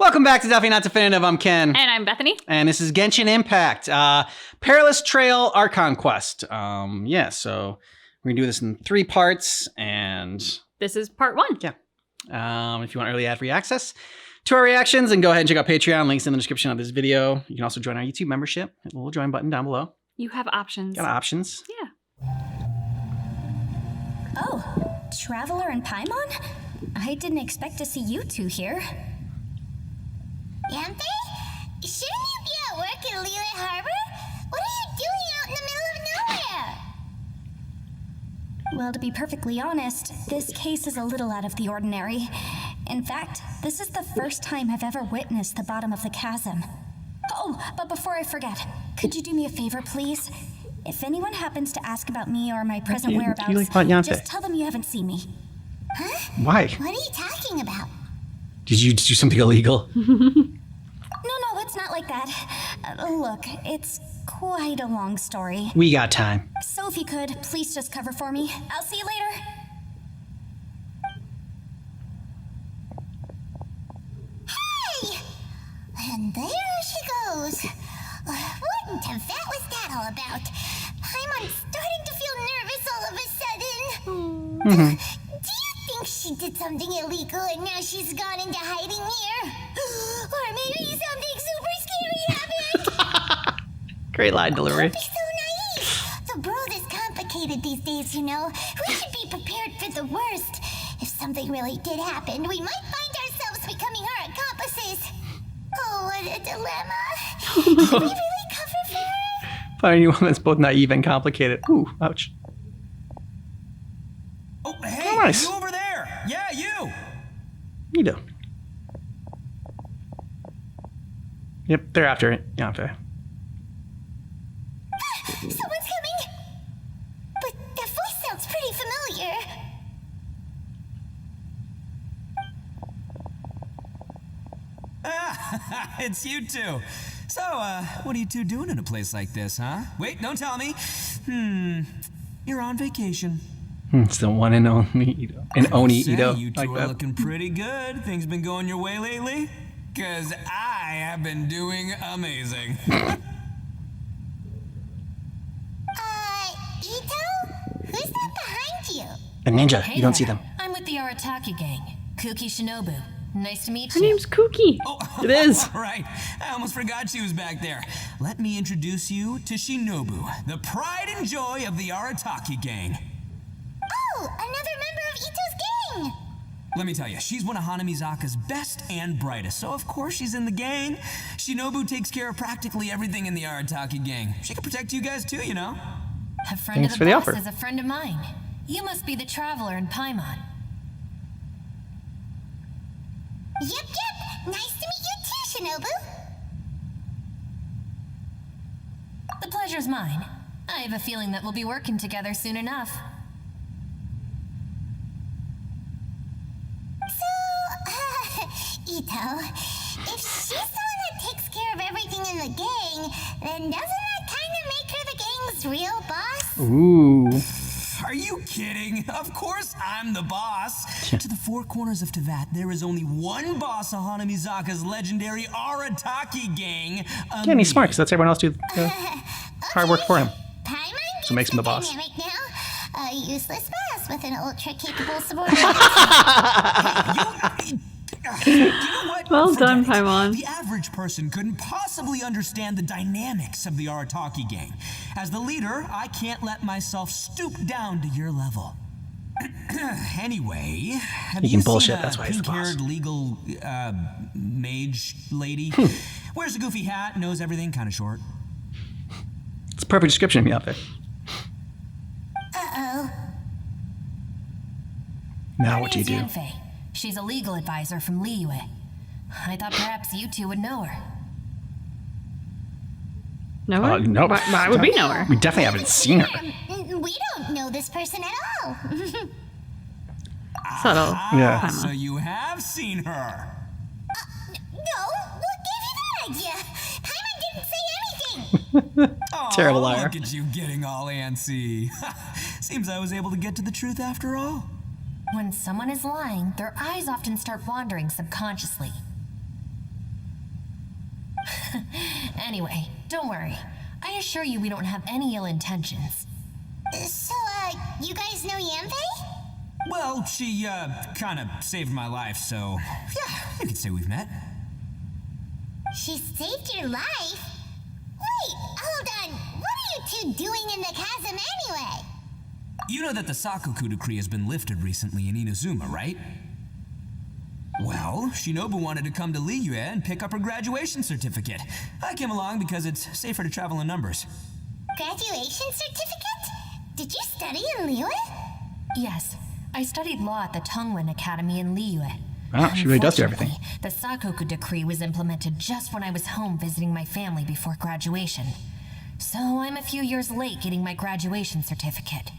Welcome back to Definitely Not Definitive. I'm Ken. And I'm Bethany. And this is Genshin Impact. Perilous Trail Archon Quest. So we're going to do this in 3 parts. And this is part 1. Yeah. If you want early ad-free access to our reactions, and go ahead and check out Patreon. Links in the description of this video. You can also join our YouTube membership. A little join button down below. You have options. Got options. Yeah. Oh, Traveler and Paimon? I didn't expect to see you two here. Yante? Shouldn't you be at work in Liyue Harbor? What are you doing out in the middle of nowhere? Well, to be perfectly honest, this case is a little out of the ordinary. In fact, this is the first time I've ever witnessed the bottom of the chasm. Oh, but before I forget, could you do me a favor, please? If anyone happens to ask about me or my present whereabouts, just tell them you haven't seen me. Huh? Why? What are you talking about? Did you do something illegal? No, it's not like that. Look, it's quite a long story. We got time. So if you could, please just cover for me. I'll see you later. Hey! And there she goes. What in Tibet was that all about? I'm starting to feel nervous all of a sudden. Do you think she did something illegal and now she's gone into hiding here? Or maybe something super scary happened? Great line delivery. Don't be so naive. The world is complicated these days, you know. We should be prepared for the worst. If something really did happen, we might find ourselves becoming her accomplices. Oh, what a dilemma. Should we really cover for her? Find anyone that's both naive and complicated. Ooh, ouch. Oh, hey, nice. You over there. Yeah, you. You do. Yep, they're after it. Yeah, okay. Someone's coming. But that voice sounds pretty familiar. It's you two. So, what are you two doing in a place like this, huh? Wait, don't tell me. You're on vacation. It's the one and only Ito. And Oni Ito. You two are looking pretty good. Things been going your way lately? Cause I have been doing amazing. Ito? Who's that behind you? A ninja. Hey You don't there. see them. I'm with the Arataki gang. Kuki Shinobu. Nice to meet Her you. name's Kooky. Oh, It is. Right. I almost forgot she was back there. Let me introduce you to Shinobu, the pride and joy of the Arataki gang. Oh, another member of Ito's gang. Let me tell you, she's one of Hanamizaka's best and brightest, so of course she's in the gang. Shinobu takes care of practically everything in the Arataki gang. She can protect you guys too, you know. A friend Thanks of for the the boss offer. is a friend of mine. You must be the Traveler in Paimon. Yep. Nice to meet you too, Shinobu. The pleasure's mine. I have a feeling that we'll be working together soon enough. So, Ito, if she's the one that takes care of everything in the gang, then doesn't that kind of make her the gang's real boss? Ooh. Are you kidding? Of course I'm the boss. To the 4 corners of Teyvat, there is only one boss of Hanamizaka's legendary Arataki gang. Yeah, and he's smart because that's everyone else do the hard work for him. Paimon So it makes him the boss. dynamic now. A useless boss with an ultra-capable subordinate. You know what? Well done, Forget it. Paimon. The average person couldn't possibly understand the dynamics of the Arataki gang. As the leader, I can't let myself stoop down to your level. Anyway, have He you can bullshit, seen a that's why he's the boss. pink-haired legal mage lady? Wears a goofy hat, knows everything, kind of short. It's a perfect description of me out there. Uh-oh. Now Her what do you name's do? Yanfei. She's a legal advisor from Liyue. I thought perhaps you two would know her. Know her? Nope. Why would we know her? We definitely haven't seen her. We don't know this person at all. Subtle. Yeah. Paimon. So you have seen her. No, what gave you that idea? Paimon didn't say anything. Oh, Terrible liar. Look at you getting all antsy. Seems I was able to get to the truth after all. When someone is lying, their eyes often start wandering subconsciously. Anyway, don't worry. I assure you we don't have any ill intentions. So, you guys know Yanfei? Well, she, kind of saved my life, so yeah, you could say we've met. She saved your life? Wait, hold on. What are you two doing in the chasm anyway? You know that the Sakoku decree has been lifted recently in Inazuma, right? Well, Shinobu wanted to come to Liyue and pick up her graduation certificate. I came along because it's safer to travel in numbers. Graduation certificate? Did you study in Liyue? Yes, I studied law at the Tongwen Academy in Liyue. Wow, she really does do everything. The Sakoku decree was implemented just when I was home visiting my family before graduation. So I'm a few years late getting my graduation certificate.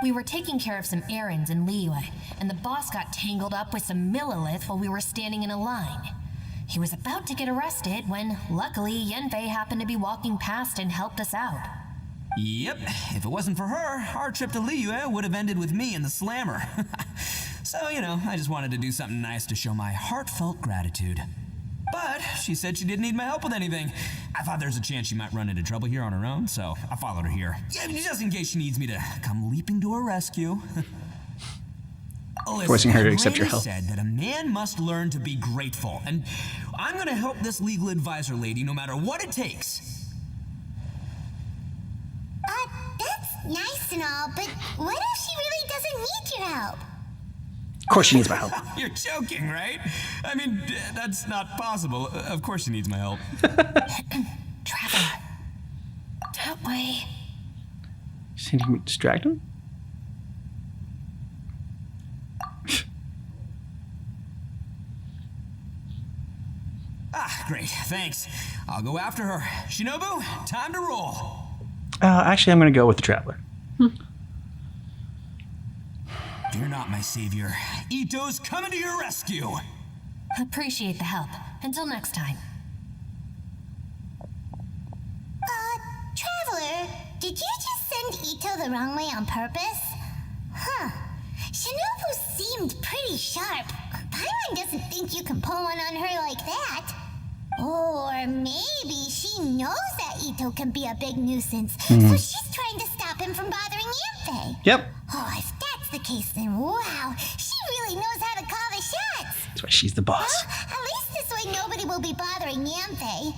We were taking care of some errands in Liyue, and the boss got tangled up with some Millilith while we were standing in a line. He was about to get arrested when, luckily, Yanfei happened to be walking past and helped us out. Yep, if it wasn't for her, our trip to Liyue would have ended with me and the Slammer. So, you know, I just wanted to do something nice to show my heartfelt gratitude. But she said she didn't need my help with anything. I thought there's a chance she might run into trouble here on her own, so I followed her here. Yeah, just in case she needs me to come leaping to her rescue. Forcing her to accept your help. Said that a man must learn to be grateful, and I'm gonna help this legal advisor lady no matter what it takes. That's nice and all, but what if she really doesn't need your help? Of course she needs my help. You're joking, right? I mean, that's not possible. Of course she needs my help. Traveler. That way. Just need to distract him? Ah, great, thanks. I'll go after her. Shinobu, time to roll. Actually, I'm going to go with the Traveler. Fear not, my savior. Ito's coming to your rescue. Appreciate the help. Until next time. Traveler, did you just send Ito the wrong way on purpose? Huh. Shinobu seemed pretty sharp. Paimon doesn't think you can pull one on her like that. Or maybe she knows that Ito can be a big nuisance, so she's trying to stop him from bothering Yanfei. Yep. Oh, if that's the case, then wow, she really knows how to call the shots. That's why she's the boss. Well, at least this way nobody will be bothering Yanfei.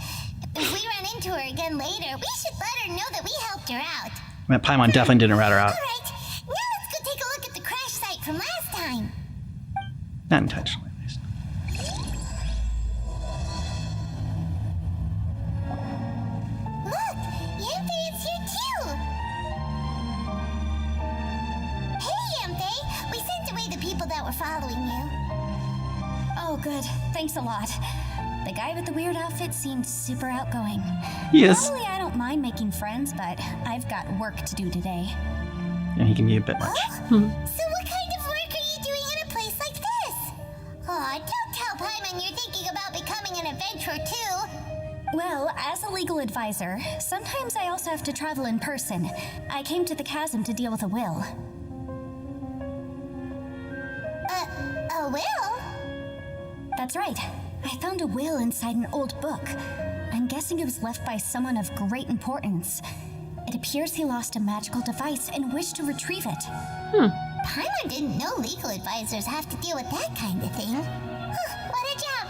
If we run into her again later, we should let her know that we helped her out. I mean, Paimon definitely didn't rat her out. Alright, now let's go take a look at the crash site from last time. Not intentionally, at least. Look, Yanfei is here too. Hey, Yanfei, we sent away the people that were following you. Oh, good. Thanks a lot. The guy with the weird outfit seemed super outgoing. Yes. Normally, I don't mind making friends, but I've got work to do today. And he can be a bit much. So what kind of work are you doing in a place like this? Aw, don't tell Paimon you're thinking about becoming an adventurer too. Well, as a legal advisor, sometimes I also have to travel in person. I came to the chasm to deal with a will. A will? That's right. I found a will inside an old book. I'm guessing it was left by someone of great importance. It appears he lost a magical device and wished to retrieve it. Paimon didn't know legal advisors have to deal with that kind of thing. Huh, what a job.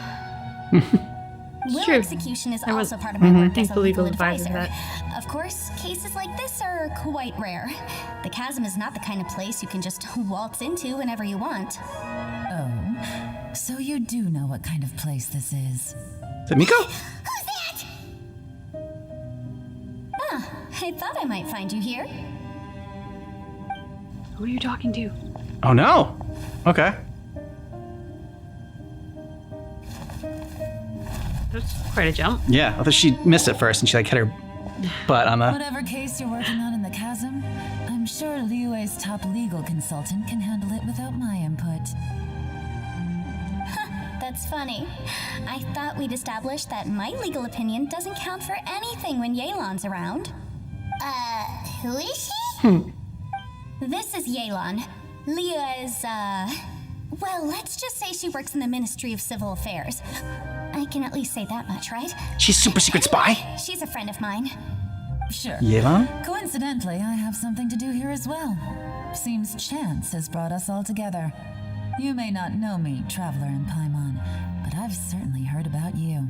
Will True. execution is I was- also part of my work Thank as a the legal legal advisor advisor. for Of course, cases like this are quite rare. The chasm is not the kind of place you can just waltz into whenever you want. Oh, so you do know what kind of place this is. Is it Miko? Who's that? Ah, I thought I might find you here. Who are you talking to? Oh no. Okay. That's quite a jump. Yeah, I thought she missed it first and she like hit her butt on the... Whatever case you're working on in the chasm, I'm sure Liyue's top legal consultant can handle it without my input. That's funny. I thought we'd established that my legal opinion doesn't count for anything when Yelan's around. Who is she? This is Yelan. Leah is, well, let's just say she works in the Ministry of Civil Affairs. I can at least say that much, right? She's super secret spy. She's a friend of mine. Sure. Yevon? Coincidentally, I have something to do here as well. Seems chance has brought us all together. You may not know me, Traveler in Paimon, but I've certainly heard about you.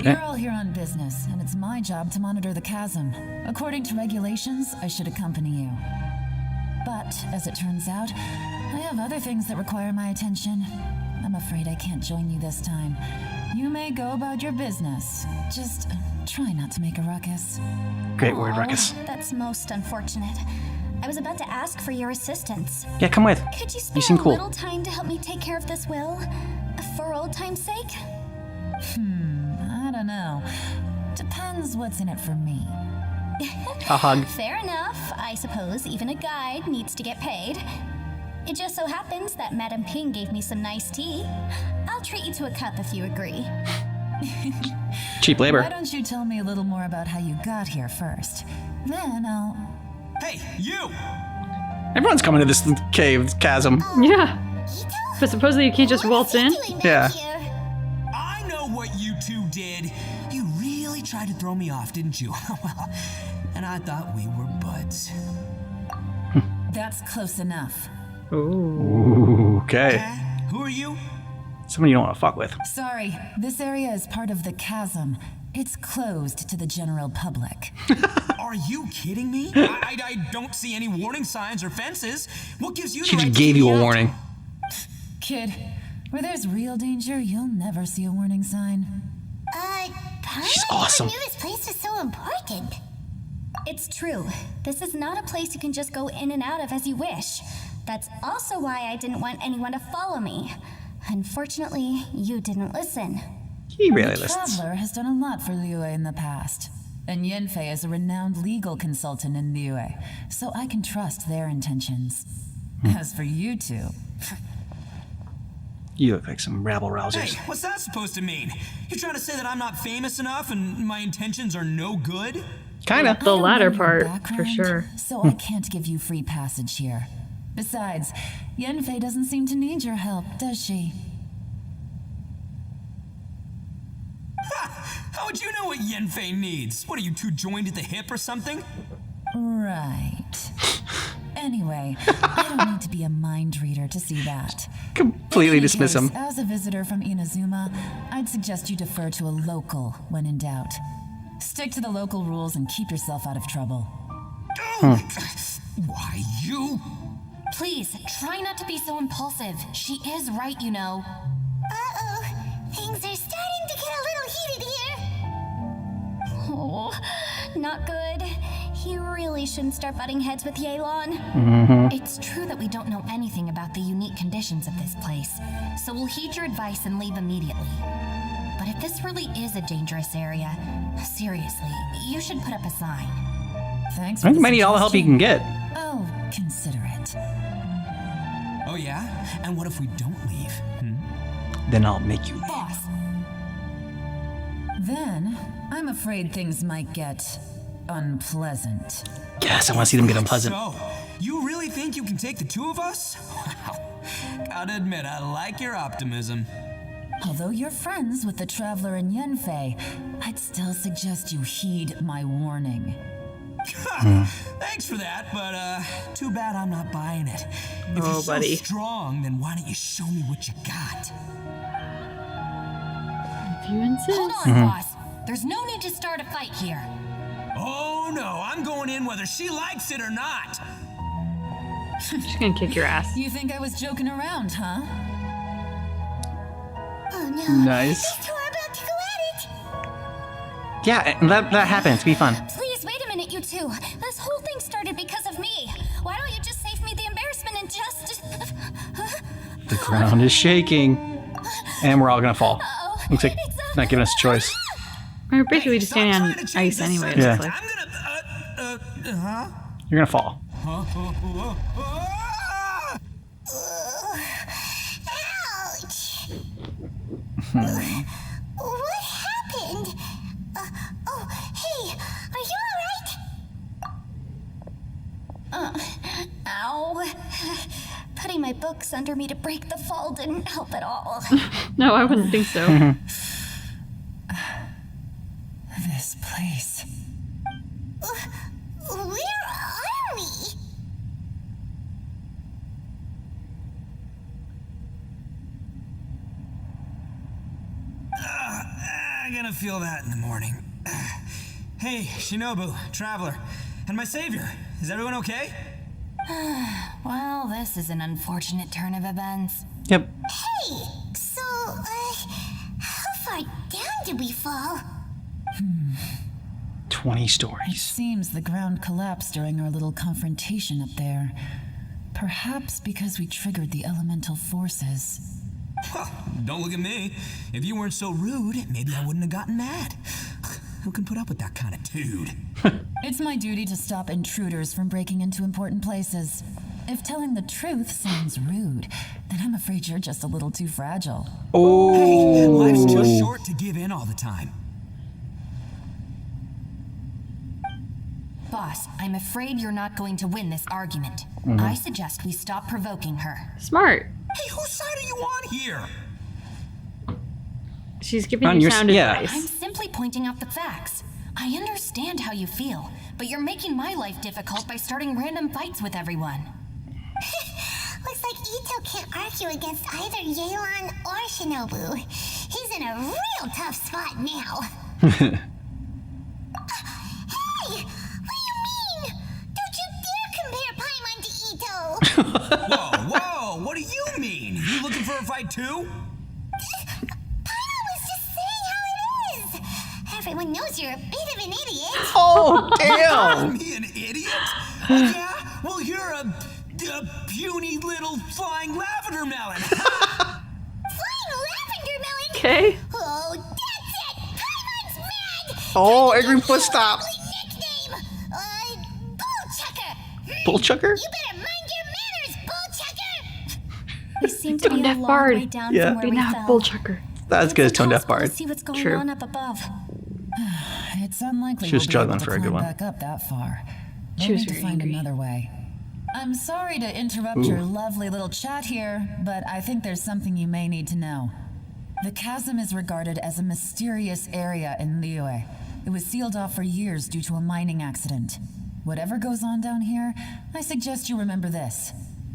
You're all here on business, and it's my job to monitor the chasm. According to regulations, I should accompany you. But, as it turns out, I have other things that require my attention. I'm afraid I can't join you this time. You may go about your business. Just try not to make a ruckus. Great word, ruckus. That's most unfortunate. I was about to ask for your assistance. Yeah, come with. Could you You spare seem a cool. little time to help me take care of this will? For old time's sake? I don't know. Depends what's in it for me. A hug. Fair enough. I suppose even a guide needs to get paid. It just so happens that Madame Ping gave me some nice tea. I'll treat you to a cup if you agree. Cheap labor. Why don't you tell me a little more about how you got here first? Then I'll... Hey, you! Everyone's coming to this cave chasm. Yeah. But supposedly you can't just waltz in? Yeah. I know what you two did. You really tried to throw me off, didn't you? Well, and I thought we were buds. That's close enough. Ooh, okay. Who are you? Someone you don't want to fuck with. Sorry, this area is part of the chasm. It's closed to the general public. Are you kidding me? I don't see any warning signs or fences. What gives you the She right just to gave kick you me a out? warning. Kid, where there's real danger, you'll never see a warning sign. She's awesome. I knew this place was so important. It's true. This is not a place you can just go in and out of as you wish. That's also why I didn't want anyone to follow me. Unfortunately, you didn't listen. He really The listens. Traveler has done a lot for Liyue in the past. And Yenfei is a renowned legal consultant in Liyue, so I can trust their intentions. As for you two, You look like some rabble Hey, rousers. what's that supposed to mean? You trying to say that I'm not famous enough and my intentions are no good? Kinda. The latter I don't know your part, for background, sure. So I can't give you free passage here. Besides, Yenfei doesn't seem to need your help, does she? How would you know what Yenfei needs? What, are you two joined at the hip or something? Right. Anyway, I don't need to be a mind reader to see that. Completely In any dismiss case, him. As a visitor from Inazuma, I'd suggest you defer to a local when in doubt. Stick to the local rules and keep yourself out of trouble. Why, you? Please, try not to be so impulsive. She is right, you know. Uh-oh. Things are starting to get a little heated here. Oh, not good. You really shouldn't start butting heads with Yelan. It's true that we don't know anything about the unique conditions of this place, so we'll heed your advice and leave immediately. But if this really is a dangerous area, seriously, you should put up a sign. Thanks I for think the you might need all the help you can suggestion. get. I'll consider it. Oh yeah? And what if we don't leave? Then I'll make you leave. Boss, Then, I'm afraid things might get unpleasant. Yes, I want to see them get unpleasant. So, you really think you can take the two of us? Wow. Gotta admit, I like your optimism. Although you're friends with the Traveler and Yenfei, I'd still suggest you heed my warning. Thanks for that, but too bad I'm not buying it. If Oh, you're so buddy. strong, then why don't you show me what you got? If you insist. hold on, boss. There's no need to start a fight here. Oh no, I'm going in whether she likes it or not. She's gonna kick your ass. You think I was joking around, huh? Oh no. Nice. These two are about to go at it. Yeah, and that happens. Be fun. Please, wait a minute, you two. This whole thing started because of me. Why don't you just save me the embarrassment and just... The ground is shaking. And we're all gonna fall. Uh-oh. Looks like it's not giving us a choice. We're basically just Stop standing on trying to change ice the anyway. subject. Yeah. It's like, I'm gonna, You're gonna fall. Ouch. What happened? Oh, hey, are you alright? Ow. Putting my books under me to break the fall didn't help at all. no, I wouldn't think so. not gonna feel that in the morning. Hey, Shinobu, Traveler, and my savior. Is everyone okay? Well, this is an unfortunate turn of events. Yep. Hey, so, how far down did we fall? 20 It stories. seems the ground collapsed during our little confrontation up there. Perhaps because we triggered the elemental forces. Don't look at me. If you weren't so rude, maybe I wouldn't have gotten mad. Who can put up with that kind of dude? It's my duty to stop intruders from breaking into important places. If telling the truth sounds rude, then I'm afraid you're just a little too fragile. Hey, life's too short to give in all the time. Boss, I'm afraid you're not going to win this argument. I suggest we stop provoking her. Smart. Hey, whose side are you on here? She's giving On you your- sound yeah. I'm advice. simply pointing out the facts. I understand how you feel, but you're making my life difficult by starting random fights with everyone. Looks like Ito can't argue against either Yelan or Shinobu. He's in a real tough spot now. Hey! What do you mean? Don't you dare compare Paimon to Ito! Whoa, what do you mean? You looking for a fight too? Paimon was just saying how it is! Everyone knows you're a bit of an idiot! Oh, damn! Me an idiot? Yeah? Well, you're a puny little flying lavender melon. Flying lavender melon! Okay. Oh, that's it! Paimon's mad! Oh, Angry Foot, stop! Nickname! Bullchucker! Bullchucker? You better mind your manners, Bullchucker! We seem to be Tone a Deaf long Bard. way down Yeah. from where Maybe we not fell. Bullchucker. Not as good as Tone Deaf Impossible to Bard. see what's going True. on up above. It's unlikely She was we'll be struggling able to for a climb good one. back up that far. She We'll was need to very find angry. another way. I'm sorry to interrupt your lovely little chat here, but I think there's something you may need to know. The chasm is regarded as a mysterious area in Liyue. It was sealed off for years due to a mining accident. Whatever goes on down here, I suggest you remember this.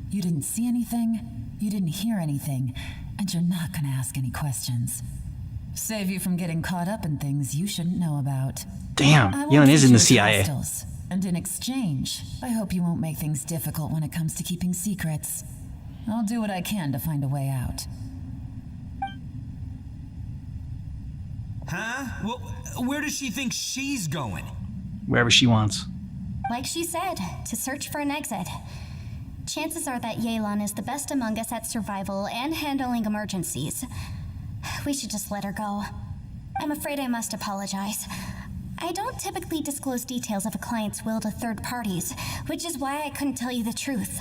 You didn't see anything, you didn't hear anything, and you're not gonna ask any questions. Save you from getting caught up in things you shouldn't know about. Damn, I won't Yelan is in the treat you as CIA. hostiles, and in exchange, I hope you won't make things difficult when it comes to keeping secrets. I'll do what I can to find a way out. Huh? Well, where does she think she's going? Wherever she wants. Like she said, to search for an exit. Chances are that Yelan is the best among us at survival and handling emergencies. We should just let her go. I'm afraid I must apologize. I don't typically disclose details of a client's will to third parties, which is why I couldn't tell you the truth.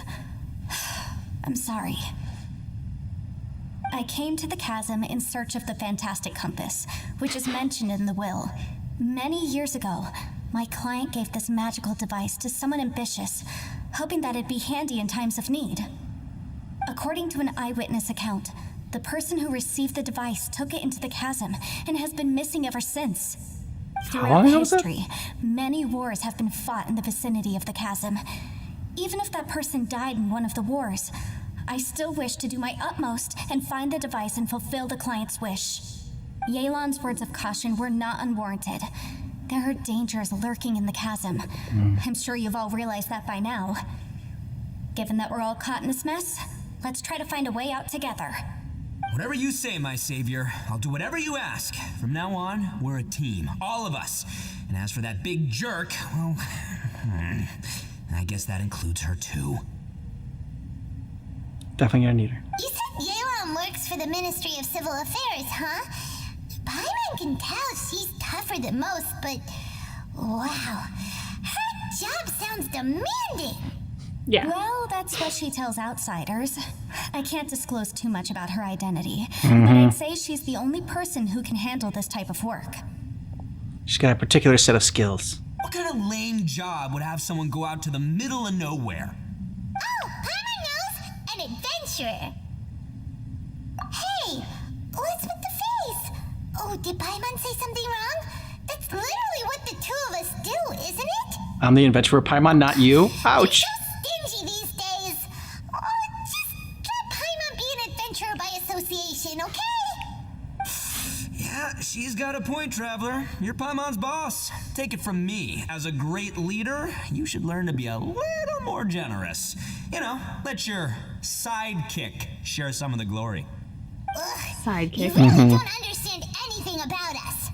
I'm sorry. I came to the chasm in search of the fantastic compass, which is mentioned in the will. Many years ago, my client gave this magical device to someone ambitious, hoping that it'd be handy in times of need. According to an eyewitness account, the person who received the device took it into the chasm and has been missing ever since. Throughout long ago was that? history, many wars have been fought in the vicinity of the chasm. Even if that person died in one of the wars, I still wish to do my utmost and find the device and fulfill the client's wish. Yelan's words of caution were not unwarranted. There are dangers lurking in the chasm. I'm sure you've all realized that by now. Given that we're all caught in this mess, let's try to find a way out together. Whatever you say, my savior, I'll do whatever you ask. From now on, we're a team, all of us. And as for that big jerk, well, I guess that includes her too. Definitely gonna need her. You said Yelan works for the Ministry of Civil Affairs, huh? Paimon can tell she's tougher than most, but wow, her job sounds demanding. Yeah. Well, that's what she tells outsiders. I can't disclose too much about her identity, but I'd say she's the only person who can handle this type of work. She's got a particular set of skills. What kind of lame job would have someone go out to the middle of nowhere? Oh, Paimon knows! An adventurer. Hey, what's with the face? Oh, did Paimon say something wrong? That's literally what the two of us do, isn't it? I'm the adventurer Paimon, not you. Ouch. So stingy these days. Oh, just let Paimon be an adventurer by association, okay? Yeah, Yeah, she's got a point, Traveler. You're Paimon's boss. Take it from me. As a great leader, you should learn to be a little more generous. You know, let your sidekick share some of the glory. Sidekick. You really don't understand anything about us.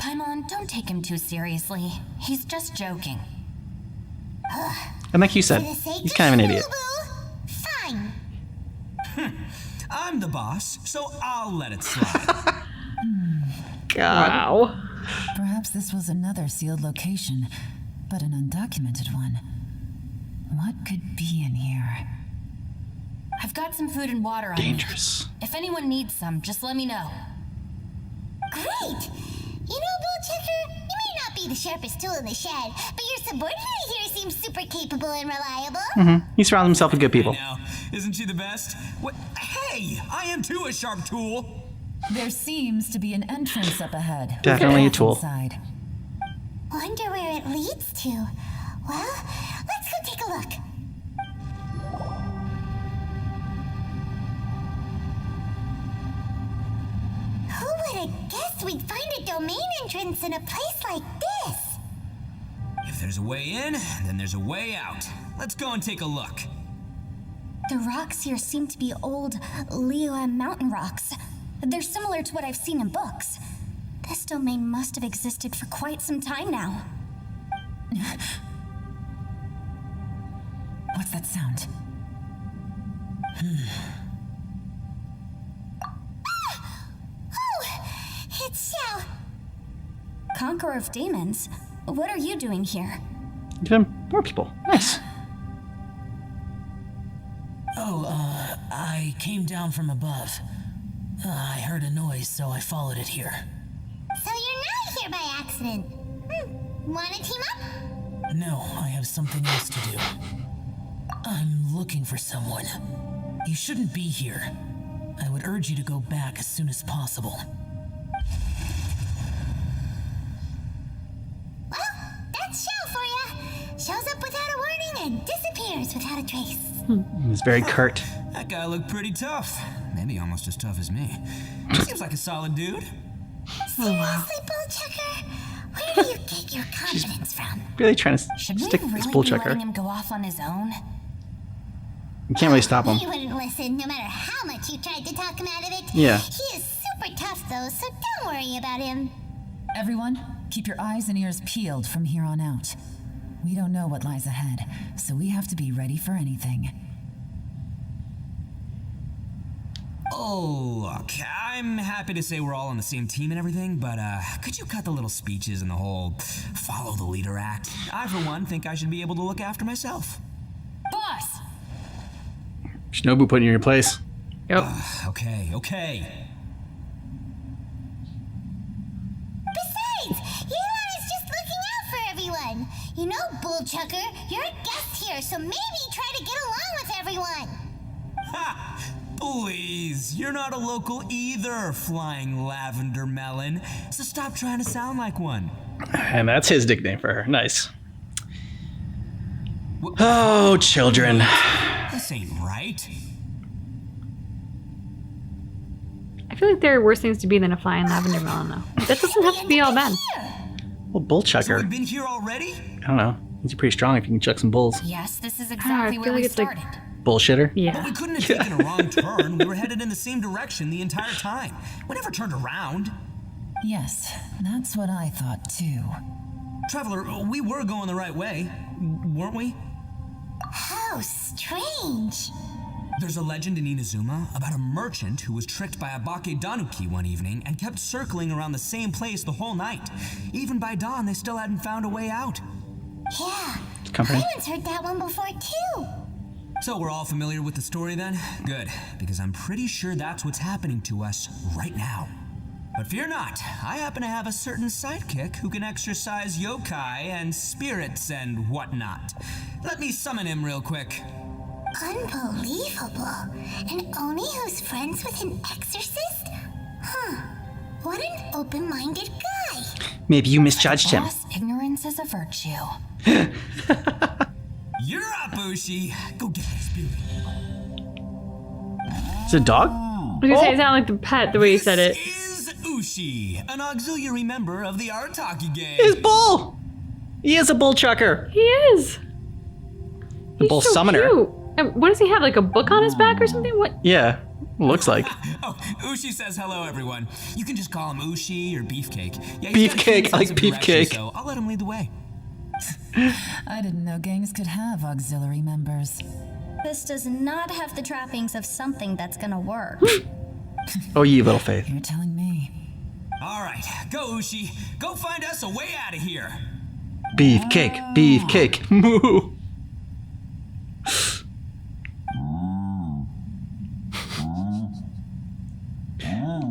Paimon, don't take him too seriously. He's just joking. And like you said, For the sake he's kind of an idiot. Boo-boo, fine. I'm the boss, so I'll let it slide. Wow. Perhaps this was another sealed location, but an undocumented one. What could be in here? I've got some food and water on me. Dangerous. If anyone needs some, just let me know. Great! You know, Bullchecker, you may not be the sharpest tool in the shed, but your subordinate here seems super capable and reliable. He surrounds himself with good people. Now, isn't she the best? What? Hey, I am too a sharp tool. There seems to be an entrance up ahead. Definitely a tool. Inside. Wonder where it leads to. Well, let's go take a look. Who would have guessed we'd find a domain entrance in a place like this? If there's a way in, then there's a way out. Let's go and take a look. The rocks here seem to be old Liyue mountain rocks. They're similar to what I've seen in books. This domain must have existed for quite some time now. What's that sound? Oh, it's Xiao. Conqueror of Demons, what are you doing here? Even more people. Nice. I came down from above. I heard a noise, so I followed it here. So you're not here by accident. Wanna team up? No, I have something else to do. I'm looking for someone. You shouldn't be here. I would urge you to go back as soon as possible. Well, that's Xiao for ya. Shows up without a warning and disappears without a trace. He's very curt. That guy looked pretty tough. Maybe almost as tough as me. Seems like a solid dude. Seriously, Bullchecker? Where do you get your confidence from? Really trying to Should we stick with this really bull be checker. letting him go off on his own? You can't really stop him. He wouldn't listen no matter how much you tried to talk him out of it. Yeah. He is super tough though, so don't worry about him. Everyone, keep your eyes and ears peeled from here on out. We don't know what lies ahead, so we have to be ready for anything. Oh, look, I'm happy to say we're all on the same team and everything, but could you cut the little speeches and the whole follow the leader act? I, for one, think I should be able to look after myself. Boss! Shinobu putting you in your place. Yep. Okay. Besides, Yelon is just looking out for everyone. You know, Bullchucker, you're a guest here, so maybe try to get along with everyone. Ha! Please, you're not a local either, Flying Lavender Melon, so stop trying to sound like one. And that's his nickname for her. Nice. Oh, children. This ain't right. I feel like there are worse things to be than a flying lavender melon, though. That doesn't have to be all bad. Well, bull So chucker. we've been here already? I don't know. He's pretty strong if you can chuck some bulls. Yes, this is I exactly feel where like we it's like- started. Bullshitter. But Yeah. we couldn't have taken a wrong turn. We were headed in the same direction the entire time. We never turned around. Yes, that's what I thought too. Traveler, we were going the right way, weren't we? How strange. There's a legend in Inazuma about a merchant who was tricked by a Bake Danuki one evening and kept circling around the same place the whole night. Even by dawn, they still hadn't found a way out. Yeah, Company. Iwan's heard that one before too. So we're all familiar with the story then? Good, because I'm pretty sure that's what's happening to us right now. But fear not, I happen to have a certain sidekick who can exercise yokai and spirits and whatnot. Let me summon him real quick. Unbelievable. An Oni who's friends with an exorcist? Huh. What an open-minded guy. Maybe you misjudged him. Boss, ignorance is a virtue. You're up, Ushi. Go get that spirit. Is it a dog? I was gonna say it sounded like the pet the way you said it. This is Ushi, an auxiliary member of the Arataki gang. His bull! He is a bull chucker. He is. The He's bull so summoner. Cute. And what does he have? Like a book on his back or something? What? Yeah, looks like. Oh, Ushi says hello, everyone. You can just call him Ushi or Beefcake. Yeah, he's got a Beefcake, keen I like sense of direction, Beefcake. So I'll let him lead the way. I didn't know gangs could have auxiliary members. This does not have the trappings of something that's gonna work. Oh, ye little faith. You're telling me. All right, go Ushi. Go find us a way out of here. Beefcake, beefcake, moo.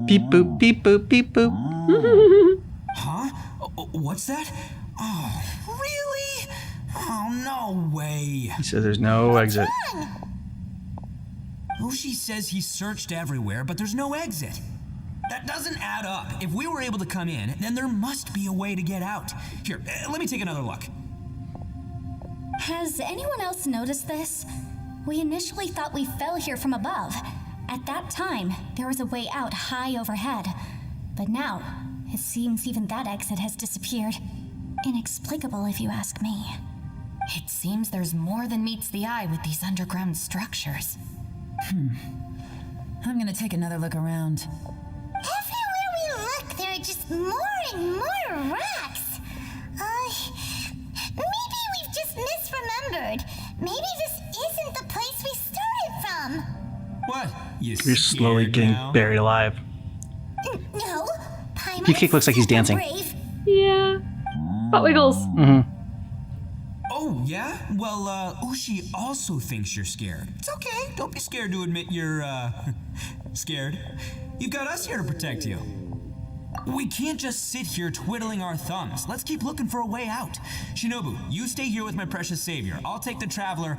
Beep boop, beep boop, beep boop. Huh? What's that? Oh, really? Oh, no way. He says there's no exit. Ushi says he searched everywhere, but there's no exit. That doesn't add up. If we were able to come in, then there must be a way to get out. Here, let me take another look. Has anyone else noticed this? We initially thought we fell here from above. At that time, there was a way out high overhead. But now, it seems even that exit has disappeared. Inexplicable, if you ask me. It seems there's more than meets the eye with these underground structures. I'm gonna take another look around. Everywhere we look, there are just more and more rocks. Maybe we've just misremembered. Maybe this isn't the place we started from. What? You're slowly getting buried alive. No, Paimon Beefcake looks like he's super dancing. brave. Yeah. Butt wiggles. Oh, yeah? Well, Ushi also thinks you're scared. It's okay. Don't be scared to admit you're, scared. You've got us here to protect you. We can't just sit here twiddling our thumbs. Let's keep looking for a way out. Shinobu, you stay here with my precious savior. I'll take the Traveler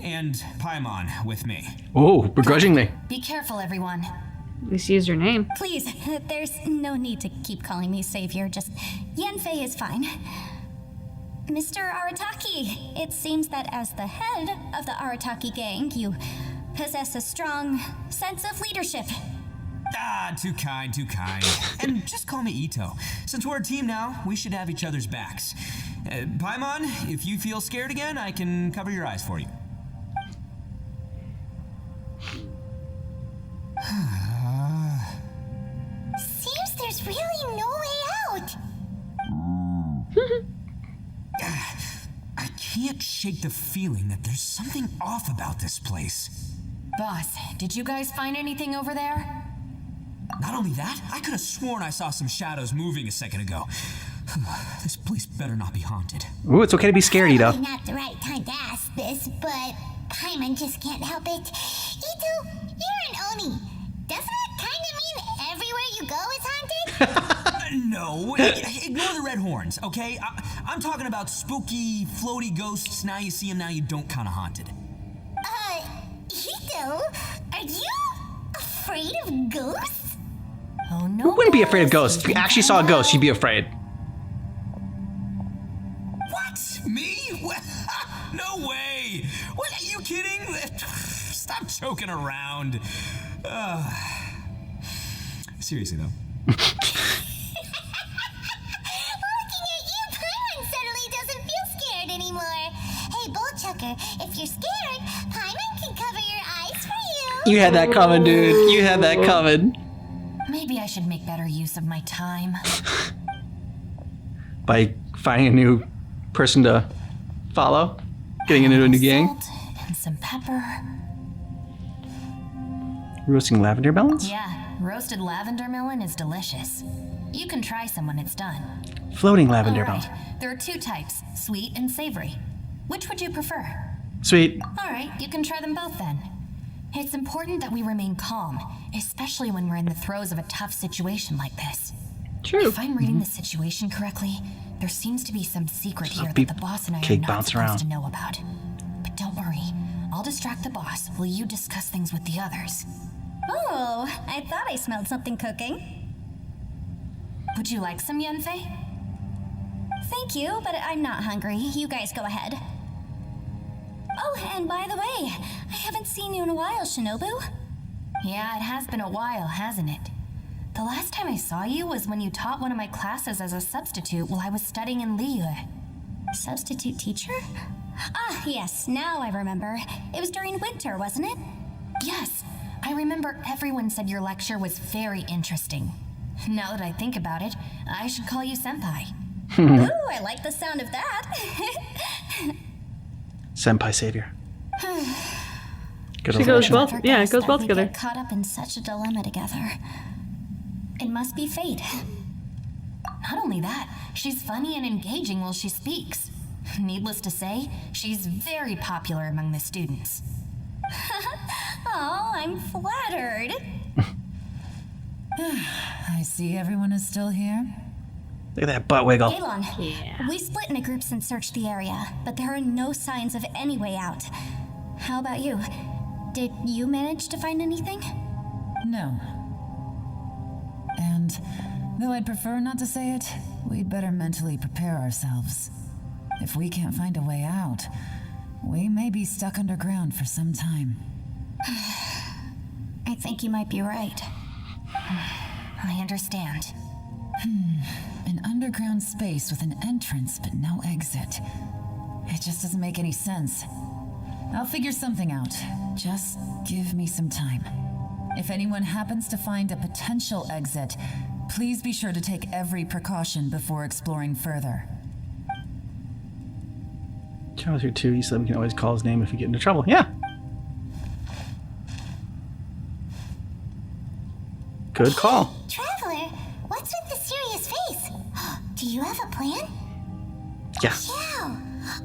and Paimon with me. Oh, begrudgingly. Be careful, everyone. At least use your name. Please, there's no need to keep calling me savior. Just Yanfei is fine. Mr. Arataki, it seems that as the head of the Arataki gang, you possess a strong sense of leadership. Ah, too kind, too kind. And just call me Ito. Since we're a team now, we should have each other's backs. Paimon, if you feel scared again, I can cover your eyes for you. Seems there's really no way out. I can't shake the feeling that there's something off about this place. Boss, did you guys find anything over there? Not only that, I could have sworn I saw some shadows moving a second ago. This place better not be haunted. Ooh, it's okay to be scared, Ito. Probably not the right time to ask this, but Paimon just can't help it. Ito, you're an Oni. Doesn't it kind of mean everywhere you go is haunted? No, ignore the red horns, okay? I'm talking about spooky, floaty ghosts. Now you see them, now you don't kind of haunted. Ito, are you afraid of ghosts? Oh no. Who wouldn't be afraid of ghosts? If you actually saw a ghost, you'd be afraid. What? Me? No way! What, are you kidding? Stop joking around. Seriously, though. Looking at you, Paimon suddenly doesn't feel scared anymore. Hey, Bullchucker, if you're scared, Paimon can cover your eyes for you. You had that coming, dude. You had that coming. Maybe I should make better use of my time. By finding a new person to follow, getting into a new gang, Salt and some pepper. roasting lavender melons, Yeah, roasted lavender melon is delicious. You can try some when it's done. floating lavender All right, melon. there are two types, sweet and savory. Which would you prefer? Sweet. All right, you can try them both then. It's important that we remain calm, especially when we're in the throes of a tough situation like this. True. If I'm reading the situation correctly, there seems to be some secret here that beep the boss and I are cake not bounce supposed around. to know about. But don't worry, I'll distract the boss while you discuss things with the others. Oh, I thought I smelled something cooking. Would you like some, Yanfei? Thank you, but I'm not hungry. You guys go ahead. Oh, and by the way, I haven't seen you in a while, Shinobu. Yeah, it has been a while, hasn't it? The last time I saw you was when you taught one of my classes as a substitute while I was studying in Liyue. Substitute teacher? Ah, yes, now I remember. It was during winter, wasn't it? Yes, I remember everyone said your lecture was very interesting. Now that I think about it, I should call you senpai. Ooh, I like the sound of that. Senpai savior. Good She old goes fashioned. well. Never Yeah, it guessed goes that well we'd together. get caught up in such a dilemma together. It must be fate. Not only that, she's funny and engaging while she speaks. Needless to say, she's very popular among the students. Oh, I'm flattered. I see everyone is still here. Look at that butt wiggle. Galon, Yeah. we split into groups and searched the area, but there are no signs of any way out. How about you? Did you manage to find anything? No. And though I'd prefer not to say it, we'd better mentally prepare ourselves. If we can't find a way out, we may be stuck underground for some time. I think you might be right. I understand. An underground space with an entrance but no exit. It just doesn't make any sense. I'll figure something out. Just give me some time. If anyone happens to find a potential exit, please be sure to take every precaution before exploring further. Charles here too. He said we can always call his name if we get into trouble. Yeah. Good call. Traveler, what's with the serious face? Do you have a plan? Yeah. Yeah.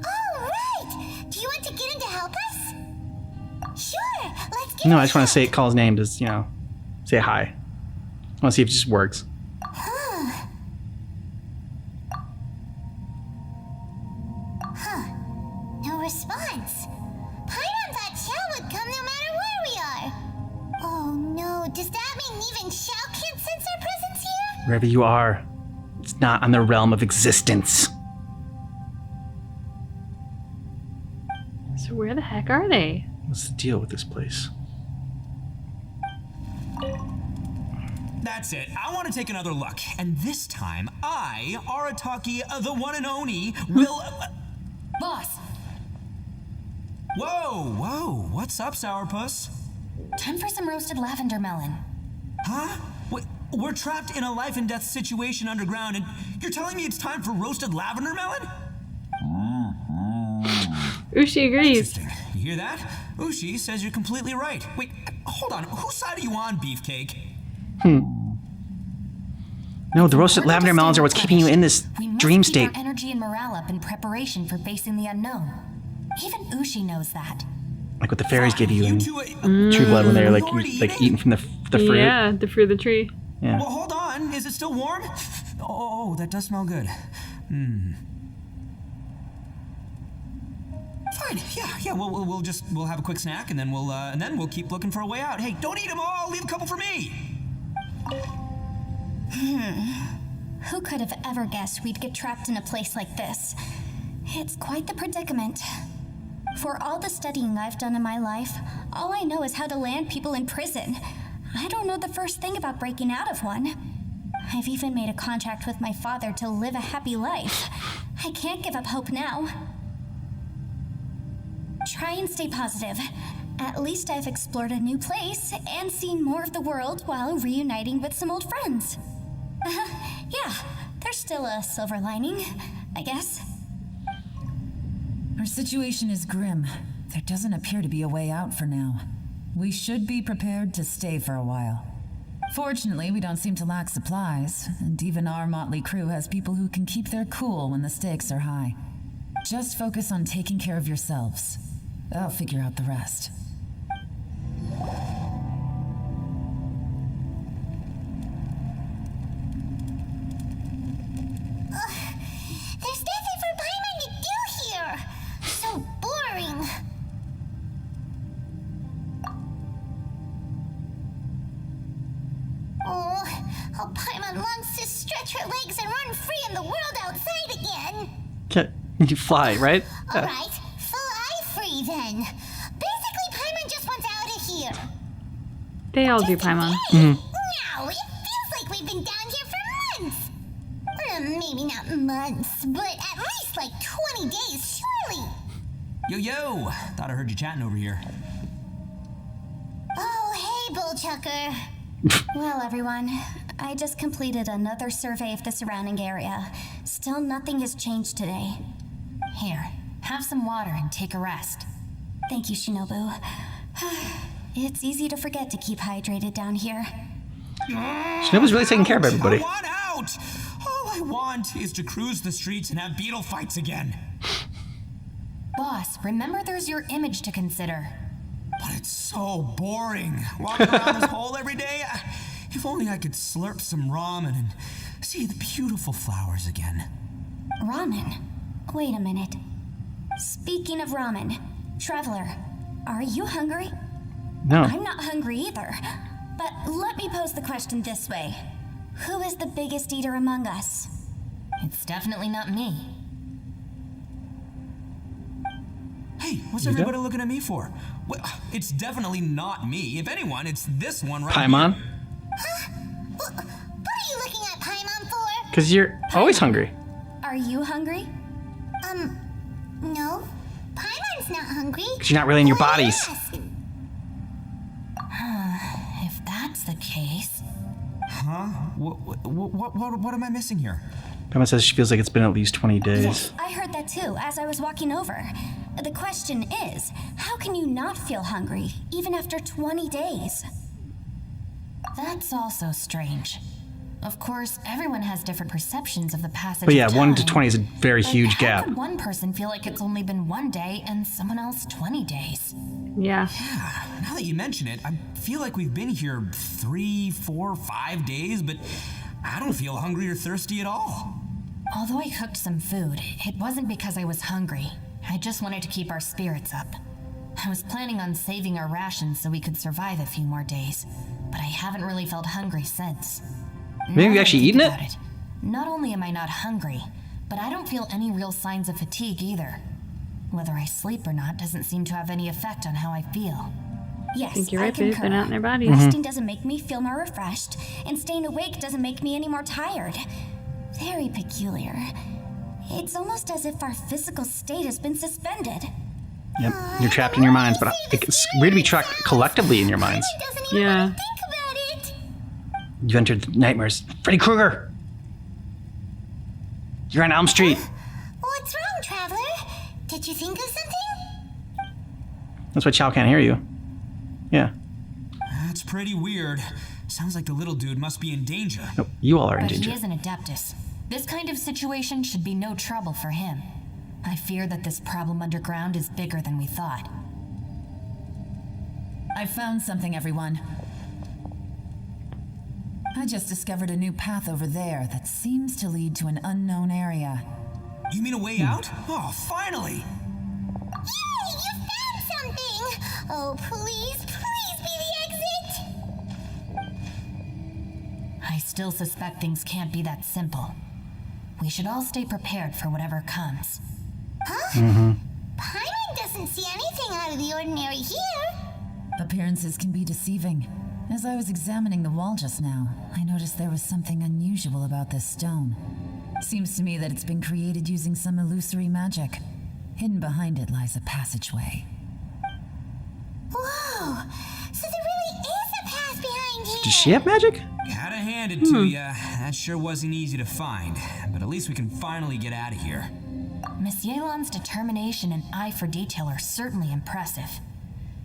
Oh, right. Do you want to get in to help us? Sure. Let's get No, in I just want touch. to say, call his name. Just say hi. I want to see if it just works. No response. Paimon thought Xiao would come no matter where we are. Oh no, does that mean even Xiao can't sense our presence here? Wherever you are, it's not on the realm of existence. So where the heck are they? What's the deal with this place? That's it. I want to take another look. And this time, I, Arataki, the one and only, will... Boss, Whoa. What's up, Sourpuss? time for some roasted lavender melon. Huh? We're trapped in a life and death situation underground, and you're telling me it's time for roasted lavender melon? Ushi agrees. Interesting. You hear that? Ushi says you're completely right. Wait, hold on. Whose side are you on, Beefcake? No, the roasted We're lavender just melons are what's keeping you in this We must dream keep state. our energy and morale up in preparation for facing the unknown. Even Ushi knows that. Like what the fairies give you in two, True Blood when they're like already eating from the fruit. Yeah, the fruit of the tree. Yeah. Well, hold on. Is it still warm? Oh, that does smell good. Fine. Yeah. We'll have a quick snack and then we'll keep looking for a way out. Hey, don't eat them all. Leave a couple for me. Who could have ever guessed we'd get trapped in a place like this? It's quite the predicament. For all the studying I've done in my life, all I know is how to land people in prison. I don't know the first thing about breaking out of one. I've even made a contract with my father to live a happy life. I can't give up hope now. Try and stay positive. At least I've explored a new place and seen more of the world while reuniting with some old friends. Yeah, there's still a silver lining, I guess. Our situation is grim. There doesn't appear to be a way out for now. We should be prepared to stay for a while. Fortunately, we don't seem to lack supplies, and even our motley crew has people who can keep their cool when the stakes are high. Just focus on taking care of yourselves. I'll figure out the rest. There's nothing for Paimon to do here. So boring. Oh, Paimon wants to stretch her legs and run free in the world outside again. You fly, right? All right, fly free then. Basically, Paimon just wants out of here. They all do, Paimon. Now, it feels like been down here for months. Maybe not months, but at least like 20 days, surely. Yo, thought I heard you chatting over here. Oh, hey, Bullchucker. Well, everyone, I just completed another survey of the surrounding area. Still nothing has changed today. Here, have some water and take a rest. Thank you, Shinobu. It's easy to forget to keep hydrated down here. Shinobu's really taking care of everybody. I want out! All I want is to cruise the streets and have beetle fights again. Boss, remember there's your image to consider. But it's so boring. Walking around this hole every day. If only I could slurp some ramen and see the beautiful flowers again. Ramen? Wait a minute. Speaking of ramen, Traveler, are you hungry? No. I'm not hungry either. But let me pose the question this way. Who is the biggest eater among us? It's definitely not me. Hey, what's everybody looking at me for? Well, it's definitely not me. If anyone, it's this one right Paimon? here. Huh? What are you looking at Paimon for? Because you're always hungry. Are you hungry? No. Paimon's not hungry. Because you're not really in your Why do you bodies. ask? If that's the case... Huh? What am I missing here? Paimon says she feels like it's been at least 20 days. Yes, I heard that too as I was walking over. The question is, how can you not feel hungry, even after 20 days? That's also strange. Of course, everyone has different perceptions of the passage But yeah, of 1 to time. 20 is a very But huge how gap. could one person feel like it's only been 1 day and someone else 20 days? Yeah. Now that you mention it, I feel like we've been here 3, 4, 5 days, but I don't feel hungry or thirsty at all. Although I cooked some food, it wasn't because I was hungry. I just wanted to keep our spirits up. I was planning on saving our rations so we could survive a few more days, but I haven't really felt hungry since. Maybe Now you that I actually think eaten it? about Not only am I not hungry, but I don't feel any real signs of fatigue either. Whether I sleep or not doesn't seem to have any effect on how I feel. Yes, I think you're I right, babe. concur. They're not in their bodies. Resting doesn't make me feel more refreshed, and staying awake doesn't make me any more tired. Very peculiar. It's almost as if our physical state has been suspended. Yep, you're trapped in your minds, but it's weird to be trapped collectively in your minds. Paimon doesn't even Yeah. want to think about it. You've entered nightmares. Freddy Krueger! You're on Elm Street. What's wrong, Traveler? Did you think of something? That's why Chow can't hear you. Yeah. That's pretty weird. Sounds like the little dude must be in danger. Nope, you all are in But he danger. is an Adeptus. This kind of situation should be no trouble for him. I fear that this problem underground is bigger than we thought. I found something, everyone. I just discovered a new path over there that seems to lead to an unknown area. You mean a way out? Oh, finally! Yay, you found something! Oh, please be the exit! I still suspect things can't be that simple. We should all stay prepared for whatever comes. Huh? Paimon doesn't see anything out of the ordinary here. Appearances can be deceiving. As I was examining the wall just now, I noticed there was something unusual about this stone. Seems to me that it's been created using some illusory magic. Hidden behind it lies a passageway. Whoa! So there really is a path behind here. Does she have magic? Gotta hand it to ya. That sure wasn't easy to find, but at least we can finally get out of here. Miss Yelan's determination and eye for detail are certainly impressive.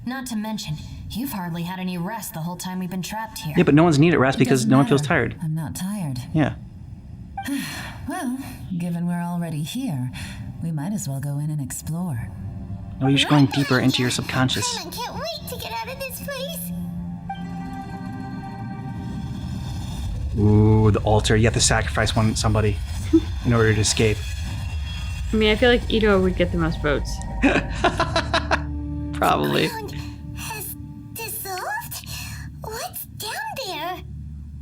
Not to mention, you've hardly had any rest the whole time we've been trapped here. Yeah, but no one's needed rest It because doesn't no one feels matter. tired. I'm not tired. Yeah. Well, given we're already here, we might as well go in and explore. No, you're just going deeper into your subconscious. Paimon can't wait to get out of this place. Ooh, the altar. You have to sacrifice somebody in order to escape. I mean, I feel like Ito would get the most votes. Probably. Ground has dissolved? What's down there?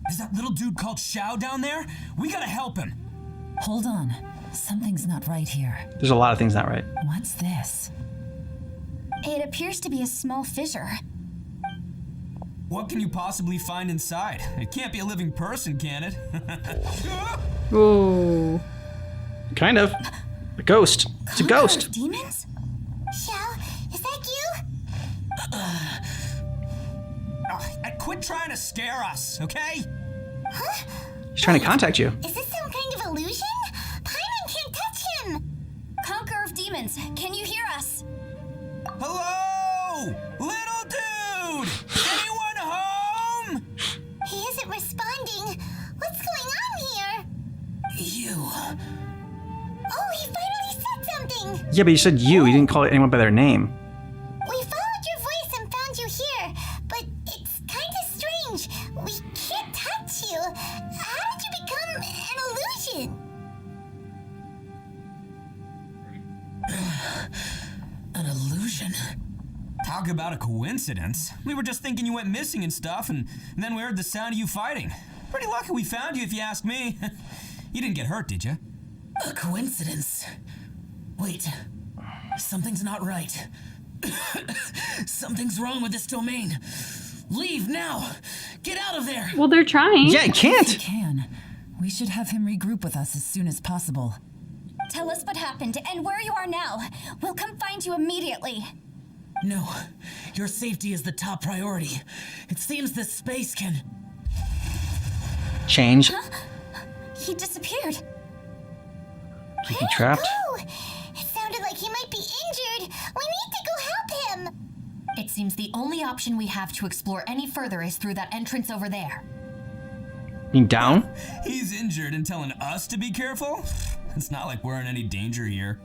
Is that little dude called Xiao down there? We gotta help him. Hold on. Something's not right here. There's a lot of things not right. What's this? It appears to be a small fissure. What can you possibly find inside? It can't be a living person, can it? Ooh. Kind of. A ghost. It's a ghost. Demons? Xiao, is that you? Quit trying to scare us, okay? He's trying to contact you. Is this some kind of illusion? Paimon can't touch him! Conqueror of demons, can you hear us? Hello? Little dude! Anyone home? He isn't responding. What's going on here? You. Oh, he finally said something! Yeah, but you said you. You didn't call anyone by their name. We followed your voice and found you here, but it's kind of strange. We can't touch you. How did you become an illusion? An illusion? Talk about a coincidence. We were just thinking you went missing and stuff, and then we heard the sound of you fighting. Pretty lucky we found you, if you ask me. You didn't get hurt, did you? A coincidence? Wait. Something's not right. Something's wrong with this domain. Leave now! Get out of there! Well, they're trying. Yeah, I He can't. can. We should have him regroup with us as soon as possible. Tell us what happened and where you are now. We'll come find you immediately. No. Your safety is the top priority. It seems this space can... Change. He disappeared. Keep you trapped. Oh, it sounded like he might be injured. We need to go help him. It seems the only option we have to explore any further is through that entrance over there. Being down? He's injured and telling us to be careful? It's not like we're in any danger here.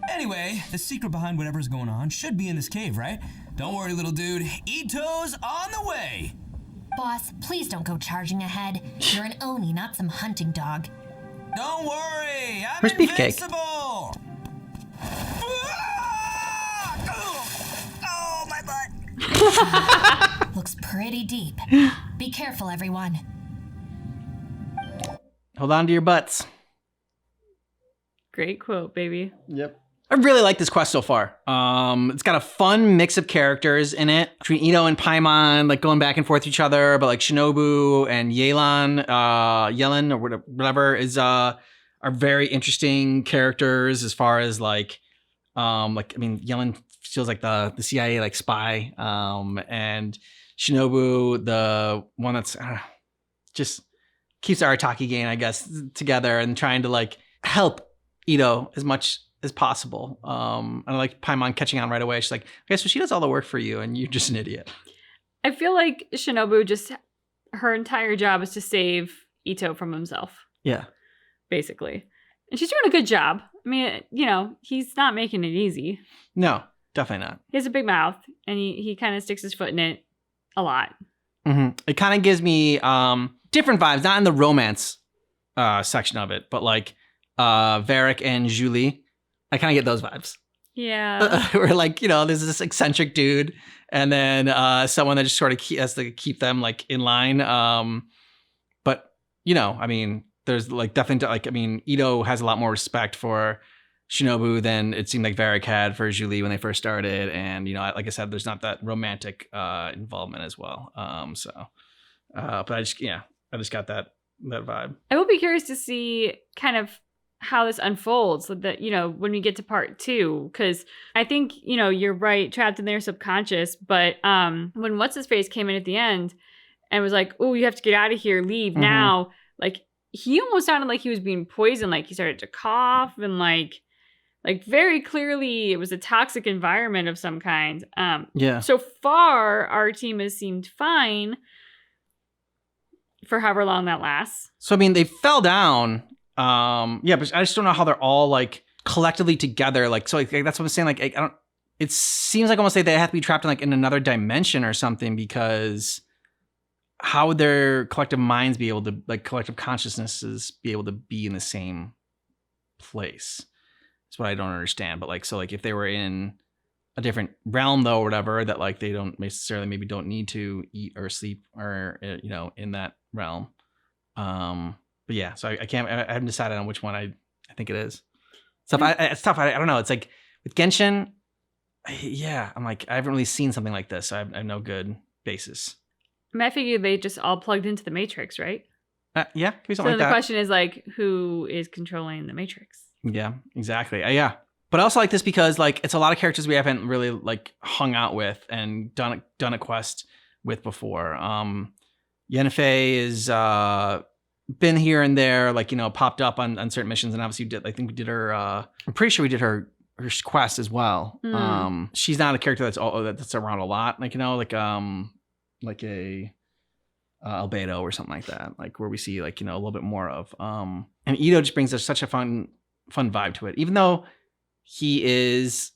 Anyway, the secret behind whatever's going on should be in this cave, right? Don't worry, little dude. Ito's on the way. Boss, please don't go charging ahead. You're an Oni, not some hunting dog. Don't worry, I'm Where's Beefcake? invincible. Oh, my butt. Looks pretty deep. Be careful, everyone. Hold on to your butts. Great quote, baby. Yep. I really like this quest so far. It's got a fun mix of characters in it between Ito and Paimon, like going back and forth with each other, but like Shinobu and Yelen or whatever is are very interesting characters as far as like Yelen feels like the CIA like spy, and Shinobu the one that's just keeps the Arataki gang, I guess, together and trying to like help Ito as much as possible. And I like Paimon catching on right away. She's like, okay, so she does all the work for you and you're just an idiot. I feel like Shinobu just, her entire job is to save Ito from himself, Yeah. basically. And she's doing a good job. I mean, you know, he's not making it easy. No, definitely not. He has a big mouth and he kind of sticks his foot in it a lot. Mm-hmm. It kind of gives me different vibes, not in the romance section of it, but like Varric and Julie. I kind of get those vibes. Yeah. Where like, you know, there's this eccentric dude and then someone that just sort of has to keep them like in line. But, you know, I mean, there's like definitely like, I mean, Ito has a lot more respect for Shinobu than it seemed like Varric had for Julie when they first started. And, you know, like I said, there's not that romantic involvement as well. But I just got that vibe. I will be curious to see kind of how this unfolds, so that, you know, when we get to part 2, because I think, you know, you're right, trapped in their subconscious. But when what's his face came in at the end and was like, "Oh, you have to get out of here, leave now," like he almost sounded like he was being poisoned. Like he started to cough and like very clearly it was a toxic environment of some kind. Yeah. So far, our team has seemed fine for however long that lasts. So I mean, they fell down. But I just don't know how they're all like collectively together. Like, so like, that's what I'm saying. Like, I don't. It seems like almost like they have to be trapped in like in another dimension or something, because how would their collective minds be able to, like, collective consciousnesses be able to be in the same place? That's what I don't understand. But like, so like if they were in a different realm though, or whatever, that like they don't necessarily maybe don't need to eat or sleep or you know, in that realm. But yeah, so I haven't decided on which one I think it is. It's tough. I don't know. It's like with Genshin, I'm like, I haven't really seen something like this. So I have no good basis. I mean, I figure they just all plugged into the Matrix, right? Yeah, could be So something like the that. question is like, who is controlling the Matrix? Yeah, exactly. Yeah. But I also like this because like it's a lot of characters we haven't really like hung out with and done a quest with before. Yennefe is been here and there, like, you know, popped up on certain missions, and obviously I think we did her I'm pretty sure we did her quest as well. She's not a character that's around a lot, like, you know, like a Albedo or something like that, like where we see like, you know, a little bit more of and Ito just brings us such a fun vibe to it, even though he is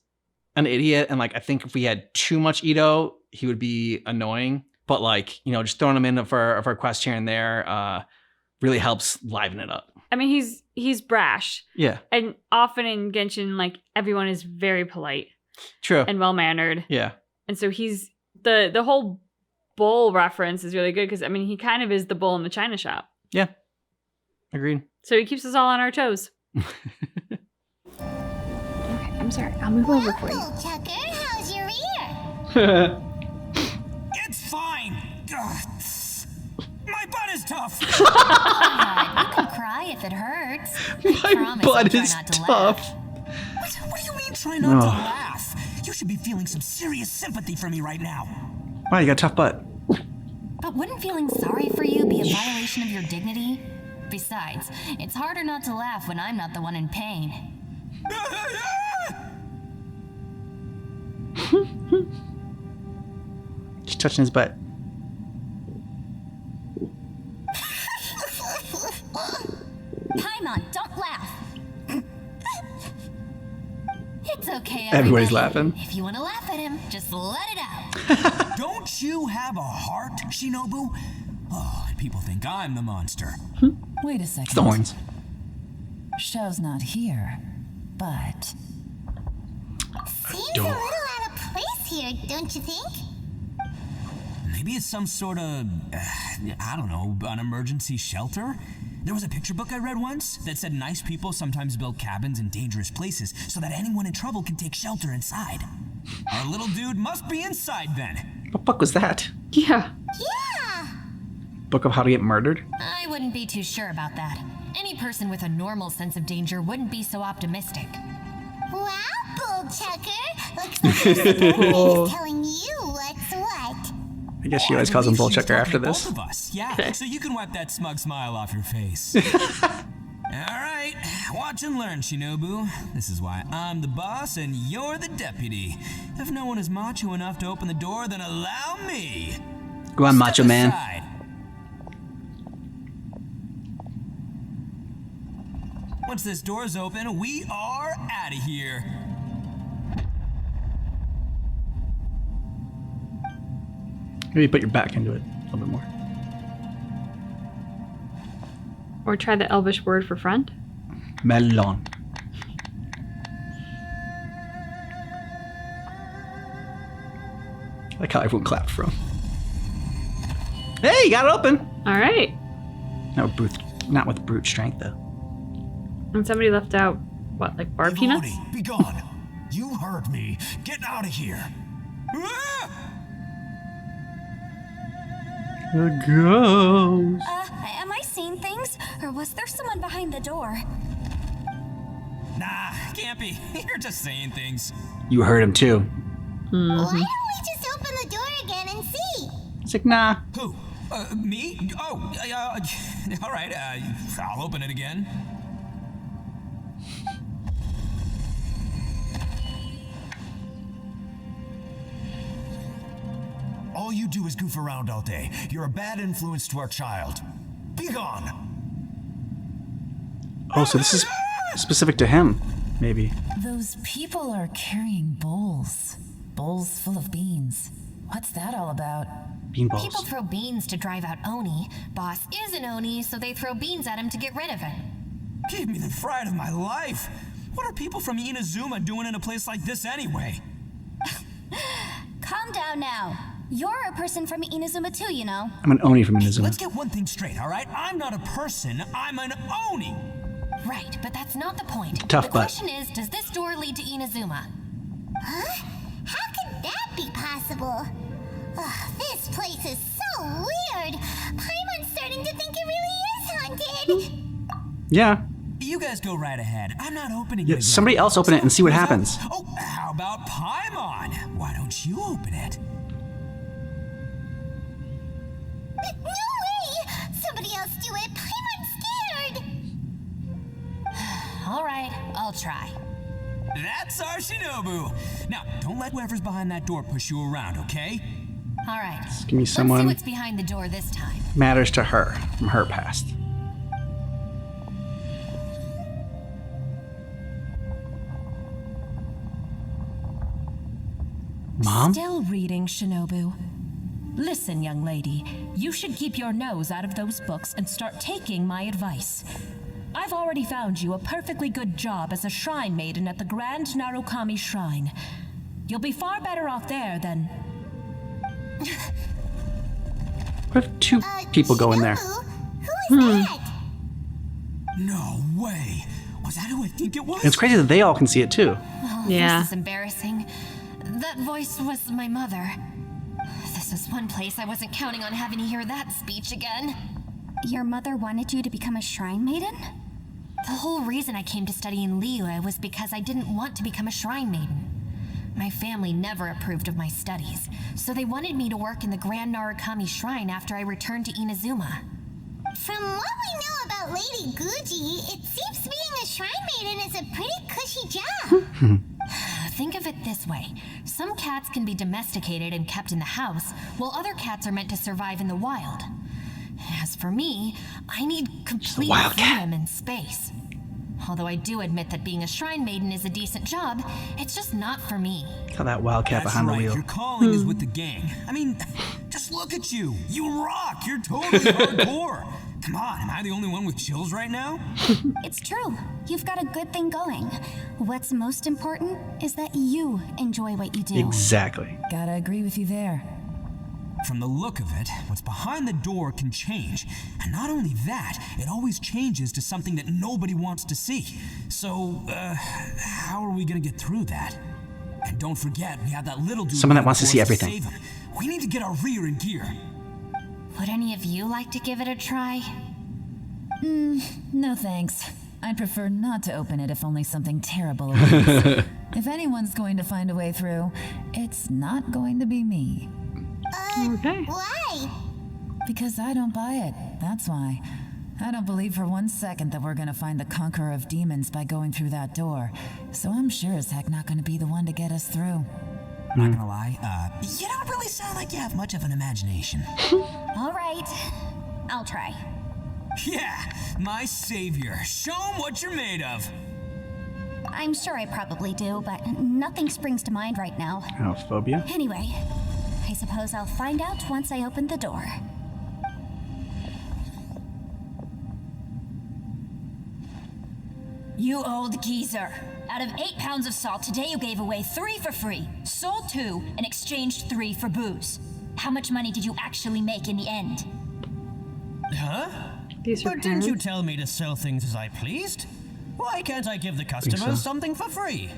an idiot, and like I think if we had too much Ito he would be annoying, but like, you know, just throwing him in for a quest here and there really helps liven it up. I mean, he's brash. Yeah. And often in Genshin, like, everyone is very polite. True. And well-mannered. Yeah. And so he's the whole bull reference is really good because, I mean, he kind of is the bull in the china shop. Yeah. Agreed. So he keeps us all on our toes. Okay, I'm sorry. I'll move over for you. Tucker, how's your ear? It's fine. Ugh. My butt is tough. You can cry if it hurts. I promise I'll try not to laugh. What do you mean try not to laugh? You should be feeling some serious sympathy for me right now. Wow, you got a tough butt. But wouldn't feeling sorry for you be a violation of your dignity? Besides, it's harder not to laugh when I'm not the one in pain. She's touching his butt. Paimon, don't laugh. It's okay, Everybody's everybody. laughing. If you want to laugh at him, just let it out. Don't you have a heart, Shinobu? Oh, and people think I'm the monster. Wait a second. It's the horns. Show's not here, but Seems a little out of place here, don't you think? Maybe it's some sort of, I don't know, an emergency shelter? There was a picture book I read once that said nice people sometimes build cabins in dangerous places so that anyone in trouble can take shelter inside. Our little dude must be inside then. What book was that? Yeah. Yeah. Book of How to Get Murdered? I wouldn't be too sure about that. Any person with a normal sense of danger wouldn't be so optimistic. Wow, Bull Tucker. Looks like your story is telling you what's what. I guess she always calls him I believe she's Bullchucker after talking to this. Both of us, yeah. So you can wipe that smug smile off your face. All right, watch and learn, Shinobu. This is why I'm the boss and you're the deputy. If no one is macho enough to open the door, then allow me. Go on, Macho Step Man. aside. Once this door's open, we are out of here. Maybe put your back into it a little bit more. Or try the Elvish word for friend. Melon. I like how everyone clapped for him. Hey, you got it open. All right. Not with brute strength though. And somebody left out, what, like bar peanuts? Ivoni, be gone. You heard me. Get out of here. Ah! The ghost. Am I seeing things? Or was there someone behind the door? Nah, can't be. You're just saying things. You heard him too. Why don't we just open the door again and see? It's like, nah. Who? Me? Oh, all right. I'll open it again. All you do is goof around all day. You're a bad influence to our child. Be gone. Oh, so this is specific to him, maybe. those people are carrying bowls. Bowls full of beans. What's that all about? Bean balls. People throw beans to drive out Oni. Boss is an Oni, so they throw beans at him to get rid of him. Gave me the fright of my life. What are people from Inazuma doing in a place like this anyway? Calm down now. You're a person from Inazuma too, you know. I'm an Oni from Inazuma. Let's get one thing straight, all right? I'm not a person, I'm an Oni. Right, but that's not the point. Tough the butt. question is, does this door lead to Inazuma? Huh? How could that be possible? Ugh, this place is so Oh, weird. Paimon's starting to think it really is haunted. Yeah. You guys go right ahead. I'm not opening Yeah, it. somebody else open it and see what happens. Oh, how about Paimon? Why don't you open it? No way! Somebody else do it. Paimon's scared. All right, I'll try. That's our Shinobu. Now, don't let whoever's behind that door push you around, okay? All right. Give me Let's see someone what's behind the door this time. matters to her from her past. Mom? Still reading, Shinobu. Listen, young lady, you should keep your nose out of those books and start taking my advice. I've already found you a perfectly good job as a shrine maiden at the Grand Narukami Shrine. You'll be far better off there than... What if two people go in there? Who is that? No way. Was that who I think it was? And it's crazy that they all can see it too. Oh, Yeah. This is embarrassing. That voice was my mother. This is one place I wasn't counting on having to hear that speech again. Your mother wanted you to become a shrine maiden? The whole reason I came to study in Liyue was because I didn't want to become a shrine maiden. My family never approved of my studies, so they wanted me to work in the Grand Narukami Shrine after I returned to Inazuma. From what we know about Lady Guji, it seems being a shrine maiden is a pretty cushy job. Think of it this way. Some cats can be domesticated and kept in the house, while other cats are meant to survive in the wild. As for me, I need complete wildcat. freedom and space. Although I do admit that being a shrine maiden is a decent job, it's just not for me. Saw that wildcat That's behind right. the wheel. Your calling is with the gang. I mean, just look at you. You rock. You're totally hardcore. Come on, am I the only one with chills right now? It's true. You've got a good thing going. What's most important is that you enjoy what you do. Exactly. Gotta agree with you there. From the look of it, what's behind the door can change. And not only that, it always changes to something that nobody wants to see. So, how are we gonna get through that? And don't forget, we have that little dude. Someone that wants to see force everything. save him. We need to get our rear in gear. Would any of you like to give it a try? No thanks. I'd prefer not to open it if only something terrible awaits. If anyone's going to find a way through, it's not going to be me. Okay. Why? Because I don't buy it, that's why. I don't believe for 1 second that we're gonna find the conqueror of demons by going through that door. So I'm sure as heck not gonna be the one to get us through. Not gonna lie, you don't really sound like you have much of an imagination. All right. I'll try. Yeah, my savior. Show 'em what you're made of. I'm sure I probably do, but nothing springs to mind right now. Oh, phobia. Anyway, I suppose I'll find out once I open the door. You old geezer. Out of 8 pounds of salt, today you gave away 3 for free, sold 2, and exchanged 3 for booze. How much money did you actually make in the end? Huh? These are But didn't you parents. tell me to sell things as I pleased? Why can't I give the customers so. something for free?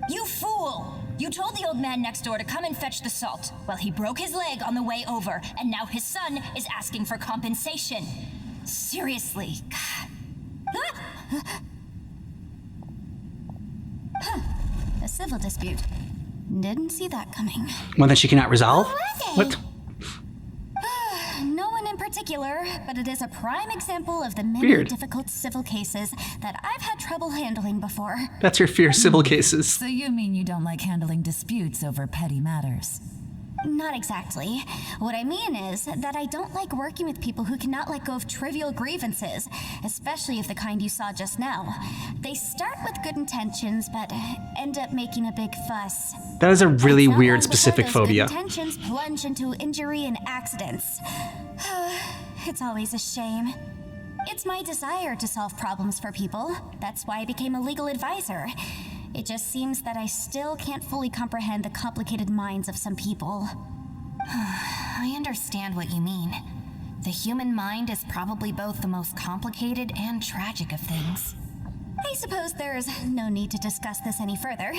You fool! You told the old man next door to come and fetch the salt. Well, he broke his leg on the way over, and now his son is asking for compensation. Seriously. A civil dispute. Didn't see that coming. One that she cannot resolve? were they? What? No one in particular, but it is a prime example of the many Weird. difficult civil cases that I've had trouble handling before. That's your fear, civil cases. So you mean you don't like handling disputes over petty matters? Not exactly. What I mean is that I don't like working with people who cannot let go of trivial grievances, especially of the kind you saw just now. They start with good intentions, but end up making a big fuss. That is a really It's not weird long before specific those phobia. Good intentions plunge into injury and accidents. It's always a shame. It's my desire to solve problems for people. That's why I became a legal advisor. It just seems that I still can't fully comprehend the complicated minds of some people. I understand what you mean. The human mind is probably both the most complicated and tragic of things. I suppose there's no need to discuss this any further.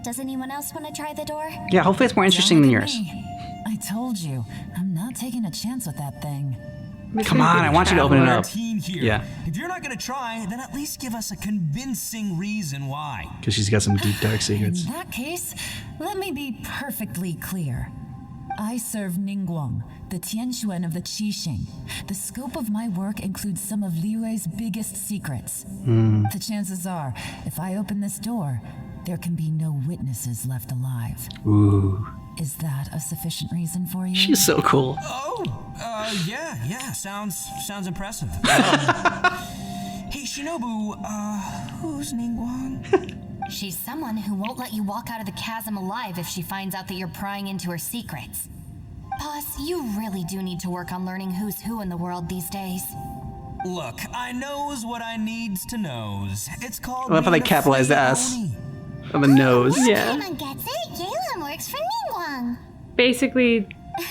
Does anyone else want to try the door? Yeah, hopefully it's more interesting than yours. Me. I told you, I'm not taking a chance with that thing. Come on, I want you to open it up. Team here. Yeah. If you're not gonna try, then at least give us a convincing reason why. Because she's got some deep, dark secrets. In that case, let me be perfectly clear. I serve Ningguang, the Tianquan of the Qixing. The scope of my work includes some of Liyue's biggest secrets. The chances are, if I open this door, there can be no witnesses left alive. Ooh. Is that a sufficient reason for you? She's so cool. Oh, yeah, sounds impressive. Hey, Shinobu, who's Ningguang? She's someone who won't let you walk out of the chasm alive if she finds out that you're prying into her secrets. Boss, you really do need to work on learning who's who in the world these days. Look, I knows what I needs to knows. It's called. I love how they being a capitalize the free S pony. on the nose. Yeah. Paimon gets it. Yelan works for Ningguang. Basically,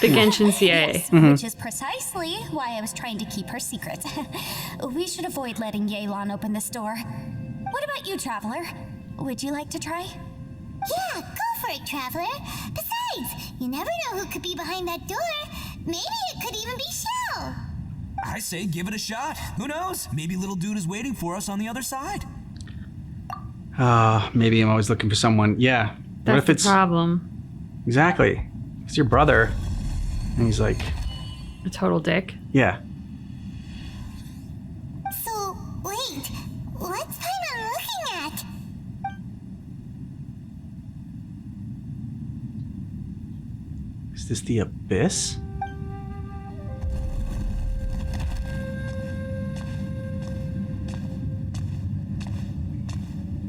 the Genshin CIA. Yes, which is precisely why I was trying to keep her secret. We should avoid letting Yelan open this door. What about you, Traveler? Would you like to try? Yeah, go for it, Traveler. Besides, you never know who could be behind that door. Maybe it could even be Shell. I say give it a shot. Who knows? Maybe little dude is waiting for us on the other side. Maybe I'm always looking for someone. Yeah. What That's if it's the problem. exactly? It's your brother, and he's like, A total dick. yeah. So, wait. What's Paimon looking at? Is this the abyss?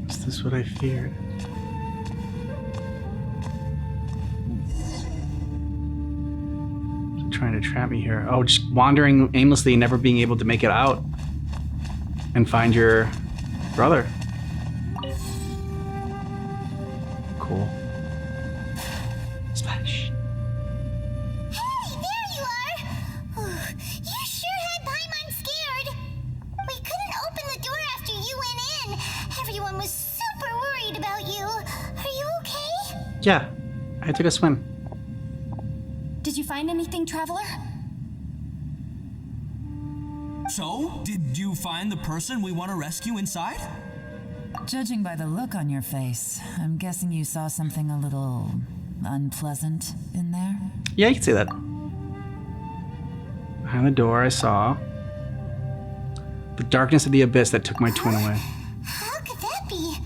Is this what I feared? Is it trying to trap me here? Oh, just wandering aimlessly, never being able to make it out and find your brother. Cool. Splash. Hey, there you are! You sure had Paimon scared. We couldn't open the door after you went in. Everyone was super worried about you. Are you okay? Yeah, I took a swim. Did you find anything, Traveler? So, did you find the person we want to rescue inside? Judging by the look on your face, I'm guessing you saw something a little unpleasant in there. Yeah, you can say that. Behind the door, I saw the darkness of the abyss that took my twin away. How could that be?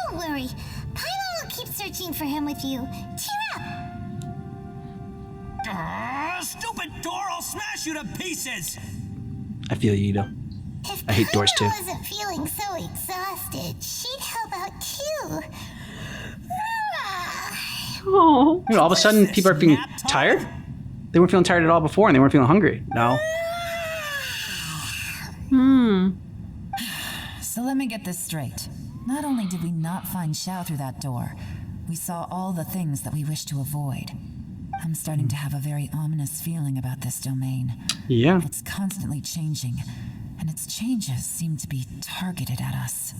Don't worry. Paimon will keep searching for him with you. Cheer up! Stupid door! I'll smash you to pieces! I feel you, Ito. If I hate doors, too. Paimon wasn't feeling so exhausted, she'd help out too. Oh. You know, all of a sudden, people are feeling tired? They weren't feeling tired at all before, and they weren't feeling hungry. No. So let me get this straight. Not only did we not find Xiao through that door, we saw all the things that we wish to avoid. I'm starting to have a very ominous feeling about this domain. Yeah. It's constantly changing, and its changes seem to be targeted at us.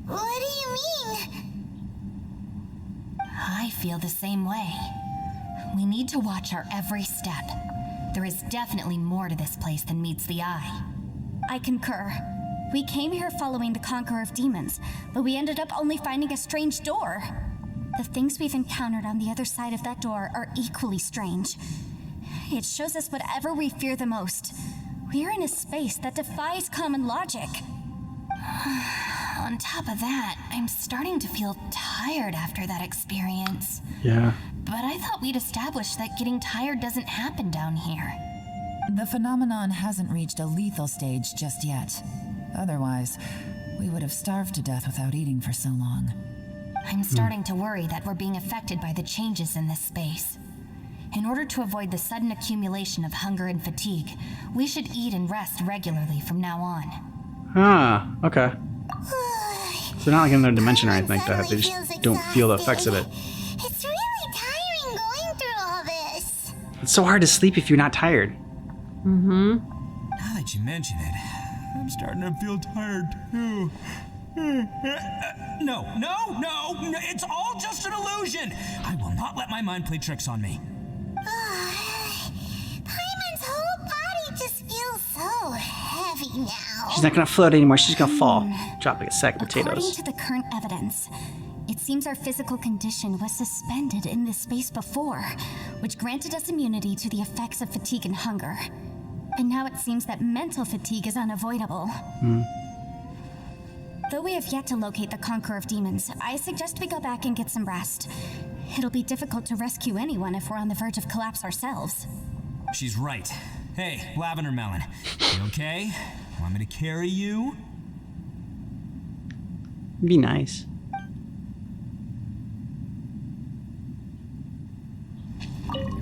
What do you mean? I feel the same way. We need to watch our every step. There is definitely more to this place than meets the eye. I concur. We came here following the Conqueror of Demons, but we ended up only finding a strange door. The things we've encountered on the other side of that door are equally strange. It shows us whatever we fear the most. We're in a space that defies common logic. On top of that, I'm starting to feel tired after that experience. Yeah. But I thought we'd established that getting tired doesn't happen down here. The phenomenon hasn't reached a lethal stage just yet. Otherwise, we would have starved to death without eating for so long. I'm starting to worry that we're being affected by the changes in this space. In order to avoid the sudden accumulation of hunger and fatigue, we should eat and rest regularly from now on. Ah, okay. So not like in another dimension or anything like that. They Suddenly just feels don't feel the effects of it. It's really tiring going through all this. It's so hard to sleep if you're not tired. Now that you mention it, I'm starting to feel tired too. No, it's all just an illusion. I will not let my mind play tricks on me. Paimon's whole body just feels so heavy now. She's not gonna float anymore. She's gonna fall, drop like a sack of According potatoes. to the current evidence, it seems our physical condition was suspended in this space before, which granted us immunity to the effects of fatigue and hunger. And now it seems that mental fatigue is unavoidable. Though we have yet to locate the Conqueror of Demons, I suggest we go back and get some rest. It'll be difficult to rescue anyone if we're on the verge of collapse ourselves. She's right. Hey, Lavender Melon, you okay? Want me to carry you? Be nice.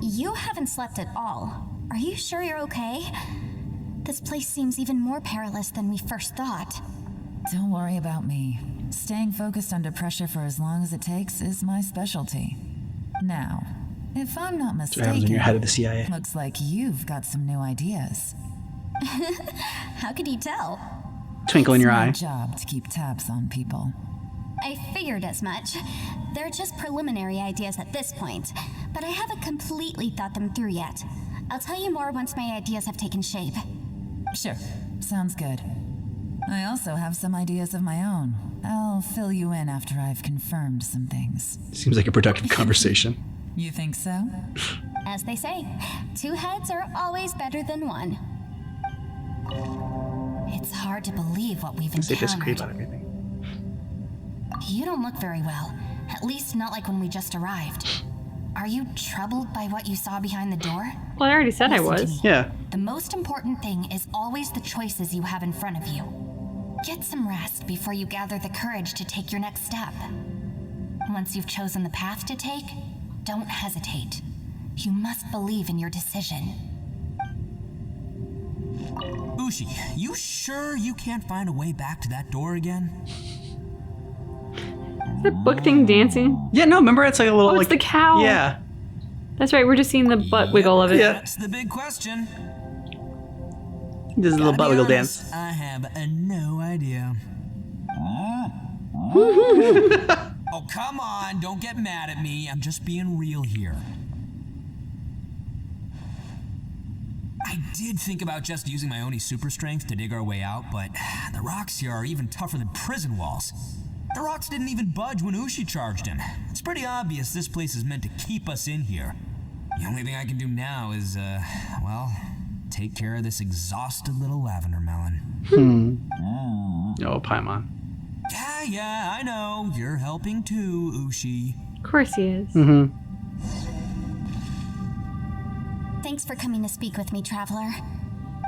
You haven't slept at all. Are you sure you're okay? This place seems even more perilous than we first thought. Don't worry about me. Staying focused under pressure for as long as it takes is my specialty. Now, if I'm not That's what happens when mistaken, you're head of the CIA. looks like you've got some new ideas. How could you tell? Twinkle in your It's eye. my job to keep tabs on people. I figured as much. They're just preliminary ideas at this point, but I haven't completely thought them through yet. I'll tell you more once my ideas have taken shape. Sure, sounds good. I also have some ideas of my own. I'll fill you in after I've confirmed some things. Seems like a productive conversation. You think so? As they say, two heads are always better than one. It's hard to believe what we've They disagree encountered. about everything. You don't look very well. At least not like when we just arrived. Are you troubled by what you saw behind the door? Well, I already said I Listen to was. me. Yeah. The most important thing is always the choices you have in front of you. Get some rest before you gather the courage to take your next step. Once you've chosen the path to take, don't hesitate. You must believe in your decision. Ushi, you sure you can't find a way back to that door again? Is that book thing dancing? Yeah, no, remember it's like a little Oh, like it's the cow. Yeah. That's right, we're just seeing the butt wiggle of it. Yeah. That's the big question. There's a little butt Gotta be wiggle honest, dance. I have no idea. Oh, come on, don't get mad at me. I'm just being real here. I did think about just using my Oni super strength to dig our way out, but the rocks here are even tougher than prison walls. The rocks didn't even budge when Ushi charged him. It's pretty obvious this place is meant to keep us in here. The only thing I can do now is, well, take care of this exhausted little lavender melon. Oh, Paimon. Yeah, I know. You're helping too, Ushi. Of course he is. Thanks for coming to speak with me, Traveler.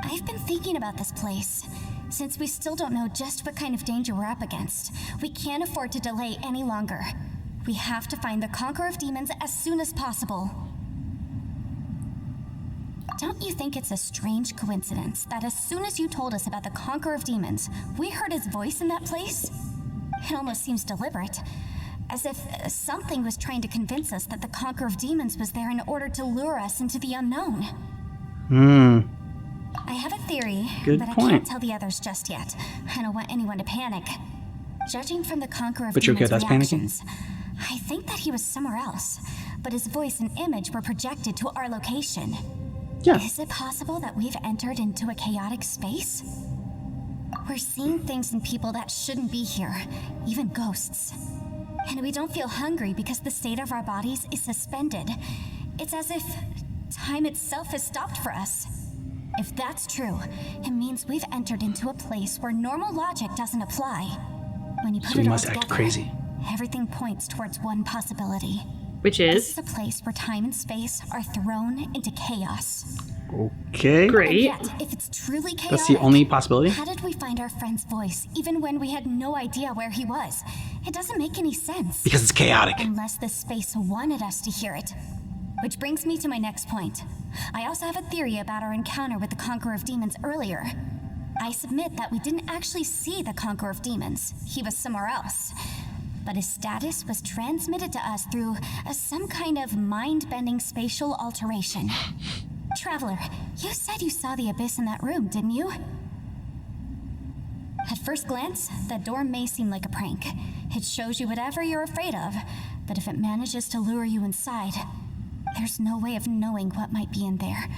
I've been thinking about this place. Since we still don't know just what kind of danger we're up against, we can't afford to delay any longer. We have to find the Conqueror of Demons as soon as possible. Don't you think it's a strange coincidence that as soon as you told us about the Conqueror of Demons, we heard his voice in that place? It almost seems deliberate, as if something was trying to convince us that the Conqueror of Demons was there in order to lure us into the unknown. I have a theory, Good but I point. can't tell the others just yet. I don't want anyone to panic. Judging from the Conqueror of But you're okay Demons' with us panicking? reactions, I think that he was somewhere else, but his voice and image were projected to our location. Yeah. Is it possible that we've entered into a chaotic space? We're seeing things and people that shouldn't be here, even ghosts. And we don't feel hungry because the state of our bodies is suspended. It's as if time itself has stopped for us. If that's true, it means we've entered into a place where normal logic doesn't apply. When you put So we it all must act together, crazy. everything points towards one possibility. Which This is is a place where time and space are thrown into chaos. Okay. And great. yet, if it's truly chaotic, That's the only possibility? how did we find our friend's voice even when we had no idea where he was? It doesn't make any sense. Because it's chaotic. Unless this space wanted us to hear it. Which brings me to my next point. I also have a theory about our encounter with the Conqueror of Demons earlier. I submit that we didn't actually see the Conqueror of Demons. He was somewhere else. But his status was transmitted to us through some kind of mind-bending spatial alteration. Traveler, you said you saw the abyss in that room, didn't you? At first glance, that door may seem like a prank. It shows you whatever you're afraid of, but if it manages to lure you inside, there's no way of knowing what might be in there.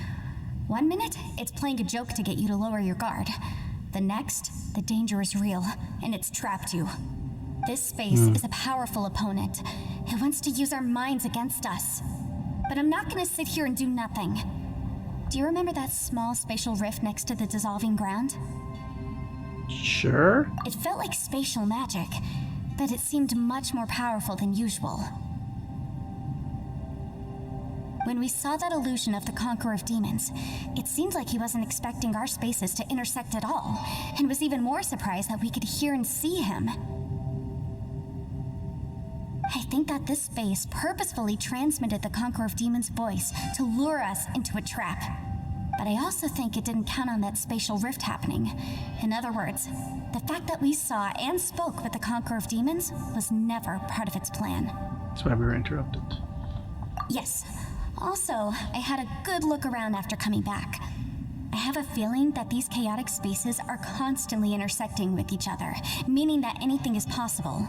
One minute, it's playing a joke to get you to lower your guard. The next, the danger is real, and it's trapped you. This space is a powerful opponent. It wants to use our minds against us. But I'm not gonna sit here and do nothing. Do you remember that small spatial rift next to the dissolving ground? Sure. It felt like spatial magic, but it seemed much more powerful than usual. When we saw that illusion of the Conqueror of Demons, it seemed like he wasn't expecting our spaces to intersect at all, and was even more surprised that we could hear and see him. I think that this space purposefully transmitted the Conqueror of Demons' voice to lure us into a trap. But I also think it didn't count on that spatial rift happening. In other words, the fact that we saw and spoke with the Conqueror of Demons was never part of its plan. That's why we were interrupted. Yes. Also, I had a good look around after coming back. I have a feeling that these chaotic spaces are constantly intersecting with each other, meaning that anything is possible.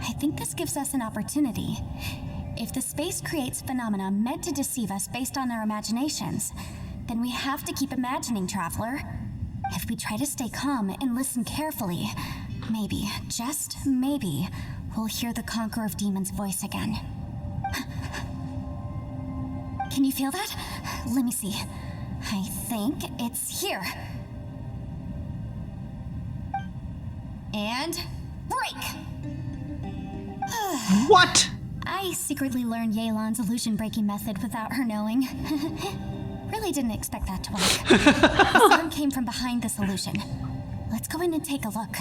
I think this gives us an opportunity. If the space creates phenomena meant to deceive us based on our imaginations, then we have to keep imagining, Traveler. If we try to stay calm and listen carefully, maybe, just maybe, we'll hear the Conqueror of Demons' voice again. Can you feel that? Let me see. I think it's here. And break! What? I secretly learned Yelan's illusion-breaking method without her knowing. Really didn't expect that to work. The sound came from behind this illusion. Let's go in and take a look.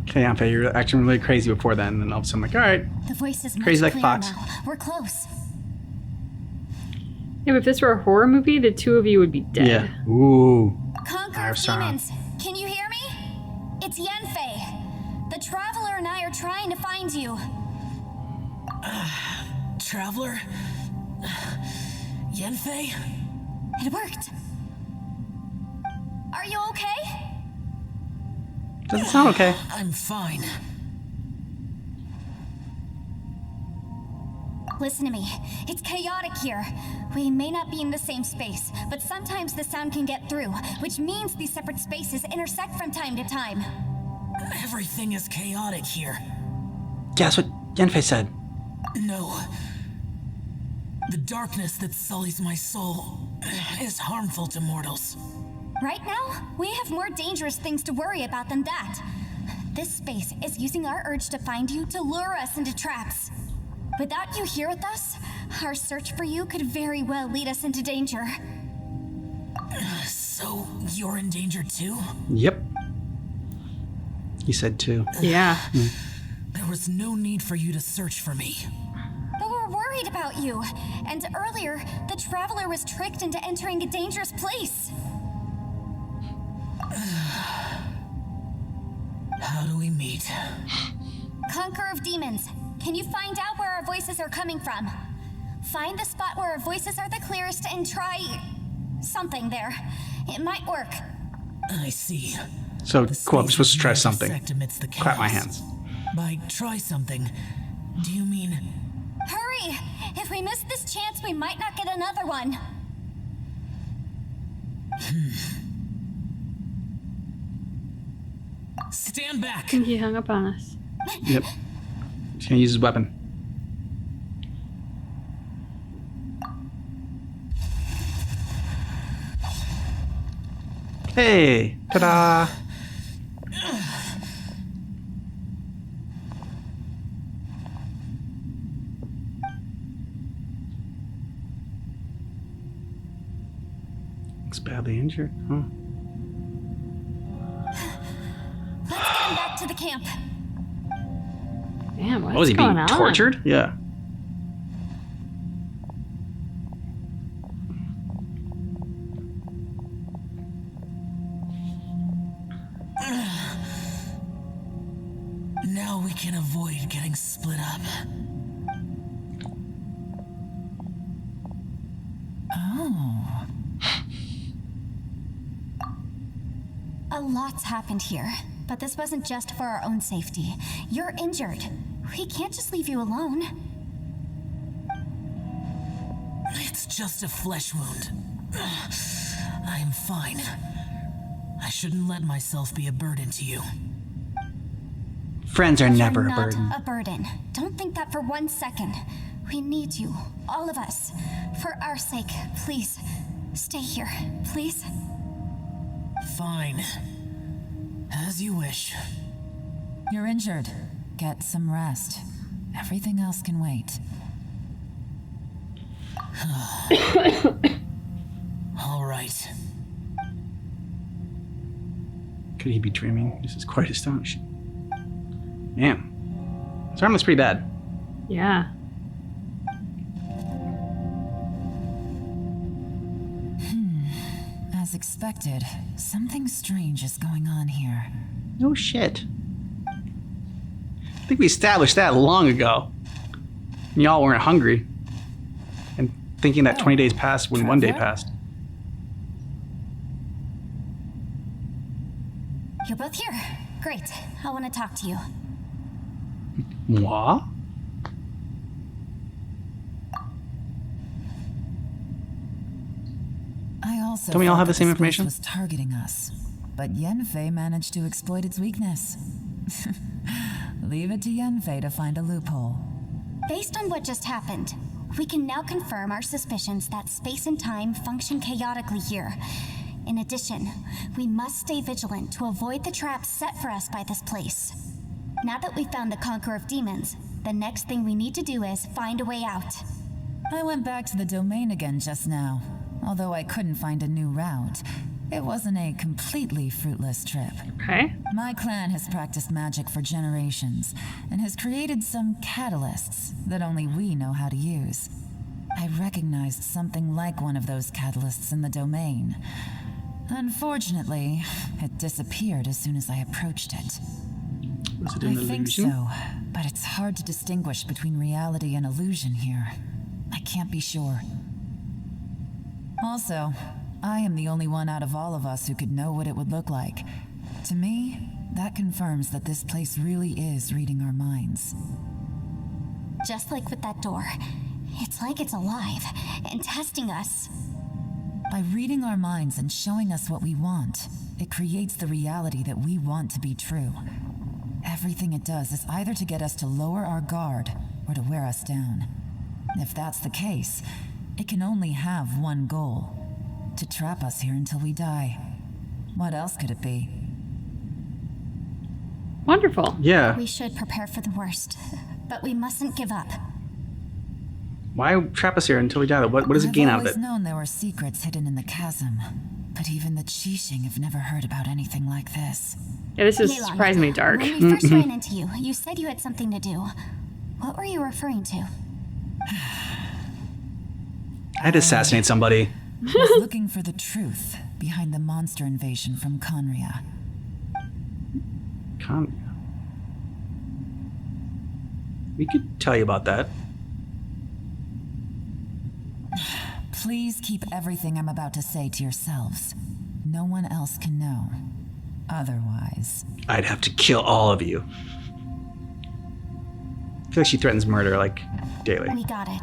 Okay, Yanfei, you're acting really crazy before then, and then all of a sudden I'm like, alright. The voice is much Crazy like clearer Fox. now. We're close. Yeah, but if this were a horror movie, the two of you would be dead. Yeah. Ooh. Conqueror Our of sound. Demons, can you hear me? It's Yanfei. The Traveler and I are trying to find you. Traveler? Yenfei? It worked. Are you okay? Doesn't sound okay. I'm fine. Listen to me. It's chaotic here. We may not be in the same space, but sometimes the sound can get through, which means these separate spaces intersect from time to time. Everything is chaotic here. Yeah, that's what Yanfei said. No. The darkness that sullies my soul is harmful to mortals. Right now, we have more dangerous things to worry about than that. This space is using our urge to find you to lure us into traps. Without you here with us, our search for you could very well lead us into danger. So, you're in danger too? Yep. He said too. Yeah. There was no need for you to search for me. But we're worried about you. And earlier, the Traveler was tricked into entering a dangerous place. How do we meet? Conqueror of Demons, can you find out where our voices are coming from? Find the spot where our voices are the clearest and try something there. It might work. I see. So, The cool, I'm space supposed to try is something. intersect amidst the Clap my chaos. hands. By try something, do you mean... Hurry! If we miss this chance, we might not get another one. Stand back! I think he hung up on us. Yep. He's gonna use his weapon. Hey! Ta-da! Looks badly injured, huh? Let's get him back to the camp. Damn, what's Oh, is he going being on? tortured? Yeah. Now we can avoid getting split up. Oh. A lot's happened here, but this wasn't just for our own safety. You're injured. We can't just leave you alone. It's just a flesh wound. I am fine. I shouldn't let myself be a burden to you. Friends are never You're a not burden. a burden. Don't think that for 1 second. We need you, all of us. For our sake, please. Stay here, please. Fine. As you wish. You're injured. Get some rest. Everything else can wait. All right. Could he be dreaming? This is quite astonishing. Man. His arm looks pretty bad. Yeah. As expected, something strange is going on here. No shit. I think we established that long ago. Y'all weren't hungry. And thinking that 20 days passed when 1 day Trevor? passed. You're both here. Great. I want to talk to you. Moi? I also Don't we all thought have the that same this place information? was targeting us, but Yenfei managed to exploit its weakness. Leave it to Yenfei to find a loophole. Based on what just happened, we can now confirm our suspicions that space and time function chaotically here. In addition, we must stay vigilant to avoid the traps set for us by this place. Now that we've found the Conqueror of Demons, the next thing we need to do is find a way out. I went back to the domain again just now. Although I couldn't find a new route, it wasn't a completely fruitless trip. Okay. My clan has practiced magic for generations and has created some catalysts that only we know how to use. I recognized something like one of those catalysts in the domain. Unfortunately, it disappeared as soon as I approached it. Was it I an think illusion? so, but it's hard to distinguish between reality and illusion here. I can't be sure. Also, I am the only one out of all of us who could know what it would look like. To me, that confirms that this place really is reading our minds. Just like with that door. It's like it's alive and testing us. By reading our minds and showing us what we want, it creates the reality that we want to be true. Everything it does is either to get us to lower our guard or to wear us down. If that's the case, it can only have one goal: to trap us here until we die. What else could it be? Wonderful. Yeah. We should prepare for the worst, but we mustn't give up. Why trap us here until we die? What does it gain out of I've it? always known there were secrets hidden in the chasm, but even the Qixing have never heard about anything like this. Yeah, this is Yelan, surprisingly dark. When we first ran into you, you said you had something to do. What were you referring to? I had to assassinate somebody. Was looking for the truth behind the monster invasion from Conria. We could tell you about that. Please keep everything I'm about to say to yourselves. No one else can know. Otherwise, I'd have to kill all of you. I feel like she threatens murder, like, daily. We got it.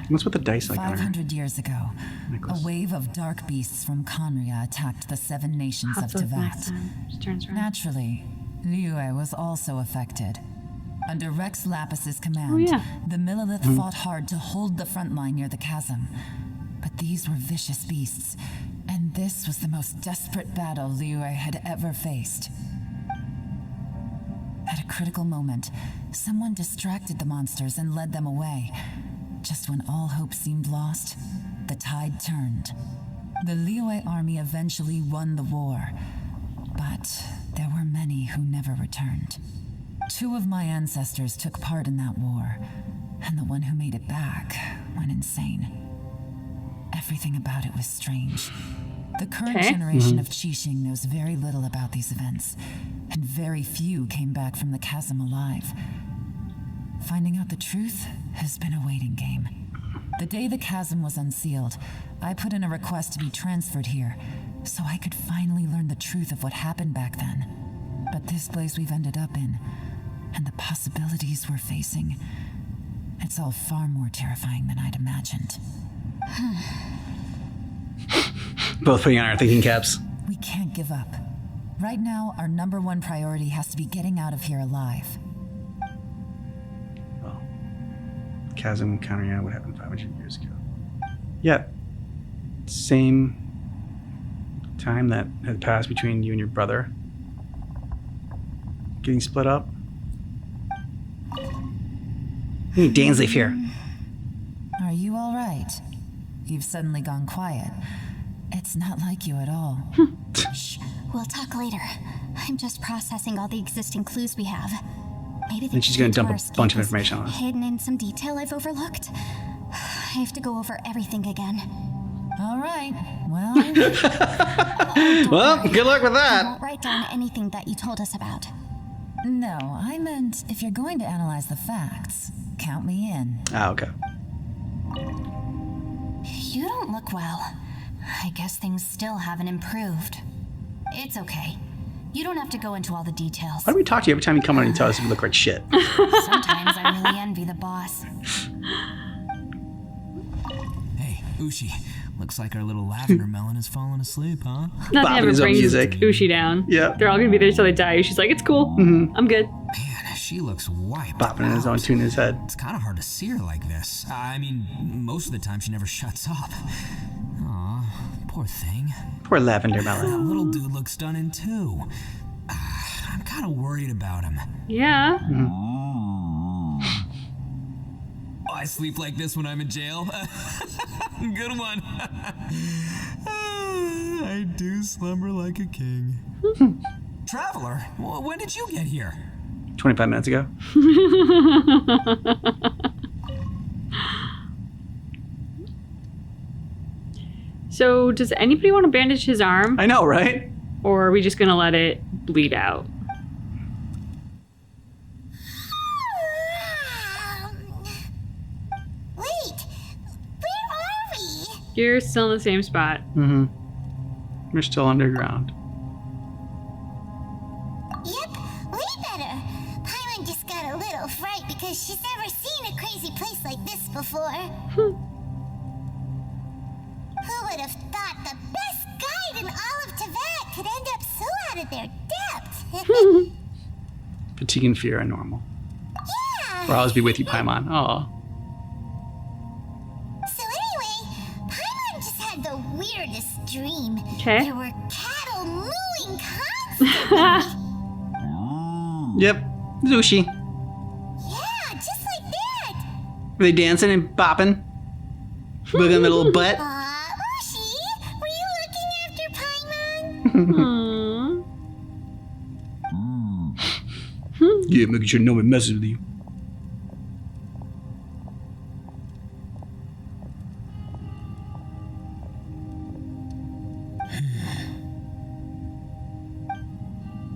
What's with the dice like on her? 500 years ago, Necklace. a wave of dark beasts from Conria attacked the 7 nations of Hops with next Tevat. time. She turns around. Naturally, Liyue was also affected. Under Rex Lapis's command, Oh, yeah. the Millelith fought hard to hold the front line near the chasm. But these were vicious beasts, and this was the most desperate battle Liyue had ever faced. At a critical moment, someone distracted the monsters and led them away. Just when all hope seemed lost, the tide turned. The Liyue army eventually won the war, but there were many who never returned. 2 of my ancestors took part in that war, and the one who made it back went insane. Everything about it was strange. The current Okay. generation of Qixing knows very little about these events, and very few came back from the chasm alive. Finding out the truth has been a waiting game. The day the chasm was unsealed, I put in a request to be transferred here, so I could finally learn the truth of what happened back then. But this place we've ended up in, and the possibilities we're facing, it's all far more terrifying than I'd imagined. Both putting on our thinking caps. We can't give up. Right now, our #1 priority has to be getting out of here alive. Well, chasm encounter, yeah, what happened 500 years ago? Yeah, same time that had passed between you and your brother getting split up. Hey, Dansleif here. Are you all right? You've suddenly gone quiet. It's not like you at all. Shh, we'll talk later. I'm just processing all the existing clues we have. Maybe Then she's gonna dump a bunch of information on us. hidden in some detail I've overlooked. I have to go over everything again. All right, well... Well, good luck with I that. won't write down anything that you told us about. No, I meant if you're going to analyze the facts, count me in. Ah, okay. You don't look well. I guess things still haven't improved. It's okay. You don't have to go into all the details. Why do we talk to you every time you come on and tell us we look like shit? Sometimes I really envy the boss. Hey, Ushi. Looks like our little lavender melon has fallen asleep, huh? Nothing Bopping ever his own brings music. Ushi down. Yeah. They're all gonna be there till they die. She's like, it's cool. I'm good. Man, she looks wiped Bopping in his own out. tune in his head. It's kind of hard to see her like this. I mean, most of the time she never shuts up. Aw, poor thing. Poor lavender That melon. little dude looks stunning too. I'm kind of worried about him. Yeah. I sleep like this when I'm in jail. Good one. I do slumber like a king. Traveler, when did you get here? 25 minutes ago. So, does anybody want to bandage his arm? I know, right? Or are we just gonna let it bleed out? Wait, where are we? You're still in the same spot. Mm-hmm. We're still underground. Yep, way better. Paimon just got a little fright because she's never seen a crazy place like this before. Who would have thought the best guide in all of Teyvat could end up so out of their depth? Fatigue and fear are normal. Yeah. I'll always be with you, Paimon. Aw. So anyway, Paimon just had the weirdest dream. Okay. There were cattle mooing constantly. Yep. Zushi. Yeah, just like that. Were they dancing and bopping? Wiggling their little butt? Ushi, were you looking after Paimon? Yeah, making sure no one messes with you.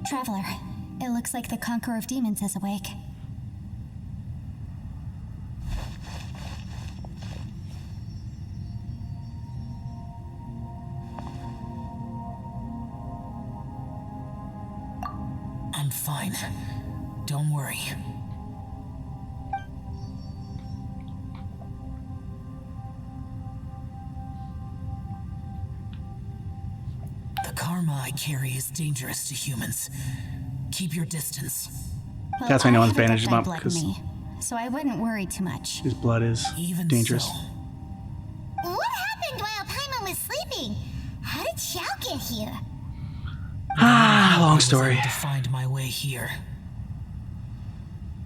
Traveler, it looks like the Conqueror of Demons is awake. I'm fine. Don't worry. The karma I carry is dangerous to humans. Keep your distance. Well, That's why no I one's have a bandaged him red up, blood in 'cause- me, so I wouldn't worry too much. His blood is Even dangerous. so, What happened while Paimon was sleeping? How did Xiao get here? Long I was story. able to find my way here.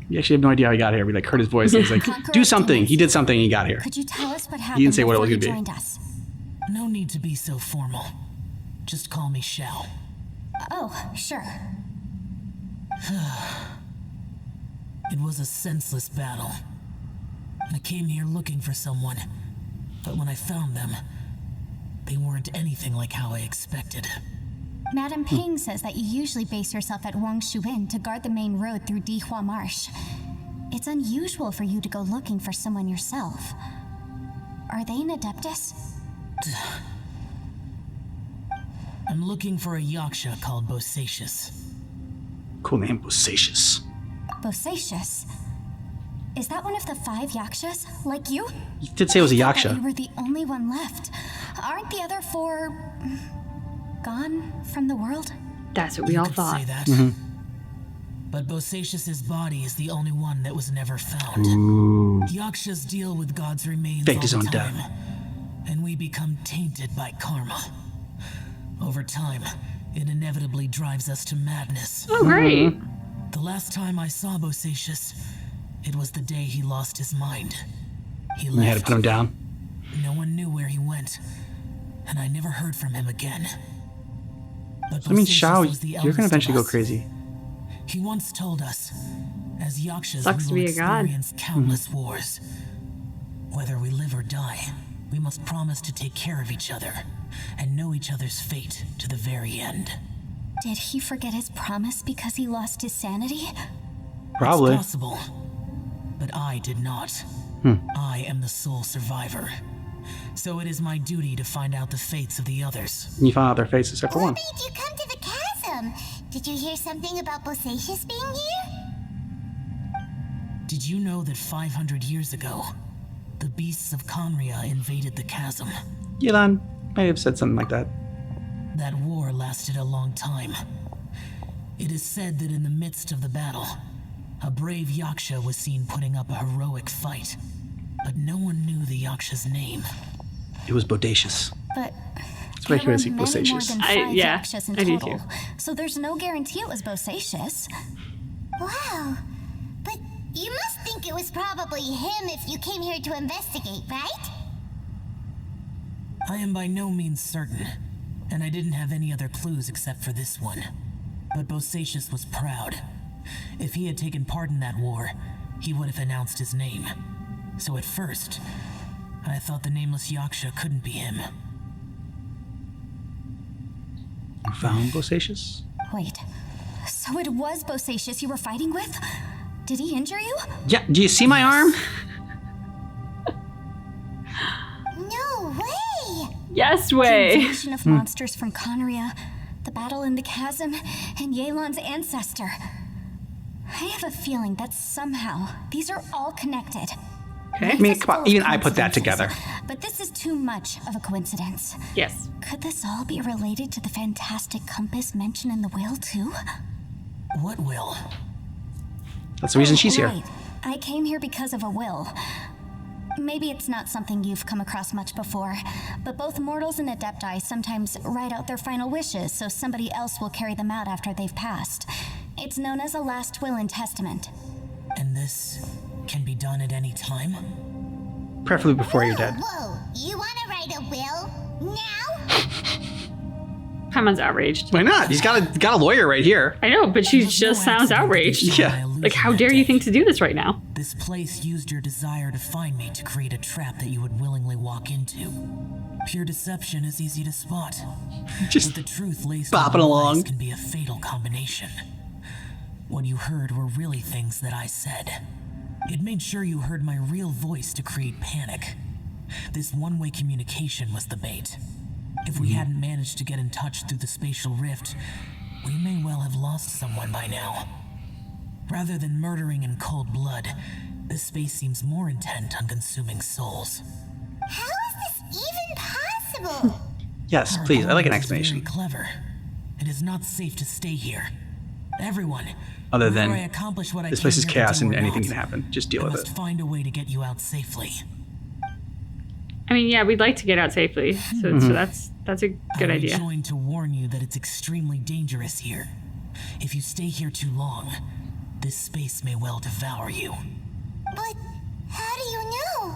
You actually have no idea how he got here. We like heard his voice and he's like, do something. He did something and he got here. Could you tell us what happened He didn't say what it was before gonna you be. joined us? No need to be so formal. Just call me Xiao. Oh, sure. It was a senseless battle. I came here looking for someone, but when I found them, they weren't anything like how I expected. Madame Ping says that you usually base yourself at Wangshu Inn to guard the main road through Dihua Marsh. It's unusual for you to go looking for someone yourself. Are they an Adeptus? I'm looking for a Yaksha called Bosacius. Cool name, Bosacious. Bosacious? Is that one of the 5 Yakshas? Like you? You did say it was a I thought Yaksha. you were the only one left. Aren't the other 4 gone from the world? That's what we all Could thought. say that. But Bosacius's body is the only one that was never found. Yakshas deal with God's remains Faked all his the own time, death. and we become tainted by karma. Over time, it inevitably drives us to madness. Oh, great. The last time I saw Bosacius, it was the day he lost his mind. He You had to left. put him down. No one knew where he went, and I never heard from him again. But I mean, Bosacius Shao, was the you're gonna eldest of eventually go us. crazy. He once told us, as Yakshas, Sucks to we will be a god. experience countless wars. Whether we live or die, we must promise to take care of each other and know each other's fate to the very end. Did he forget his promise because he lost his sanity? Probably. It's possible, but I did not. I am the sole survivor. So it is my duty to find out the fates of the others. And you found out their faces except for What one. made you come to the chasm? Did you hear something about Bosacius being here? Did you know that 500 years ago, the beasts of Conria invaded the chasm? Yelan might have said something like that. That war lasted a long time. It is said that in the midst of the battle, a brave Yaksha was seen putting up a heroic fight. But no one knew the Yaksha's name. It was bodacious. But That's why he there was were many more Bosacious. than 5 yeah, Yakshas in I do total. too. So there's no guarantee it was Bosacious. Wow. But you must think it was probably him if you came here to investigate, right? I am by no means certain, and I didn't have any other clues except for this one. But Bosacius was proud. If he had taken part in that war, he would have announced his name. So at first, I thought the nameless Yaksha couldn't be him. You found Bosacious? Wait, so it was Bosacious you were fighting with? Did he injure you? Yeah, do you see my arm? No way! Yes, The way. invasion of monsters from Conria, the battle in the chasm, and Yelan's ancestor. I have a feeling that somehow these are all connected. I mean, come on, even I put that together. But this is too much of a coincidence. Yes. Could this all be related to the fantastic compass mentioned in the will, too? What will? That's the reason she's here. Right. I came here because of a will. Maybe it's not something you've come across much before, but both mortals and adepti sometimes write out their final wishes so somebody else will carry them out after they've passed. It's known as a last will and testament. And this can be done at any time? Preferably before you're dead. Whoa, you wanna write a will? Now? Paimon's outraged. Why not? He's got a lawyer right here. I know, but she It was just no sounds accident that you outraged. saw Yeah. my illusion Like, how that dare you day. think to do this right now? This place used your desire to find me to create a trap that you would willingly walk into. Pure deception is easy to spot. Just But the truth lays bopping along. can be a fatal combination. What you heard were really things that I said. It made sure you heard my real voice to create panic. This one-way communication was the bait. If we hadn't managed to get in touch through the spatial rift, we may well have lost someone by now. Rather than murdering in cold blood, this space seems more intent on consuming souls. How is this even possible? Yes, Our please. I like an opponent is explanation. Very clever. It is not safe to stay here. Everyone, Other whether than I accomplish what I this place came is here to chaos do and or anything not, can happen. Just deal I with must it. find a way to get you out safely. I mean, yeah, we'd like to get out safely, so that's a good I idea. rejoined to warn you that it's extremely dangerous here. If you stay here too long, this space may well devour you. But how do you know?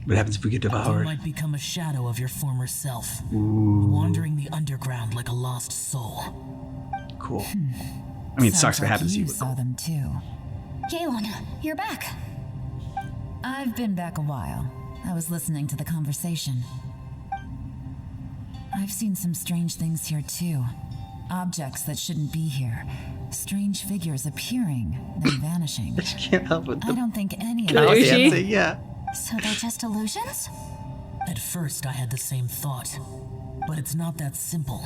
What happens if we get You devoured? might become a shadow of your former self, wandering the underground like a lost soul. Cool. I mean, it sucks if it Sounds like happens to you. You But saw them too. Yelan, you're back. I've been back a while. I was listening to the conversation. I've seen some strange things here too. Objects that shouldn't be here. Strange figures appearing, then vanishing. I just can't help it. I don't think any of Cool. us. Uchi? Dancing, yeah. So they're just illusions? At first, I had the same thought, but it's not that simple.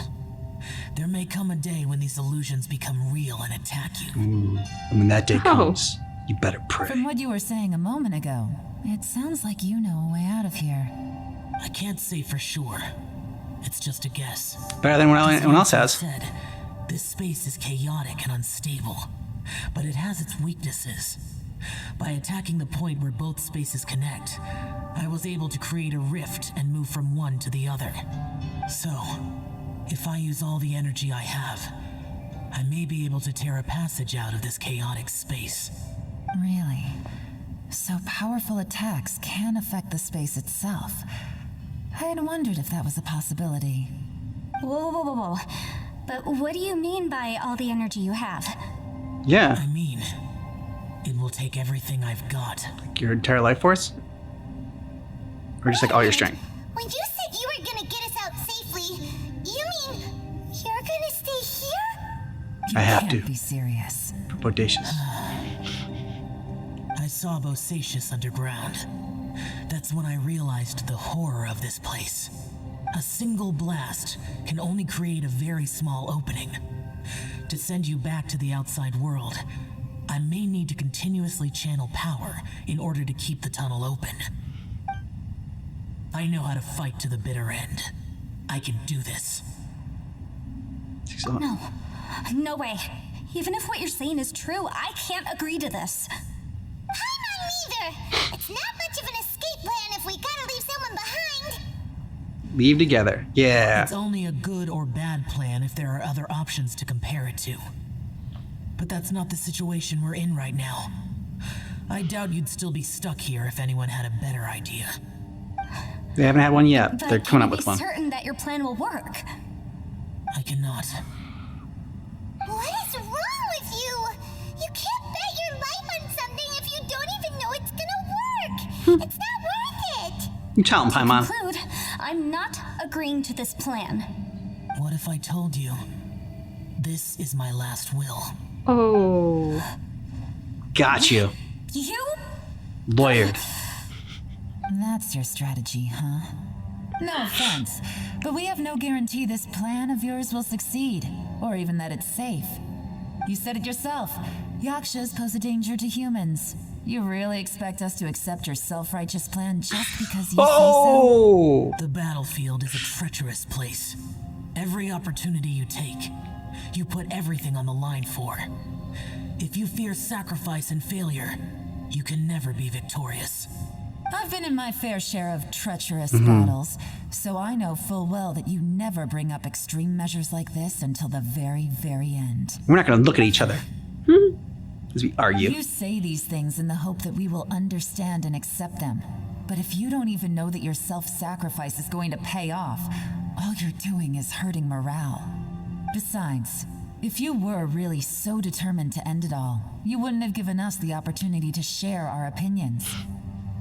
There may come a day when these illusions become real and attack you. Ooh. And when that day comes, you better pray. From what you were saying a moment ago, it sounds like you know a way out of here. I can't say for sure. It's just a guess. Better than what anyone else Like I has. said, this space is chaotic and unstable, but it has its weaknesses. By attacking the point where both spaces connect, I was able to create a rift and move from one to the other. So, if I use all the energy I have, I may be able to tear a passage out of this chaotic space. Really? So powerful attacks can affect the space itself. I had wondered if that was a possibility. Whoa, whoa, whoa, whoa. But what do you mean by all the energy you have? Yeah. I mean, it will take everything I've got. Like your entire life force? Or just like all your strength? When you said you were gonna get us out safely, you mean you're gonna stay here? You I have can't to. be serious. Bodacious. I saw Bosacius underground. That's when I realized the horror of this place. A single blast can only create a very small opening. To send you back to the outside world, I may need to continuously channel power in order to keep the tunnel open. I know how to fight to the bitter end. I can do this. No. No way. Even if what you're saying is true, I can't agree to this. I'm not either. It's not much of an escape plan if we gotta leave someone behind. Leave together. Yeah. It's only a good or bad plan if there are other options to compare it to. But that's not the situation we're in right now. I doubt you'd still be stuck here if anyone had a better idea. They haven't had one yet. But They're coming up can you with be one. certain that your plan will work? I cannot. What is wrong with you? You can't bet your life on something if you don't even know it's gonna work. It's not worth it. You tell him, Paimon. Conclude, I'm not agreeing to this plan. What if I told you this is my last will? Oh. Got you. You? Lawyered. That's your strategy, huh? No offense, but we have no guarantee this plan of yours will succeed, or even that it's safe. You said it yourself. Yakshas pose a danger to humans. You really expect us to accept your self-righteous plan just because you Oh! The battlefield is a treacherous place. Every opportunity you take, you put everything on the line for. If you fear sacrifice and failure, you can never be victorious. I've been in my fair share of treacherous battles, so I know full well that you never bring up extreme measures like this until the very, very end. We're not gonna look at each other. As we argue. You say these things in the hope that we will understand and accept them. But if you don't even know that your self-sacrifice is going to pay off, all you're doing is hurting morale. Besides, if you were really so determined to end it all, you wouldn't have given us the opportunity to share our opinions.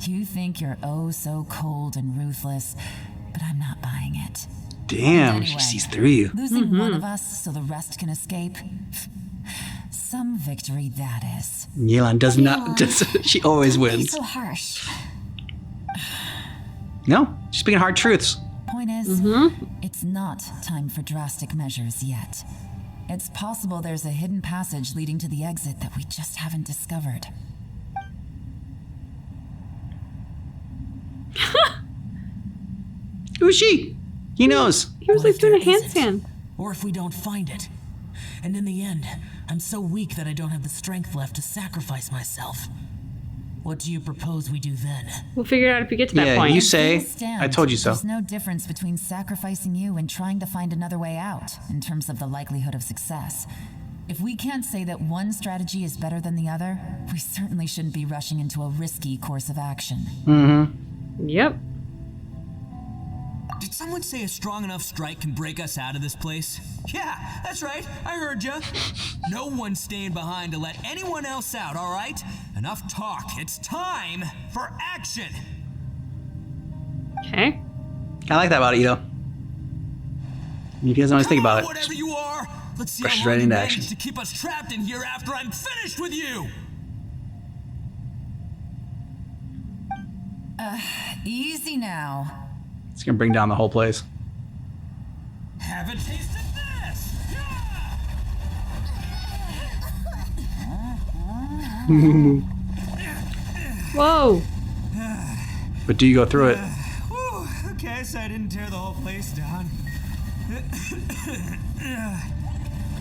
You think you're oh so cold and ruthless, but I'm not buying it. Damn, Anyway, she sees through you. Losing one of us so the rest can escape? Some victory that is. Yelan does not. She always Don't be wins. so harsh. No, she's speaking hard truths. Point is, it's not time for drastic measures yet. It's possible there's a hidden passage leading to the exit that we just haven't discovered. Who's she? He knows. He was What like if doing a there isn't? handstand. Or if we don't find it. And in the end, I'm so weak that I don't have the strength left to sacrifice myself. What do you propose we do then? We'll figure it out if we get to that Yeah, point. you say, Stand. I told you so. There's no difference between sacrificing you and trying to find another way out in terms of the likelihood of success. If we can't say that one strategy is better than the other, we certainly shouldn't be rushing into a risky course of action. Yep. Did someone say a strong enough strike can break us out of this place? Yeah, that's right. I heard ya. No one's staying behind to let anyone else out, all right? Enough talk. It's time for action. Okay. I like that about Ito. You guys always think about it. Whatever you are, let's see Rushes how long right you into manage action. to keep us trapped in here after I'm finished with you. Easy now. It's gonna bring down the whole place. Have a taste of this! Whoa. But do you go through it? Whew, okay, so I didn't tear the whole place down.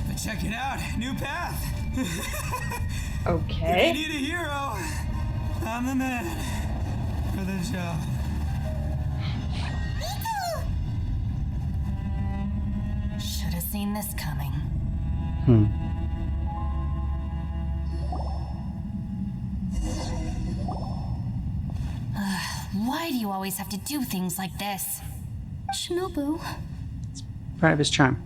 But check it out, new path. If Okay. you need a hero, I'm the man for the job. Should have seen this coming. Why do you always have to do things like this? Shinobu, Part of his charm.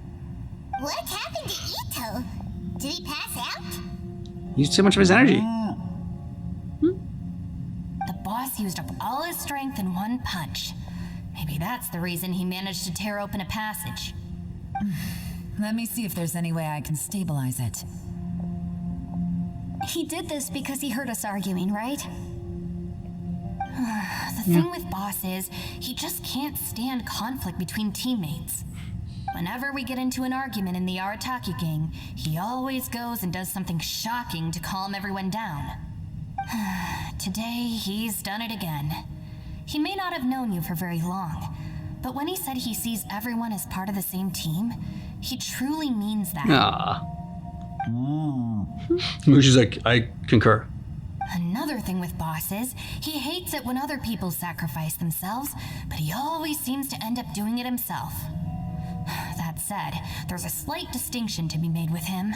What happened to Ito? Did he pass out? Used too much of his energy. The boss used up all his strength in one punch. Maybe that's the reason he managed to tear open a passage. Let me see if there's any way I can stabilize it. he did this because he heard us arguing, right? The thing with Boss is, he just can't stand conflict between teammates. Whenever we get into an argument in the Arataki gang, he always goes and does something shocking to calm everyone down. Today, he's done it again. He may not have known you for very long, but when he said he sees everyone as part of the same team, he truly means that. Mushi's like, I concur. Another thing with Boss is, he hates it when other people sacrifice themselves, but he always seems to end up doing it himself. That said, there's a slight distinction to be made with him.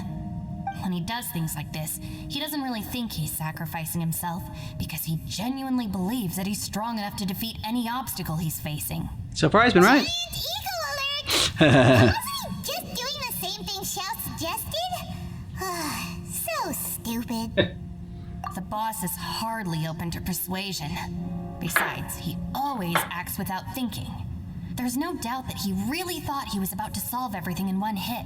When he does things like this, he doesn't really think he's sacrificing himself because he genuinely believes that he's strong enough to defeat any obstacle he's facing. So far, he's been right. Ego alert! Wasn't he just doing the same thing Xiao suggested? So stupid. The boss is hardly open to persuasion. Besides, he always acts without thinking. There's no doubt that he really thought he was about to solve everything in one hit.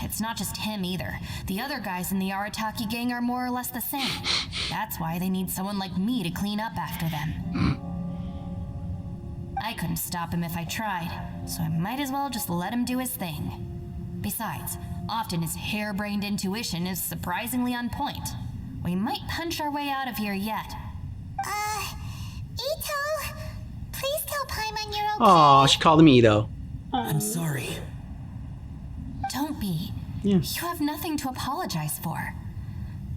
It's not just him either. The other guys in the Arataki gang are more or less the same. That's why they need someone like me to clean up after them. I couldn't stop him if I tried, so I might as well just let him do his thing. Besides, often his harebrained intuition is surprisingly on point. We might punch our way out of here yet. Ito, please tell Paimon you're okay. Aw, she called him Ito. I'm sorry. Don't be. Yeah. You have nothing to apologize for.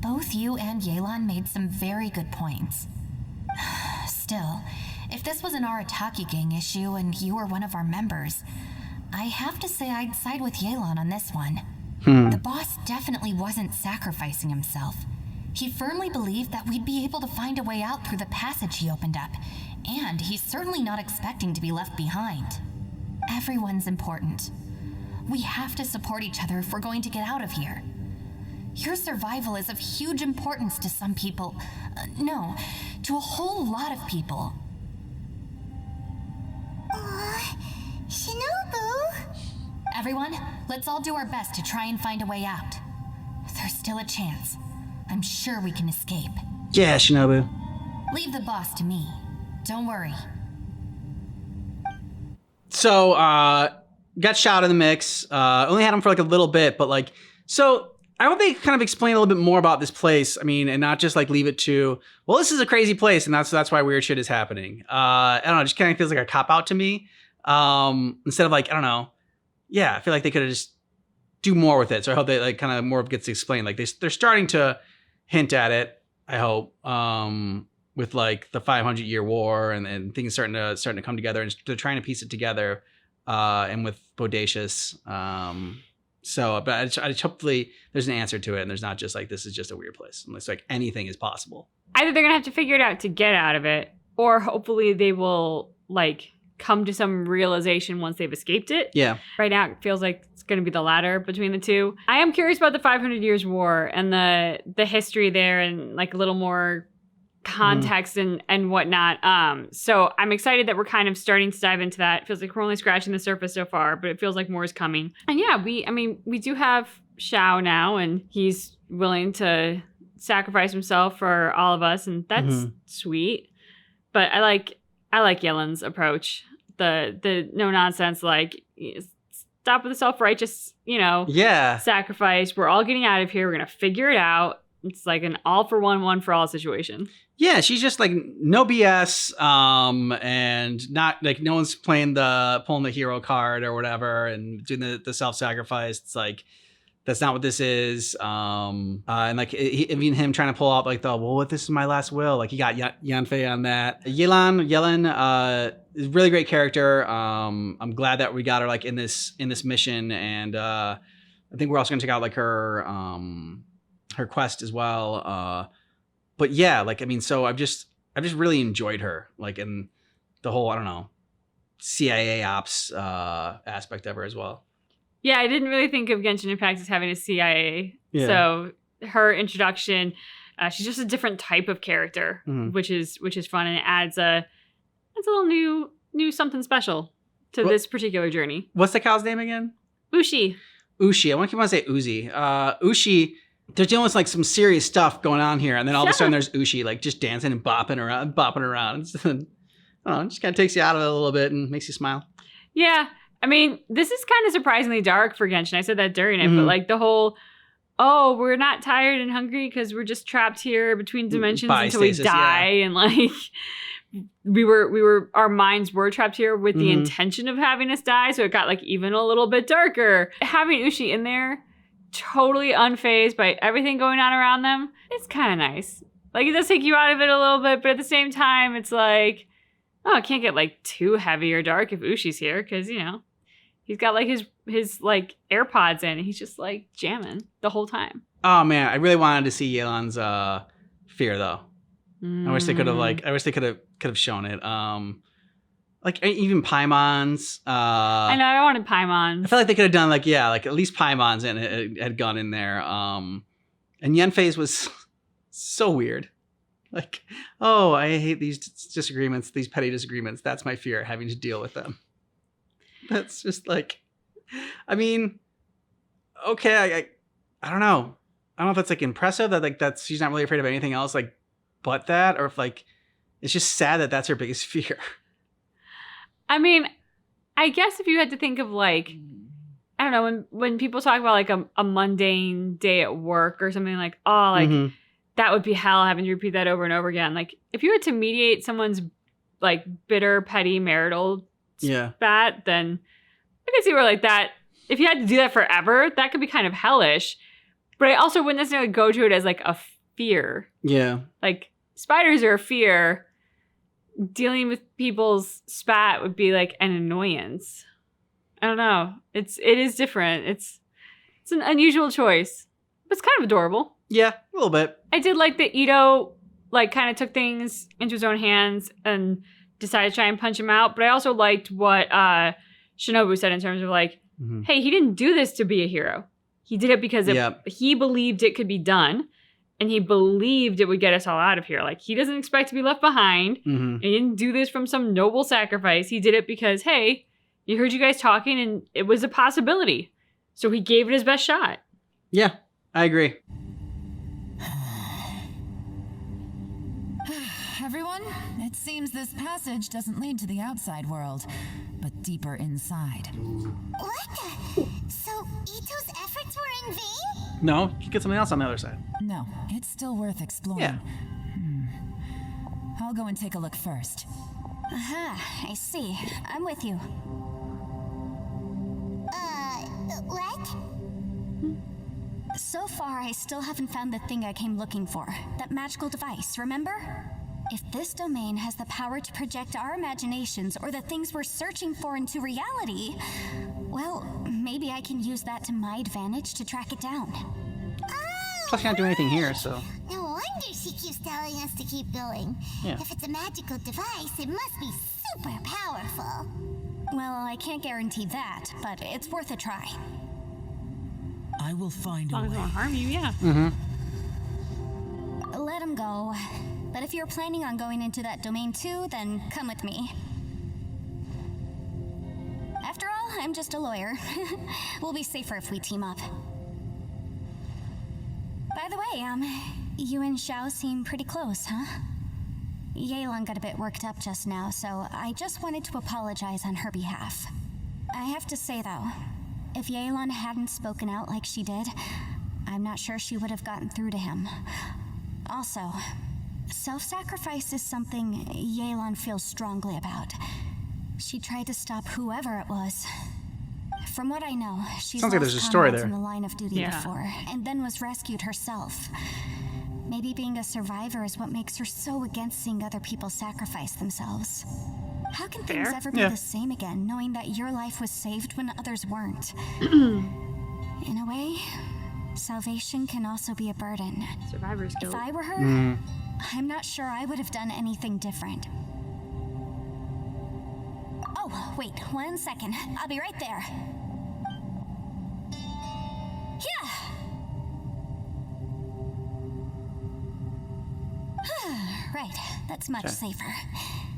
Both you and Yelan made some very good points. Still, if this was an Arataki gang issue and you were one of our members, I have to say I'd side with Yelan on this one. The boss definitely wasn't sacrificing himself. He firmly believed that we'd be able to find a way out through the passage he opened up, and he's certainly not expecting to be left behind. Everyone's important. We have to support each other if we're going to get out of here. Your survival is of huge importance to some people. No, to a whole lot of people. Shinobu? Everyone, let's all do our best to try and find a way out. There's still a chance. I'm sure we can escape. Yeah, Shinobu. Leave the boss to me. Don't worry. So, got Shao in the mix. Only had him for like a little bit, but like, so I hope they kind of explain a little bit more about this place. I mean, and not just like leave it to, well, this is a crazy place, and that's why weird shit is happening. I don't know, it just kind of feels like a cop out to me. Instead of like, I don't know. Yeah, I feel like they could have just do more with it. So I hope they like kind of more gets explained. Like they're starting to hint at it, I hope, with like the 500-year war and things starting to come together, and they're trying to piece it together, and with Bodacious. But I just hopefully there's an answer to it, and there's not just like this is just a weird place. And it's like anything is possible. Either they're gonna have to figure it out to get out of it, or hopefully they will like come to some realization once they've escaped it. Yeah. Right now, it feels like it's going to be the latter between the two. I am curious about the 500 Years War and the history there, and like a little more context and whatnot. So I'm excited that we're kind of starting to dive into that. It feels like we're only scratching the surface so far, but it feels like more is coming. And yeah, we do have Shao now, and he's willing to sacrifice himself for all of us, and that's sweet. But I like Yelen's approach. The no nonsense, like, stop with the self-righteous, sacrifice. We're all getting out of here. We're going to figure it out. It's like an all for one for all situation. Yeah, she's just like no BS, and not like no one's pulling the hero card or whatever and doing the self-sacrifice. It's like that's not what this is. And like even him trying to pull out like what this is my last will. Like he got Yanfei on that. Yelen, is a really great character. I'm glad that we got her like in this mission, and I think we're also gonna check out like her quest as well. But yeah, like, I mean, so I've just really enjoyed her, like, in the whole, I don't know, CIA ops aspect of her as well. Yeah, I didn't really think of Genshin Impact as having a CIA. Yeah. So her introduction, she's just a different type of character, which is fun, and it adds a little new something special to this particular journey. What's the cow's name again? Ushi. I want to say Uzi. Ushi. They're dealing with like some serious stuff going on here, and then all of a sudden there's Ushi like just dancing and bopping around. It's, I don't know, it just kind of takes you out of it a little bit and makes you smile. Yeah, I mean, this is kind of surprisingly dark for Genshin. I said that during it, but like the whole, we're not tired and hungry because we're just trapped here between dimensions until we die, and like our minds were trapped here with the intention of having us die, so it got like even a little bit darker. Having Ushi in there, totally unfazed by everything going on around them, it's kind of nice. Like, it does take you out of it a little bit, but at the same time, it's like, it can't get like too heavy or dark if Ushi's here, because he's got like his like AirPods in, and he's just like jamming the whole time. Oh man, I really wanted to see Yelan's fear though. I wish they could have shown it. Like even Paimon's. I know, I wanted Paimon. I feel like they could have done like at least Paimon's and it had gone in there. And Yanfei's was so weird. Like, I hate these disagreements, these petty disagreements. That's my fear, having to deal with them. That's just like, I mean, okay, I don't know. I don't know if that's like impressive that like she's not really afraid of anything else like but that, or if like it's just sad that that's her biggest fear. I mean, I guess if you had to think of like, I don't know, when people talk about like a mundane day at work or something like, that would be hell having to repeat that over and over again. Like if you had to mediate someone's like bitter, petty marital spat, then I could see where like that, if you had to do that forever, that could be kind of hellish. But I also wouldn't necessarily go to it as like a fear. Yeah. Like spiders are a fear. Dealing with people's spat would be like an annoyance. I don't know. It is different. It's an unusual choice, but it's kind of adorable. Yeah, a little bit. I did like that Ito like kind of took things into his own hands and decided to try and punch him out. But I also liked what Shinobu said in terms of like, hey, he didn't do this to be a hero. He did it because he believed it could be done. And he believed it would get us all out of here. Like, he doesn't expect to be left behind. And he didn't do this from some noble sacrifice. He did it because, hey, he heard you guys talking and it was a possibility. So he gave it his best shot. Yeah, I agree. Everyone, it seems this passage doesn't lead to the outside world, but deeper inside. What the? So Ito's efforts were in vain? No, you get something else on the other side. No, it's still worth exploring. Yeah. I'll go and take a look first. I see. I'm with you. What? So far, I still haven't found the thing I came looking for. That magical device, remember? If this domain has the power to project our imaginations or the things we're searching for into reality, well, maybe I can use that to my advantage to track it down. Plus, you can't do anything here, so. No wonder she keeps telling us to keep going. Yeah. If it's a magical device, it must be super powerful. Well, I can't guarantee that, but it's worth a try. I will find a way. As long as it won't harm you, yeah. Let him go. But if you're planning on going into that domain too, then come with me. After all, I'm just a lawyer. We'll be safer if we team up. By the way, you and Xiao seem pretty close, huh? Yelan got a bit worked up just now, so I just wanted to apologize on her behalf. I have to say, though, if Yelan hadn't spoken out like she did, I'm not sure she would have gotten through to him. Also, self-sacrifice is something Yelan feels strongly about. She tried to stop whoever it was. From what I know, she's Sounds like lost there's a story comrades there. in the line of duty before, and then was rescued herself. Maybe being a survivor is what makes her so against seeing other people sacrifice themselves. How can things ever be the same again, knowing that your life was saved when others weren't? In a way, salvation can also be a burden. Survivor's guilt. If I were her, I'm not sure I would have done anything different. Oh, wait, 1 second. I'll be right there. Yeah! Right, that's much safer.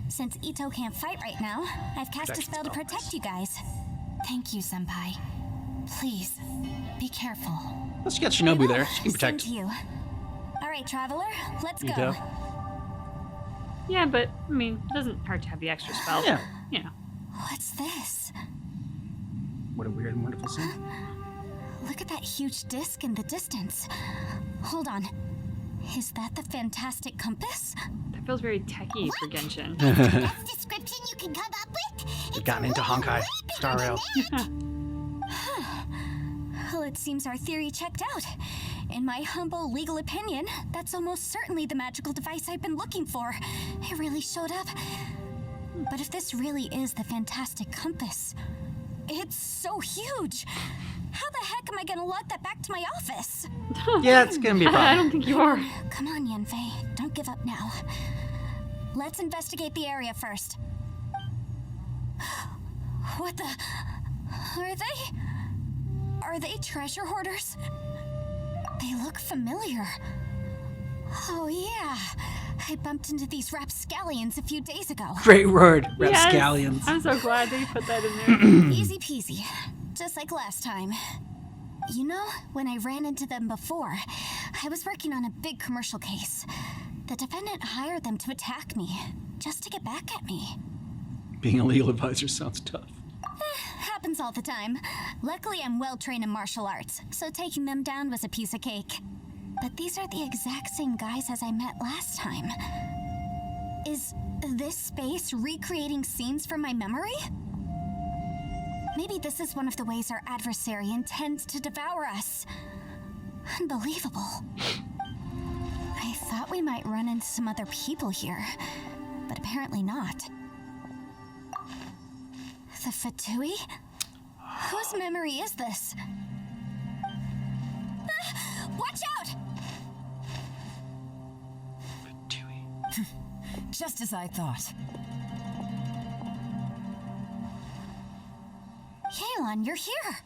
Since Ito can't fight right now, I've cast a spell to protect you guys. Thank you, Senpai. Please, be careful. Let's get Shinobu there. She can Same protect. to you. All right, traveler, let's go. Ito. Yeah, but I mean, it doesn't hurt to have the extra spell. Yeah. You know. What's this? What a weird and wonderful scene. Look at that huge disc in the distance. Hold on. Is that the fantastic compass? That feels very techie for Genshin. Best description you can come up with? They've gotten into Honkai Star Rail. Well, it seems our theory checked out. In my humble legal opinion, that's almost certainly the magical device I've been looking for. It really showed up. But if this really is the fantastic compass, it's so huge. How the heck am I gonna lug that back to my office? Yeah, it's gonna be a I problem. don't think you are. Come on, Yanfei. Don't give up now. Let's investigate the area first. What the... Are they treasure hoarders? They look familiar. Oh, yeah. I bumped into these rapscallions a few days ago. Great word, Yes. rapscallions. I'm so glad they put that in there. Easy peasy. Just like last time. You know, when I ran into them before, I was working on a big commercial case. The defendant hired them to attack me, just to get back at me. Being a legal advisor sounds tough. Happens all the time. Luckily, I'm well trained in martial arts, so taking them down was a piece of cake. But these are the exact same guys as I met last time. Is this space recreating scenes from my memory? Maybe this is one of the ways our adversary intends to devour us. Unbelievable. I thought we might run into some other people here, but apparently not. The Fatui? Whose memory is this? Watch out! Just as I thought. Yelan, you're here.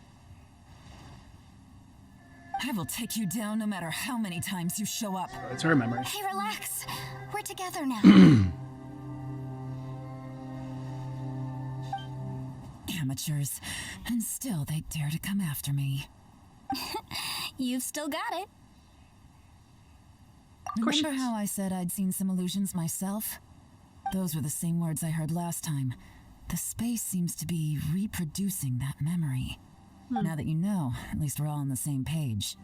I will take you down no matter how many times you show up. It's her memory. Hey, relax. We're together now. Amateurs. And still they dare to come after me. You've still got it. course Remember she how I said I'd seen some illusions myself? Those were the same words I heard last time. The space seems to be reproducing that memory. Now that you know, at least we're all on the same page.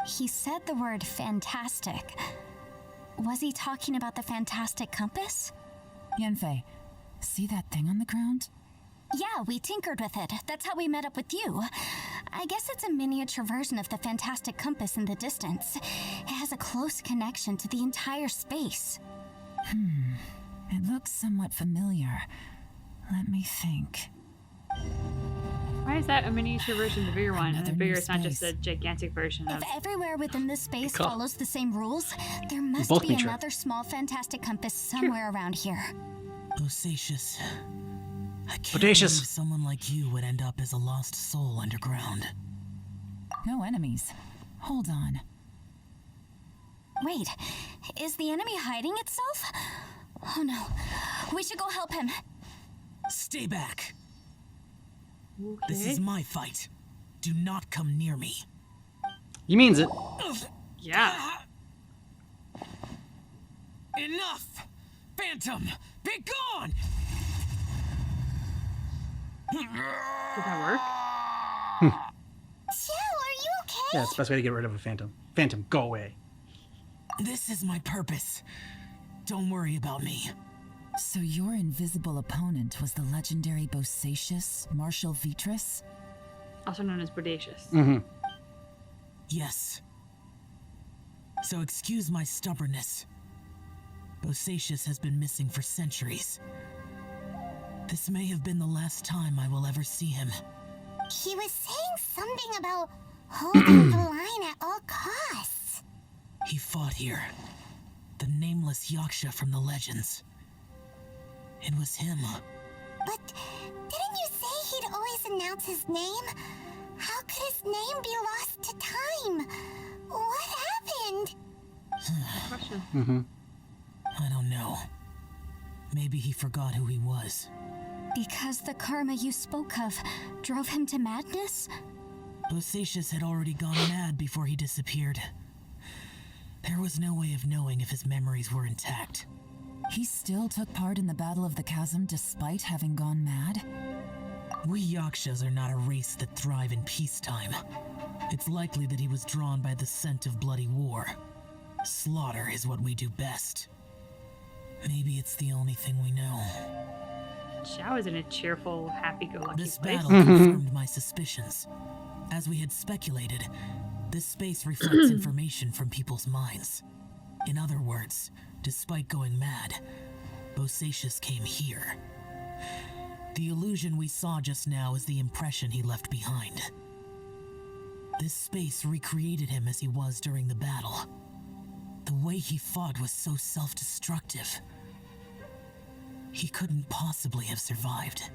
He said the word fantastic. Was he talking about the fantastic compass? Yanfei, see that thing on the ground? Yeah, we tinkered with it. That's how we met up with you. I guess it's a miniature version of the fantastic compass in the distance. It has a close connection to the entire space. It looks somewhat familiar. Let me think. Why is that a miniature version of the bigger one? And the Another bigger new it's not just a space. gigantic version of. If everywhere within this space call. follows the same rules, there must both be be true. another small fantastic compass somewhere around here. Bosacious. I can't Bodacious. believe someone like you would end up as a lost soul underground. No enemies. Hold on. Wait, is the enemy hiding itself? Oh no, we should go help him. Stay back. Okay. This is my fight. Do not come near me. He means it. Yeah. Enough! Phantom, be gone! Did that work? Joe, are you okay? Yeah, it's the best way to get rid of a phantom. Phantom, go away. This is my purpose. Don't worry about me. So your invisible opponent was the legendary Bosacius, Marshal Vitris? Also known as Bodacious. Mm-hmm. Yes. So excuse my stubbornness. Bosacius has been missing for centuries. This may have been the last time I will ever see him. He was saying something about holding the line at all costs. He fought here. The nameless Yaksha from the legends. It was him. But didn't you say he'd always announce his name? How could his name be lost to time? What happened? Question. Mm-hmm. I don't know. Maybe he forgot who he was. Because the karma you spoke of drove him to madness? Bosacius had already gone mad before he disappeared. There was no way of knowing if his memories were intact. He still took part in the Battle of the Chasm despite having gone mad? We Yakshas are not a race that thrive in peacetime. It's likely that he was drawn by the scent of bloody war. Slaughter is what we do best. Maybe it's the only thing we know. Xiao is in a cheerful, happy-go-lucky This place. battle confirmed my suspicions. As we had speculated, this space reflects information from people's minds. In other words, despite going mad, Bosacius came here. The illusion we saw just now is the impression he left behind. This space recreated him as he was during the battle. The way he fought was so self-destructive. He couldn't possibly have survived.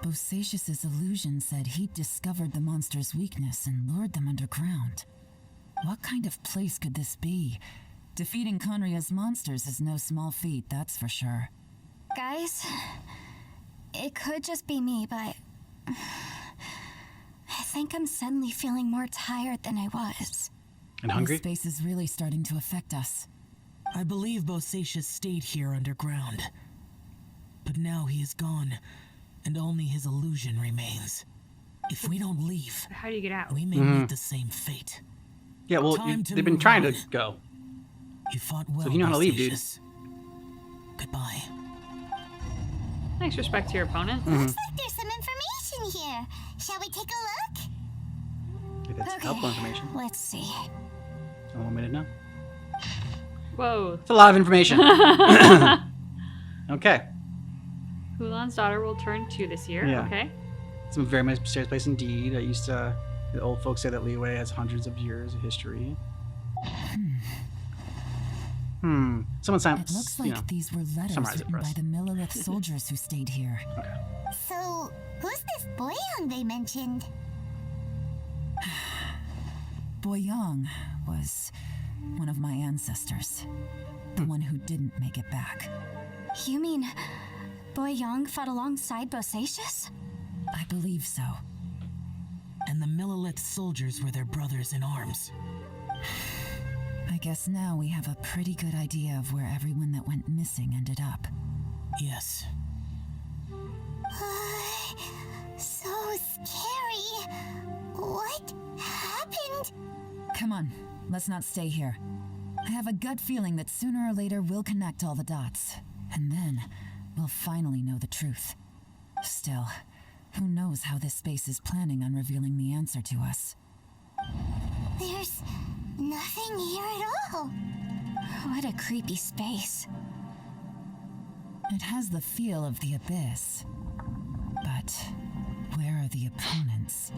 Bosacius's illusion said he'd discovered the monster's weakness and lured them underground. What kind of place could this be? Defeating Conria's monsters is no small feat, that's for sure. Guys, it could just be me, but I think I'm suddenly feeling more tired than I was. And hungry? This space is really starting to affect us. I believe Bosacius stayed here underground. But now he is gone, and only his illusion remains. If we don't leave, How do you get out? we may meet the same fate. Yeah, well, Time to they've been move trying on. to go. You fought well, you know how to leave, dude. Bosacius. Goodbye. Nice respect to your opponent. Looks like there's some information here. Shall we take a look? Maybe that's helpful information. Let's see. Someone want me to know? Whoa. It's a lot of information. Okay. Hulan's daughter will turn 2 this year. Yeah. Okay. It's a very mysterious place indeed. The old folks say that Liyue has hundreds of years of history. Someone signed. It looks like these were letters summarize it written for us. by the Millelith soldiers who stayed here. So, who's this Boyang they mentioned? Boyang was one of my ancestors. The one who didn't make it back. You mean Boyang fought alongside Bosacius? I believe so. And the Millelith soldiers were their brothers in arms. I guess now we have a pretty good idea of where everyone that went missing ended up. Yes. So scary. What happened? Come on, let's not stay here. I have a gut feeling that sooner or later we'll connect all the dots. And then we'll finally know the truth. Still, who knows how this space is planning on revealing the answer to us. There's nothing here at all. What a creepy space. It has the feel of the abyss. But where are the opponents?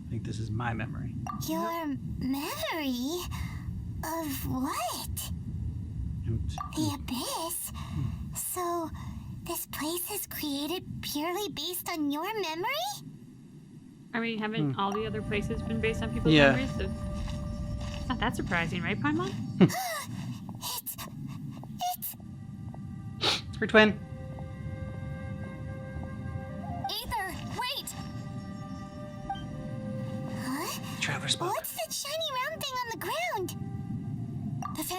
I think this is my memory. Your memory of what? Oops. The abyss? So, this place is created purely based on your memory? I mean, haven't all the other places been based on people's Yeah. memories? So it's not that surprising, right, Paimon? It's Her twin. Aether, wait! huh? Traveler spoke. What's the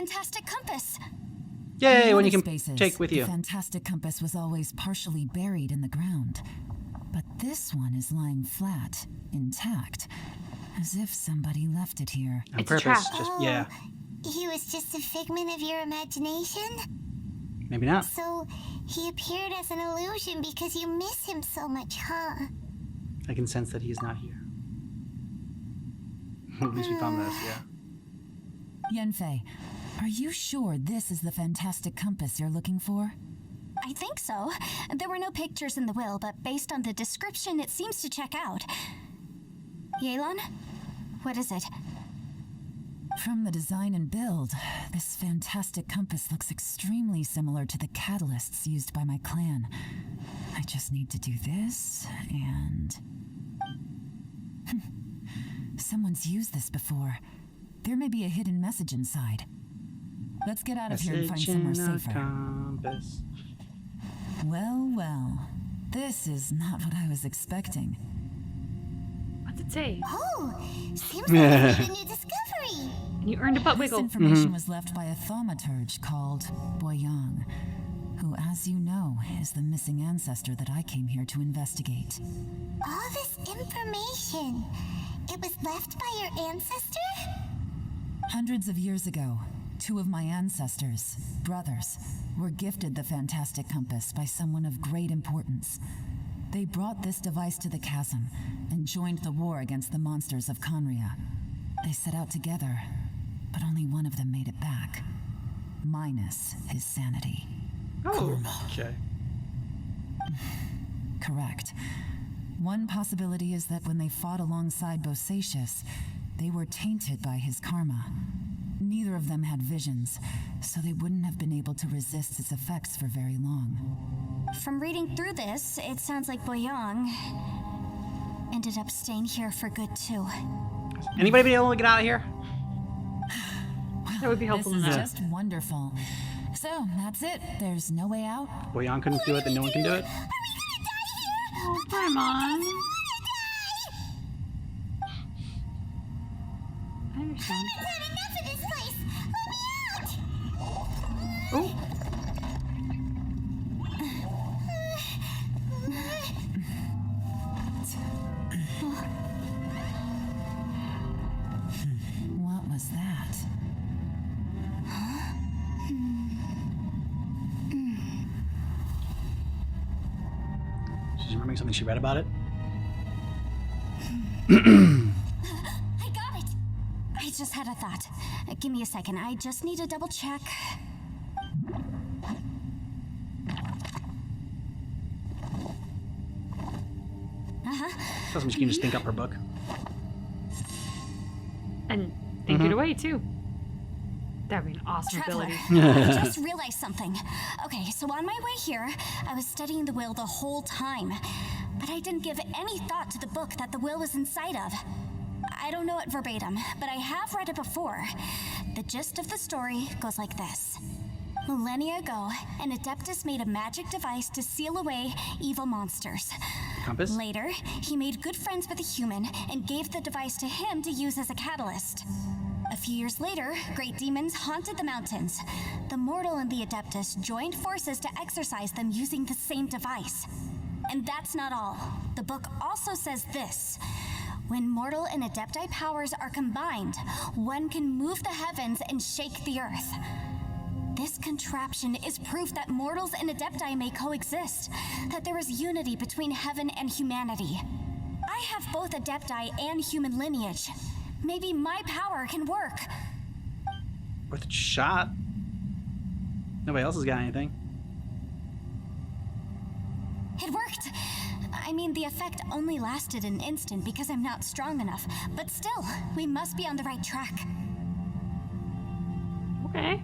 fantastic compass. Yay, In when you other can spaces, take with the you. fantastic compass was always partially buried in the ground. But this one is lying flat, intact, as if somebody left it here. On It's a purpose. trap. Just, yeah. He was just a figment of your imagination? Maybe not. So he appeared as an illusion because you miss him so much, huh? I can sense that he is not here. At least we found this, yeah. Yenfei, are you sure this is the fantastic compass you're looking for? I think so. There were no pictures in the will, but based on the description, it seems to check out. Yelan? What is it? From the design and build, this fantastic compass looks extremely similar to the catalysts used by my clan. I just need to do this, and... Someone's used this before. There may be a hidden message inside. Let's get out of here and find somewhere safer. Compass. Well, well. This is not what I was expecting. What's it say? Oh, seems like you made a new discovery. And you earned a butt This wiggle. information was left by a thaumaturge called Boyang, who, as you know, is the missing ancestor that I came here to investigate. All this information, it was left by your ancestor? Hundreds of years ago, two of my ancestors, brothers, were gifted the fantastic compass by someone of great importance. They brought this device to the chasm and joined the war against the monsters of Conria. They set out together, but only one of them made it back, minus his sanity. Oh, okay. Correct. One possibility is that when they fought alongside Bosacius, they were tainted by his karma. Neither of them had visions, so they wouldn't have been able to resist its effects for very long. From reading through this, it sounds like Boyang ended up staying here for good too. Anybody be able to get out of here? That would be helpful to This is know. just wonderful. So, that's it. There's no way out. Boyan couldn't do it, then no one can do it. Oh, come on. I understand. I've had enough of this place. Let me out! Oh, What was that? she's remembering something she read about it. I got it! I just had a thought. Give me a second. I just need to double check. Doesn't mean she can just think up her book. And think it away, too. That'd be an awesome Traveler, ability. I just realized something. Okay, so on my way here, I was studying the will the whole time, but I didn't give any thought to the book that the will was inside of. I don't know it verbatim, but I have read it before. The gist of the story goes like this. Millennia ago, an Adeptus made a magic device to seal away evil monsters. Compass? Later, he made good friends with a human and gave the device to him to use as a catalyst. A few years later, great demons haunted the mountains. The mortal and the Adeptus joined forces to exorcise them using the same device. And that's not all. The book also says this. When mortal and Adepti powers are combined, one can move the heavens and shake the earth. This contraption is proof that mortals and Adepti may coexist, that there is unity between heaven and humanity. I have both Adepti and human lineage. Maybe my power can work. Worth a shot. Nobody else has got anything. It worked. I mean, the effect only lasted an instant because I'm not strong enough, but still, we must be on the right track. Okay.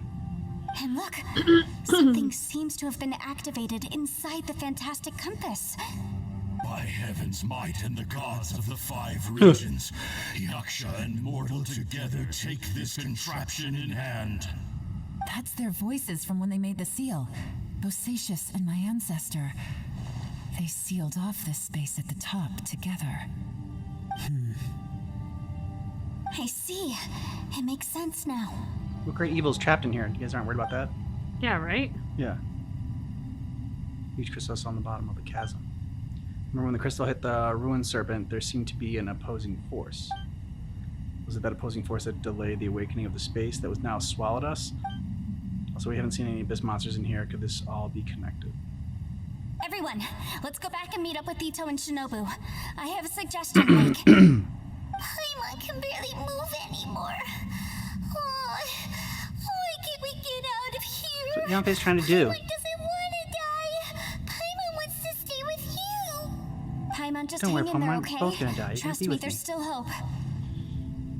And look, something seems to have been activated inside the fantastic compass. By heaven's might and the gods of the 5 regions, Yaksha and mortal together take this contraption in hand. That's their voices from when they made the seal. Bosacius and my ancestor. They sealed off this space at the top together. I see. It makes sense now. What great evil is trapped in here? You guys aren't worried about that? Yeah, right? Yeah. Huge crystal on the bottom of the chasm. Remember when the crystal hit the ruined serpent, there seemed to be an opposing force. Was it that opposing force that delayed the awakening of the space that was now swallowed us? Also, we haven't seen any abyss monsters in here. Could this all be connected? Everyone, let's go back and meet up with Ito and Shinobu. I have a suggestion to make. Paimon can barely move anymore. Oh, why can't we get out of here? What Yanfei's trying to do? Paimon doesn't want to die. Paimon wants to stay with you. Paimon, just Don't hang worry, in there, Paimon. okay? We're both gonna die. You Trust can be me, with there's me. still hope.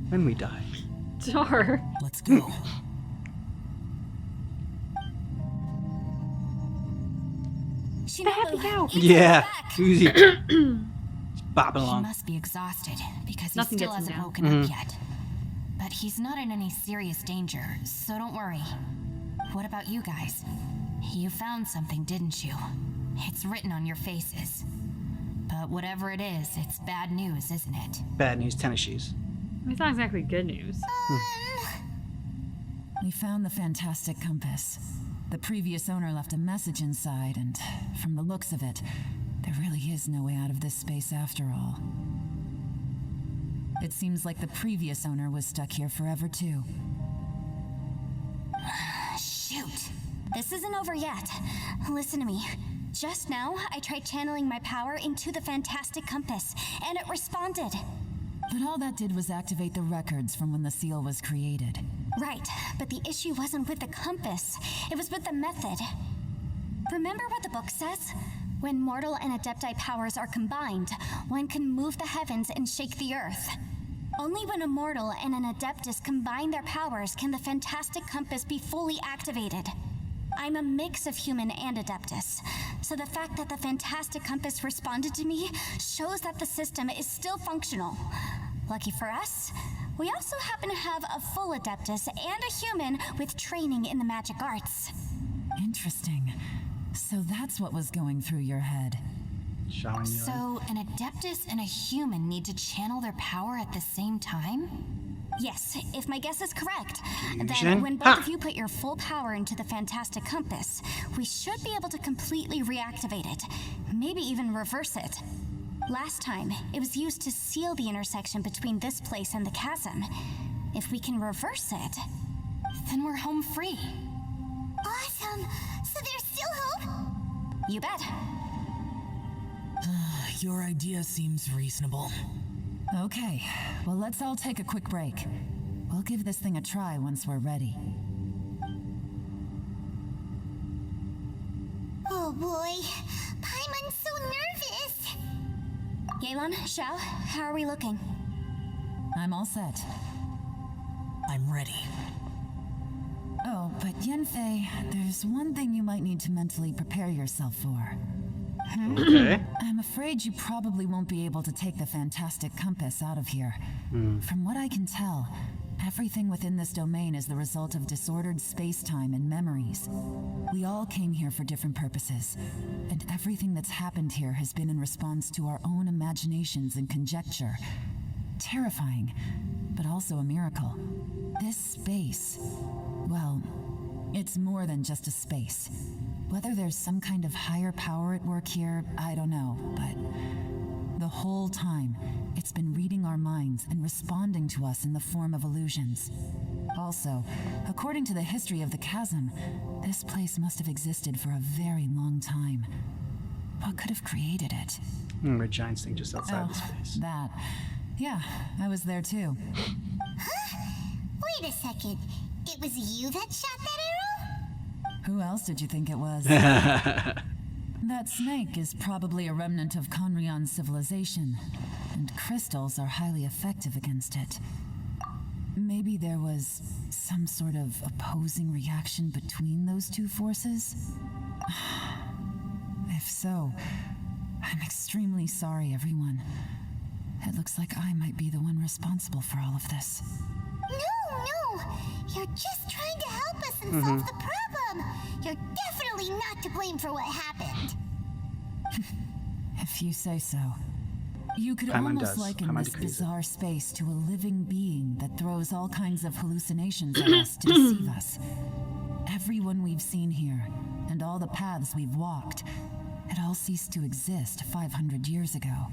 When we die. Sure. Let's go. Shinobu, Ito, Yeah. back. Easy. Just bopping He along. must be exhausted because he Nothing still gets him hasn't down. woken up yet. But he's not in any serious danger, so don't worry. What about you guys? You found something, didn't you? It's written on your faces. But whatever it is, it's bad news, isn't it? Bad news, tennis shoes. It's not exactly good news. We found the fantastic compass. The previous owner left a message inside, and from the looks of it, there really is no way out of this space after all. It seems like the previous owner was stuck here forever too. Shoot. This isn't over yet. Listen to me. Just now, I tried channeling my power into the fantastic compass, and it responded. But all that did was activate the records from when the seal was created. Right, but the issue wasn't with the compass. It was with the method. Remember what the book says? When mortal and adepti powers are combined, one can move the heavens and shake the earth. Only when a mortal and an adeptus combine their powers can the fantastic compass be fully activated. I'm a mix of human and adeptus, so the fact that the fantastic compass responded to me shows that the system is still functional. Lucky for us, we also happen to have a full adeptus and a human with training in the magic arts. Interesting. So that's what was going through your head. Showing you. So an adeptus and a human need to channel their power at the same time? Yes, if my guess is correct, Fusion? then when both Ha! of you put your full power into the fantastic compass, we should be able to completely reactivate it, maybe even reverse it. Last time, it was used to seal the intersection between this place and the chasm. If we can reverse it, Then we're home free. Awesome. So there's still hope? you bet. Your idea seems reasonable. Okay, well, let's all take a quick break. We'll give this thing a try once we're ready. Oh boy. Paimon's so nervous. Yelan, Xiao, how are we looking? I'm all set. I'm ready. Oh, but Yanfei, there's one thing you might need to mentally prepare yourself for. Okay. I'm afraid you probably won't be able to take the fantastic compass out of here. From what I can tell, everything within this domain is the result of disordered space-time and memories. We all came here for different purposes, and everything that's happened here has been in response to our own imaginations and conjecture. Terrifying, but also a miracle. This space, well, it's more than just a space. Whether there's some kind of higher power at work here, I don't know, but the whole time, it's been reading our minds and responding to us in the form of illusions. Also, according to the history of the chasm, this place must have existed for a very long time. What could have created it? Remember Giant's thing just outside the space. That. Yeah, I was there too. Wait a second. It was you that shot that arrow? Who else did you think it was? That snake is probably a remnant of Conrion's civilization, and crystals are highly effective against it. Maybe there was some sort of opposing reaction between those two forces? If so, I'm extremely sorry, everyone. It looks like I might be the one responsible for all of this. No. You're just trying to help us and solve the problem. You're definitely not to blame for what happened. If you say so. You could Paimon almost does. liken Paimon this decrees it. bizarre space to a living being that throws all kinds of hallucinations at us to deceive us. Everyone we've seen here, and all the paths we've walked, it all ceased to exist 500 years ago.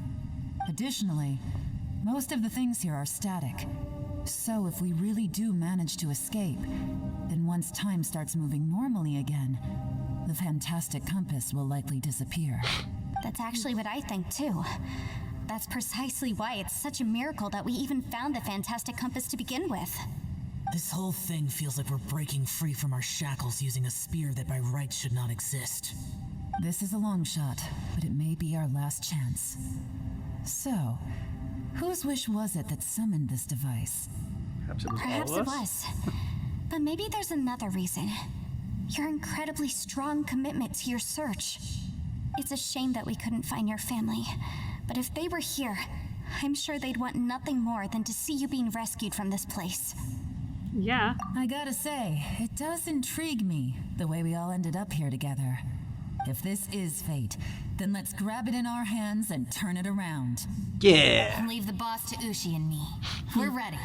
Additionally, most of the things here are static. So if we really do manage to escape, then once time starts moving normally again, the fantastic compass will likely disappear. That's actually what I think too. That's precisely why it's such a miracle that we even found the fantastic compass to begin with. This whole thing feels like we're breaking free from our shackles using a spear that by rights should not exist. This is a long shot, but it may be our last chance. So, whose wish was it that summoned this device? Perhaps it was Perhaps all it of us. was. But maybe there's another reason. Your incredibly strong commitment to your search. It's a shame that we couldn't find your family. But if they were here, I'm sure they'd want nothing more than to see you being rescued from this place. Yeah. I gotta say, it does intrigue me, the way we all ended up here together. If this is fate, then let's grab it in our hands and turn it around. Yeah. And leave the boss to Ushi and me. We're ready.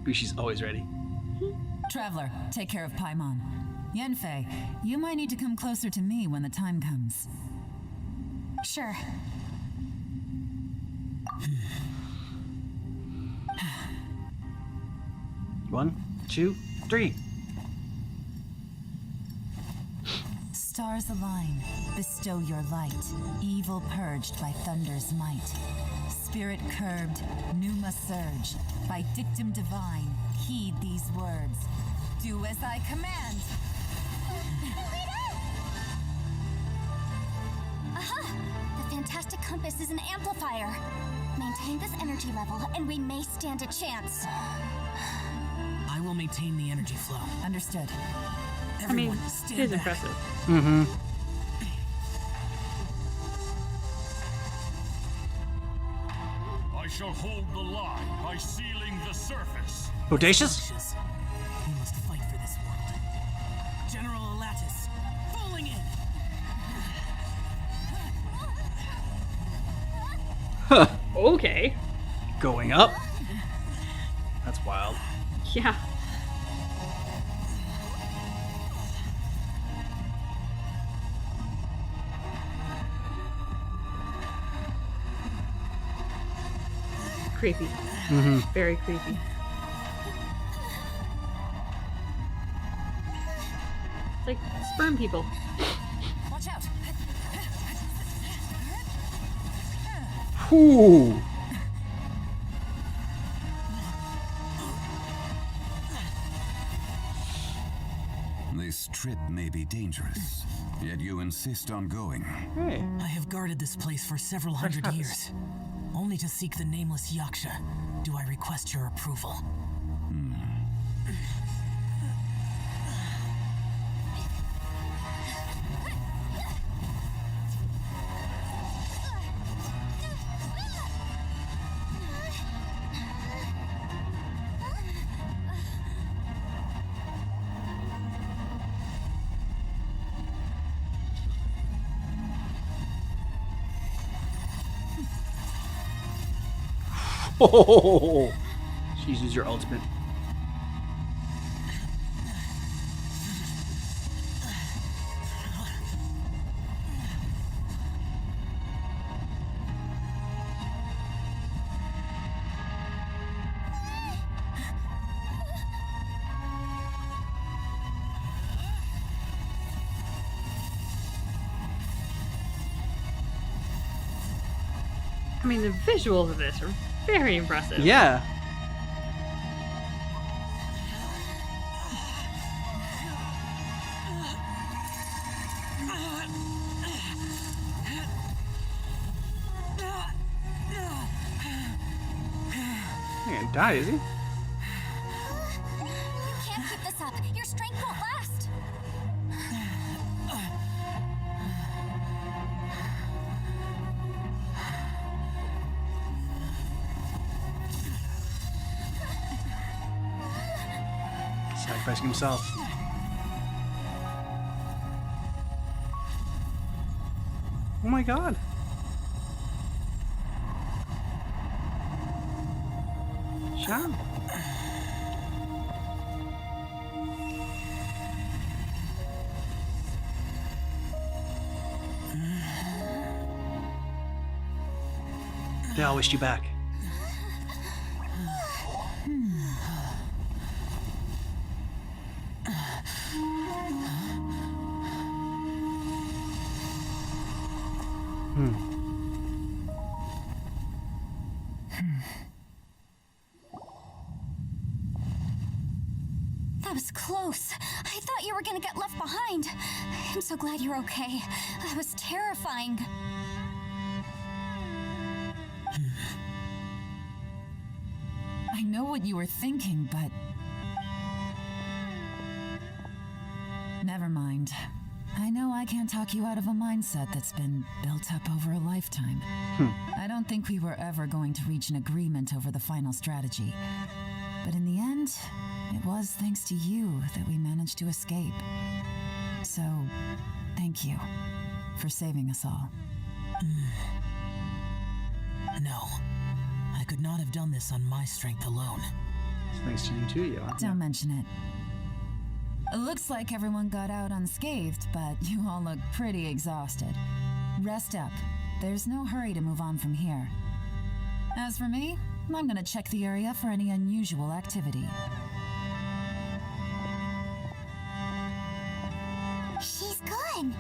Bushi's always ready. Traveler, take care of Paimon. Yanfei, you might need to come closer to me when the time comes. Sure. One, two, three. Stars align, bestow your light. Evil purged by thunder's might. Spirit curbed, pneuma surge. By dictum divine, heed these words. Do as I command. Aha! The fantastic compass is an amplifier. Maintain this energy level, and we may stand a chance. I will maintain the energy flow. Understood. I mean, Everyone, it stand is back. impressive. Mm-hmm. I shall hold the line by sealing the surface. Bodacious? Ashes. We must fight for this world. General Alatus, falling in. Okay. Going up? That's wild. Yeah. Creepy. Very creepy. It's like sperm people. Watch out! Whew. This trip may be dangerous, yet you insist on going. Hey. I have guarded this place for several hundred Fresh years. Only to seek the nameless Yaksha do I request your approval. Oh, she's used your ultimate. I mean, the visuals of this are very impressive. Yeah. He ain't gonna die, is he? You can't keep this up. Your strength won't last. Sacrificing himself. Oh my god. Ciao. They all wished you back. That was close. I thought you were gonna get left behind. I'm so glad you're okay. That was terrifying. I know what you were thinking, but... Never mind. I know I can't talk you out of a mindset that's been built up over a lifetime. I don't think we were ever going to reach an agreement over the final strategy. But in the end, it was thanks to you that we managed to escape. So, thank you for saving us all. No. I could not have done this on my strength alone. Thanks to you too, Yoa. Don't mention it. It looks like everyone got out unscathed, but you all look pretty exhausted. Rest up. There's no hurry to move on from here. As for me, I'm gonna check the area for any unusual activity. She's gone.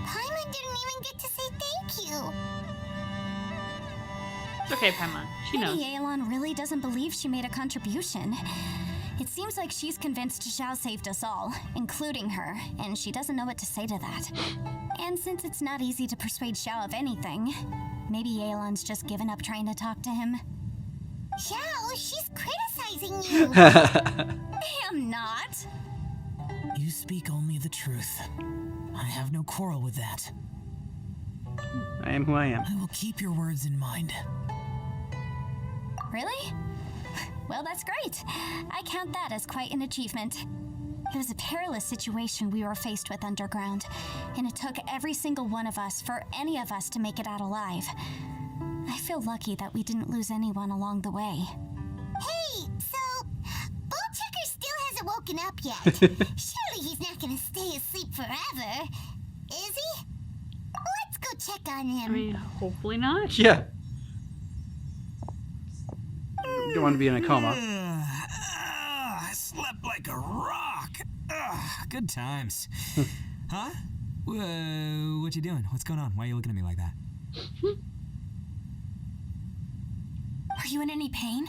Paimon didn't even get to say thank you. It's okay, Paimon. She knows. Maybe Aelon really doesn't believe she made a contribution. It seems like she's convinced Xiao saved us all, including her, and she doesn't know what to say to that. And since it's not easy to persuade Xiao of anything, maybe Aelon's just given up trying to talk to him. Xiao, she's criticizing you. I am not. You speak only the truth. I have no quarrel with that. I am who I am. I will keep your words in mind. Really? Well, that's great. I count that as quite an achievement. It was a perilous situation we were faced with underground, and it took every single one of us for any of us to make it out alive. I feel lucky that we didn't lose anyone along the way. Hey, so Bullchecker still hasn't woken up yet. Surely he's not gonna stay asleep forever, is he? Let's go check on him. I mean, hopefully not. Yeah. You don't want to be in a coma. I slept like a rock. Good times. Huh? What you doing? What's going on? Why are you looking at me like that? Are you in any pain?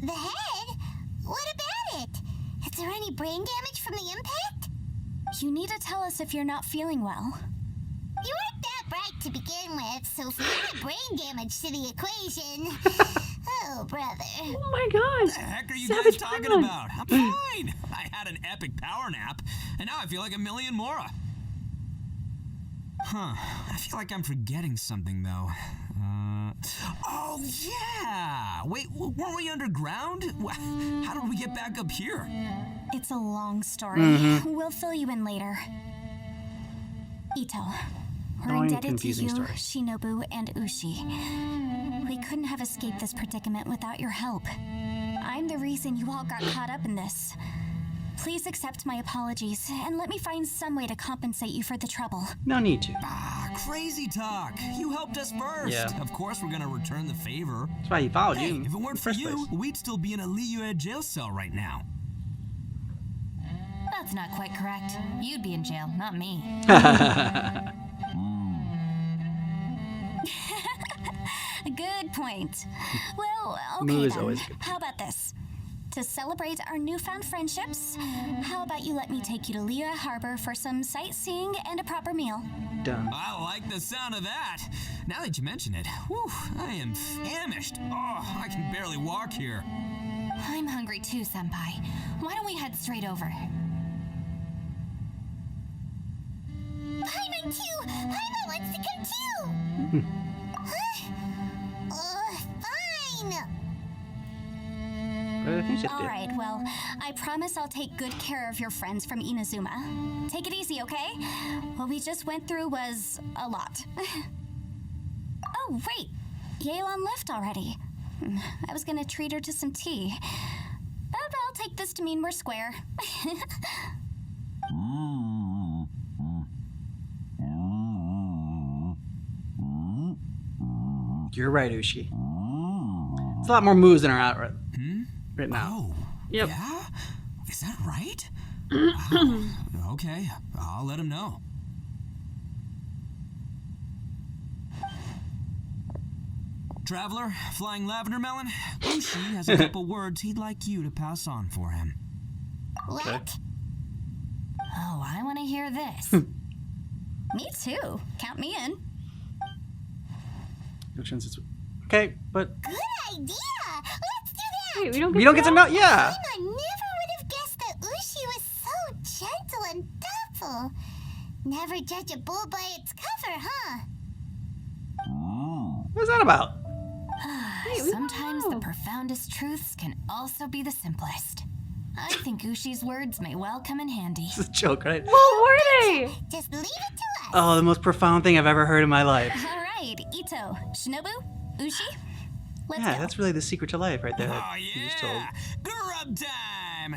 The head? What about it? Is there any brain damage from the impact? You need to tell us if you're not feeling well. You weren't that bright to begin with, so if you add brain damage to the equation... Oh, brother. Oh my god. What the heck are you Savage guys talking Paimon. about? I'm fine. I had an epic power nap, and now I feel like a million more. Huh. I feel like I'm forgetting something, though. Oh, yeah! Wait, weren't we underground? How did we get back up here? It's a long story. We'll fill you in later. Ito, we're Annoying, indebted to confusing you, story. Shinobu, and Ushi. We couldn't have escaped this predicament without your help. I'm the reason you all got caught up in this. Please accept my apologies, and let me find some way to compensate you for the trouble. No need to. Crazy talk. You helped us first. Yeah. Of course we're gonna return the favor. That's why he followed Hey, you. if it weren't in for the first you, place. we'd still be in a Liyue jail cell right now. That's not quite correct. You'd be in jail, not me. Good point. Well, Moo okay is then. always good. How about this? To celebrate our newfound friendships, how about you let me take you to Liyue Harbor for some sightseeing and a proper meal? Done. I like the sound of that. Now that you mention it, whew, I am famished. Oh, I can barely walk here. I'm hungry too, Senpai. Why don't we head straight over? Paimon too! Paimon wants to come too! Huh? Fine! What did things just All do? right, well, I promise I'll take good care of your friends from Inazuma. Take it easy, okay? What we just went through was a lot. Oh, wait. Yelan left already. I was gonna treat her to some tea. But I'll take this to mean we're square. You're right, Ushi. It's a lot more moves than are out right now. Oh, Yep. yeah? Is that right? Wow. Okay, I'll let him know. Traveler, Flying Lavender Melon, Ushi has a couple words he'd like you to pass on for him. What? Oh, I want to hear this. Me too. Count me in. Okay, but Good idea! Let's do that! Wait, we don't we don't get to know. Yeah. I never would have guessed that Ushi was so gentle and thoughtful. Never judge a bull by its cover, huh? What's that about? Sometimes the profoundest truths can also be the simplest. I think Ushi's words may well come in handy. It's a joke, right? What were they? Just leave it to us. Oh, the most profound thing I've ever heard in my life. All right, Ito, Shinobu, Ushi, let's Yeah, go. that's really the secret to life right there. Oh, You just told. yeah! Grub time!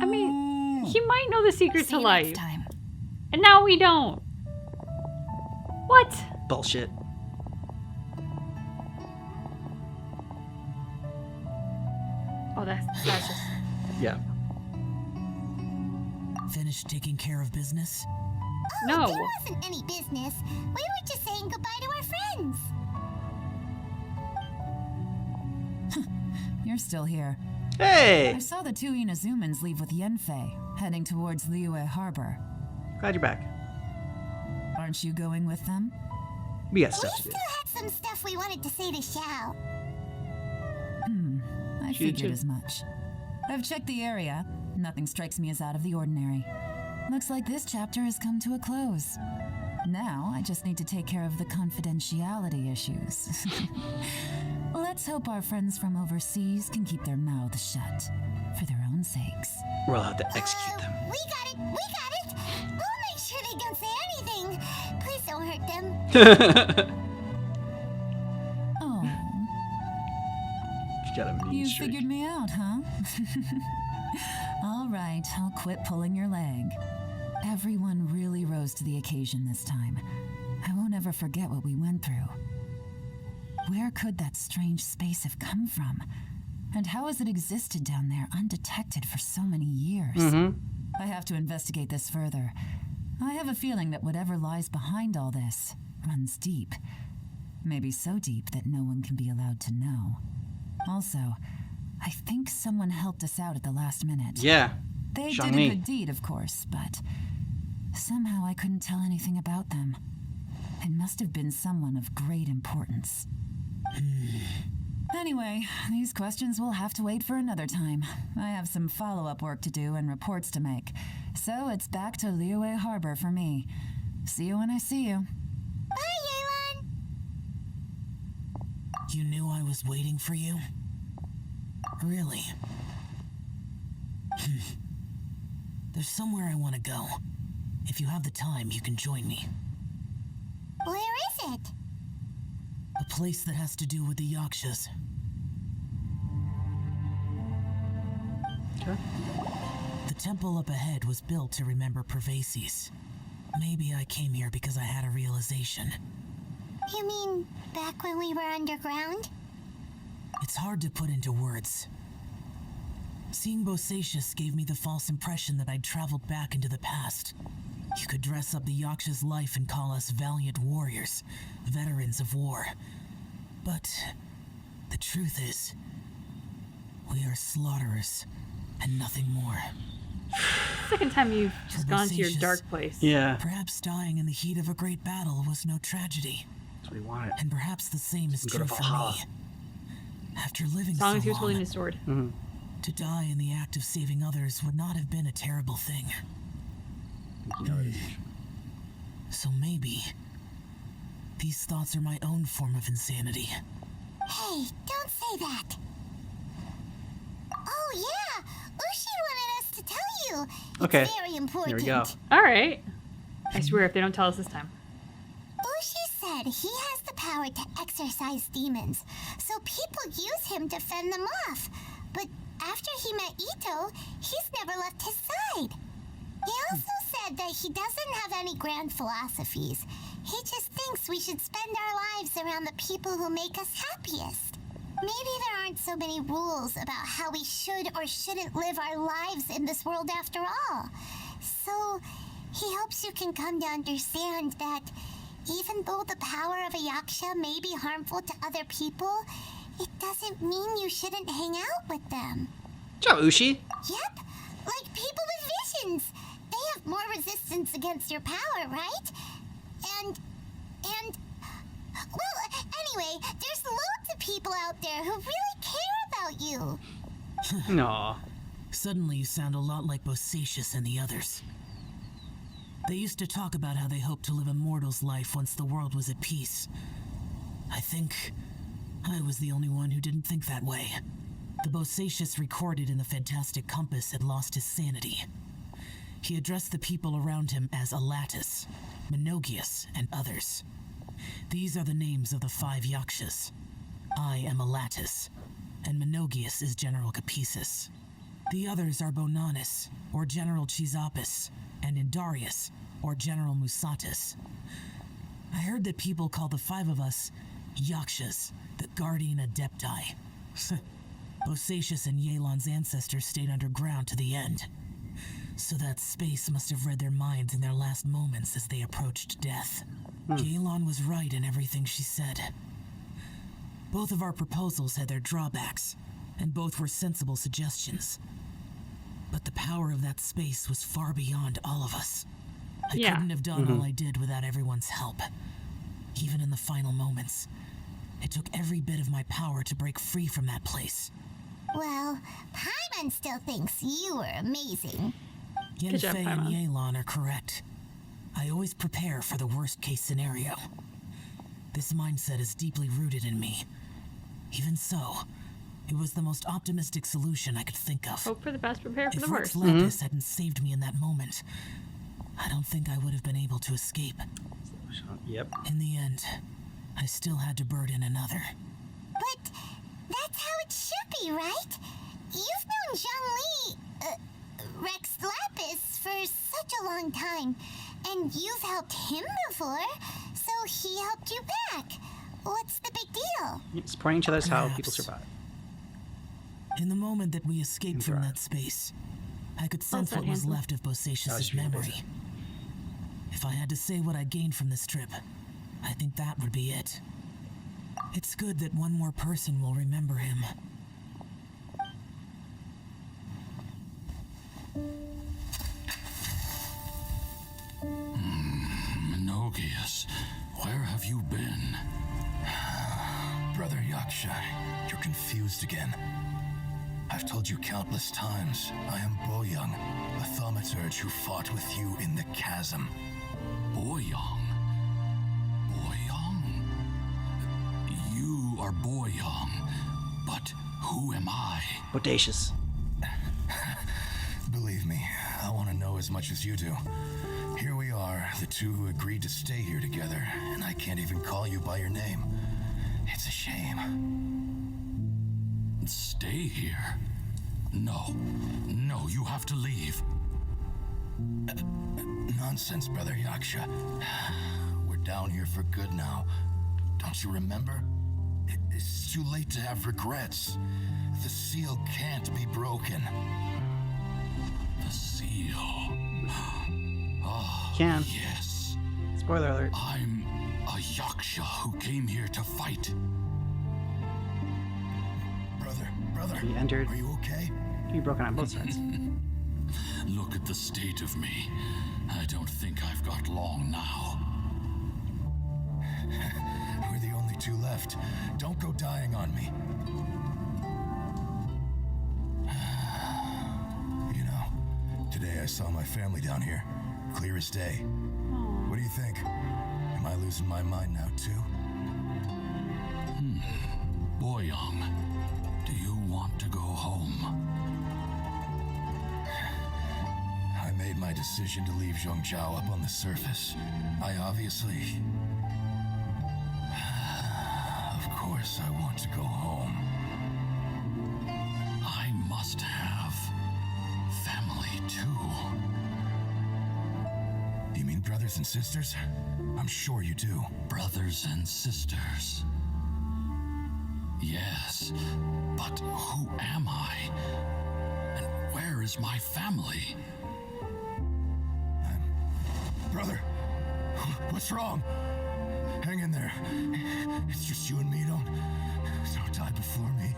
I mean, he might know the secret See to you life. next time. And now we don't. What? Bullshit. Oh, that's just... Yeah. Finished taking care of business? No. There wasn't any business. We were just saying goodbye to our friends. You're still here. Hey! I saw the two Inazumans leave with Yenfei, heading towards Liyue Harbor. Glad you're back. Aren't you going with them? We got We stuff to do. still had some stuff we wanted to say to Xiao. I Choo-choo. figured as much. I've checked the area. Nothing strikes me as out of the ordinary. Looks like this chapter has come to a close. Now, I just need to take care of the confidentiality issues. Let's hope our friends from overseas can keep their mouths shut, for their own sakes. We're allowed to execute them. We got it! We got it! We'll make sure they don't say anything. Please don't hurt them. Oh, She's got a mean you streak. figured me out, huh? All right, I'll quit pulling your leg. Everyone really rose to the occasion this time. I won't ever forget what we went through. Where could that strange space have come from? And how has it existed down there undetected for so many years? I have to investigate this further. I have a feeling that whatever lies behind all this runs deep. Maybe so deep that no one can be allowed to know. Also, I think someone helped us out at the last minute. Yeah. They did Shang-Ni. a good deed, of course, but somehow I couldn't tell anything about them. It must have been someone of great importance. Anyway, these questions will have to wait for another time. I have some follow-up work to do and reports to make. So it's back to Liyue Harbor for me. See you when I see you. Bye, Yelan! You knew I was waiting for you? Really? There's somewhere I want to go. If you have the time, you can join me. Where is it? A place that has to do with the Yakshas. Okay. The temple up ahead was built to remember Pervases. Maybe I came here because I had a realization. You mean back when we were underground? It's hard to put into words. Seeing Bosacius gave me the false impression that I'd traveled back into the past. You could dress up the Yaksha's life and call us valiant warriors, veterans of war. But the truth is, we are slaughterers and nothing more. Second time you've just gone to your Bosacius. dark place. Yeah. Perhaps dying in the heat of a great battle was no tragedy. That's what we wanted. And perhaps the same is Go to true for Valhalla. me. After living As long so as he was holding long, his sword. to die in the act of saving others would not have been a terrible thing. So maybe these thoughts are my own form of insanity. Hey, don't say that. Oh, yeah. Ushi wanted us to tell you. It's Okay. very important. Here we go. All right. I swear if they don't tell us this time. Ushi said he has the power to exorcise demons, so people use him to fend them off. But after he met Ito, he's never left his side. He also said that he doesn't have any grand philosophies. He just thinks we should spend our lives around the people who make us happiest. Maybe there aren't so many rules about how we should or shouldn't live our lives in this world after all. So, he hopes you can come to understand that even though the power of a yaksha may be harmful to other people, it doesn't mean you shouldn't hang out with them. Good job, Ushi. Yep, like people with visions. They have more resistance against your power, right? And, well, anyway, there's loads of people out there who really care about you. No. Suddenly you sound a lot like Bosacius and the others. They used to talk about how they hoped to live a mortal's life once the world was at peace. I think I was the only one who didn't think that way. The Bosacius recorded in the Fantastic Compass had lost his sanity. He addressed the people around him as Alatus, Menogius, and others. These are the names of the 5 yakshas. I am Alatus, and Menogius is General Capisis. The others are Bonanis, or General Chisapis, and Indarius, or General Musatus. I heard that people call the 5 of us yakshas, the guardian adepti. Bosacius and Yelan's ancestors stayed underground to the end. So that space must have read their minds in their last moments as they approached death. Yelan was right in everything she said. Both of our proposals had their drawbacks, and both were sensible suggestions. But the power of that space was far beyond all of us. I couldn't have done all I did without everyone's help. Even in the final moments, it took every bit of my power to break free from that place. Well, Paimon still thinks you were amazing. Good job, Yenfei and Paimon. Yelan are correct. I always prepare for the worst-case scenario. This mindset is deeply rooted in me. Even so, it was the most optimistic solution I could think of. Hope for the best, prepare for If the Rex worst. Lapis hadn't saved me in that moment, I don't think I would have been able to escape. Yep. In the end, I still had to burden another. But that's how it should be, right? You've known Zhang Li, Rex Lapis, for such a long time, and you've helped him before, so he helped you back. What's the big deal? Supporting each other is how Perhaps. people survive. In the moment that we escaped from Thrive. that space, I could sense said, what was Hanson. left of That was Bosacius' your memory. business. If I had to say what I gained from this trip, I think that would be it. It's good that one more person will remember him. Menogius, where have you been? Brother Yaksha, you're confused again. I've told you countless times, I am Boyoung, a thaumaturge who fought with you in the chasm. Boyoung? Boyoung? You are Boyoung, but who am I? Bodacious. Believe me, I want to know as much as you do. Here we are, the two who agreed to stay here together, and I can't even call you by your name. It's a shame. Stay here? No, you have to leave. Nonsense, Brother Yaksha. We're down here for good now. Don't you remember? It's too late to have regrets. The seal can't be broken. The seal. Ah, Can. yes. Spoiler alert. I'm a yaksha who came here to fight. Brother, He entered. are you okay? Be broken on both sides. Look at the state of me. I don't think I've got long now. We're the only two left. Don't go dying on me. You know, today I saw my family down here. Clear as day. What do you think? Am I losing my mind now, too? Boyoung, do you want to go home? decision to leave Zhongzhao up on the surface. I obviously... Of course I want to go home. I must have family too. You mean brothers and sisters? I'm sure you do. Brothers and sisters. Yes, but who am I? And where is my family? Brother, what's wrong? Hang in there. It's just you and me. Don't die before me.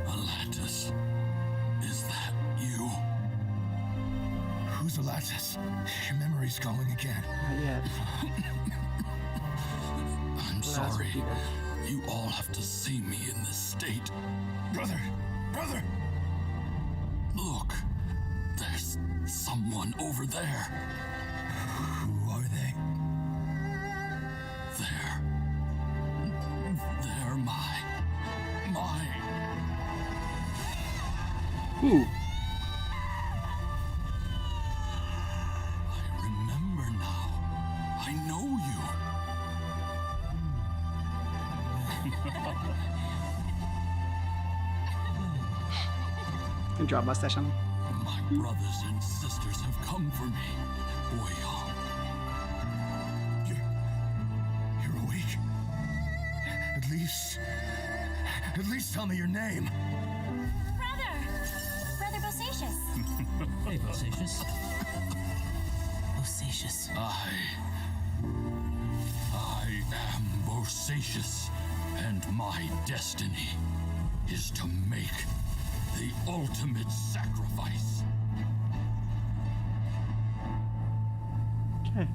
Alatus, is that you? Who's Alatus? Your memory's calling again. Not yet. I'm sorry. You all have to see me in this state. Brother! Look, there's someone over there. Who are they? They're my... Ooh. I remember now. I know you. And drop mustache on him. My brothers and sisters have come for me, Boyang. You're awake? At least tell me your name. Brother Bosacius. Hey, Bosacius. Bosacius. I am Bosacius, and my destiny is to make the ultimate sacrifice. Okay.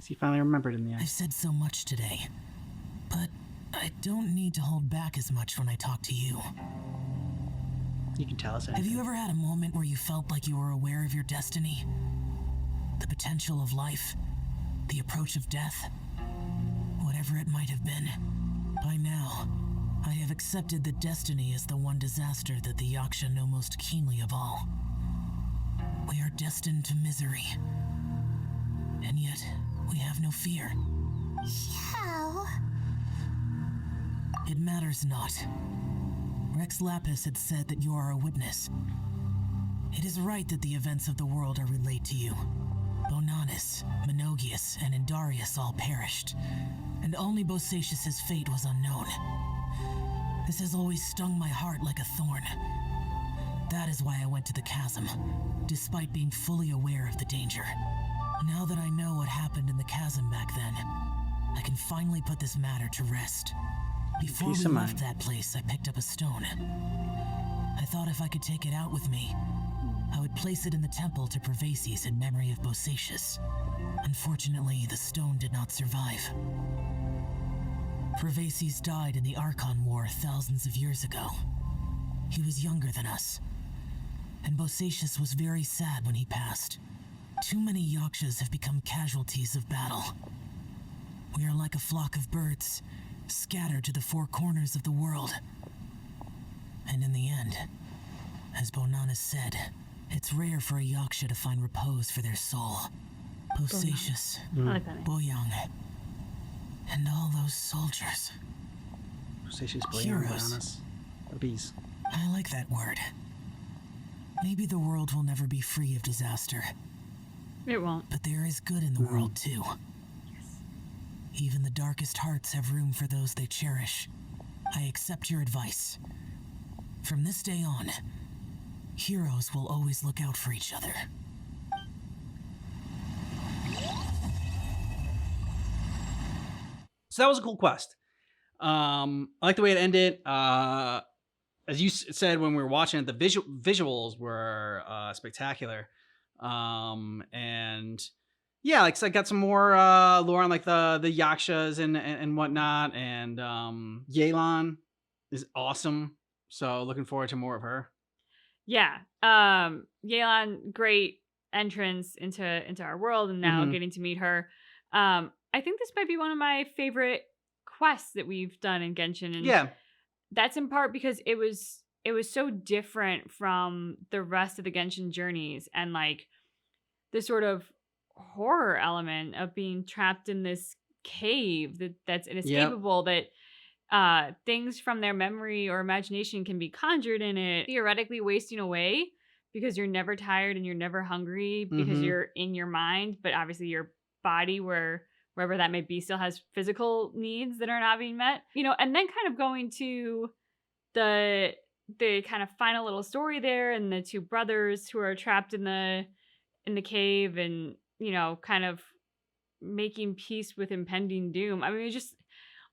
He finally remembered in the end. I've said so much today, but I don't need to hold back as much when I talk to you. You can tell us anything. Have you ever had a moment where you felt like you were aware of your destiny? The potential of life? The approach of death? Whatever it might have been. By now, I have accepted that destiny is the one disaster that the Yaksha know most keenly of all. We are destined to misery. And yet, we have no fear. How? It matters not. Rex Lapis had said that you are a witness. It is right that the events of the world are relayed to you. Bonanis, Menogius, and Indarius all perished, and only Bosacius' fate was unknown. This has always stung my heart like a thorn. That is why I went to the chasm, despite being fully aware of the danger. Now that I know what happened in the chasm back then, I can finally put this matter to rest. Before we left that place, I picked up a stone. I thought if I could take it out with me, I would place it in the temple to Pervases in memory of Bosacius. Unfortunately, the stone did not survive. Pervases died in the Archon War thousands of years ago. He was younger than us, and Bosacius was very sad when he passed. Too many Yakshas have become casualties of battle. We are like a flock of birds, scattered to the four corners of the world. And in the end, as Bonanis said, it's rare for a Yaksha to find repose for their soul. Bosacius, I like that name. Boyang, and all those soldiers. Bosacius, Boyang, Heroes. Bonanis. The bees. I like that word. Maybe the world will never be free of disaster, It won't. but there is good in the world too. Even the darkest hearts have room for those they cherish. I accept your advice. From this day on, heroes will always look out for each other. So that was a cool quest. I like the way it ended. As you said when we were watching it, the visuals were spectacular. And yeah, like so I got some more lore on like the yakshas and whatnot. And Yelan is awesome. So looking forward to more of her. Yeah. Yelan, great entrance into our world, and now getting to meet her. I think this might be one of my favorite quests that we've done in Genshin. And yeah. That's in part because it was it was so different from the rest of the Genshin journeys, and like the sort of horror element of being trapped in this cave that's inescapable, that things from their memory or imagination can be conjured in it, theoretically wasting away because you're never tired and you're never hungry because you're in your mind, but obviously your body, wherever that may be, still has physical needs that are not being met. And then kind of going to the kind of final little story there, and the two brothers who are trapped in the cave, and kind of making peace with impending doom. I mean, it just,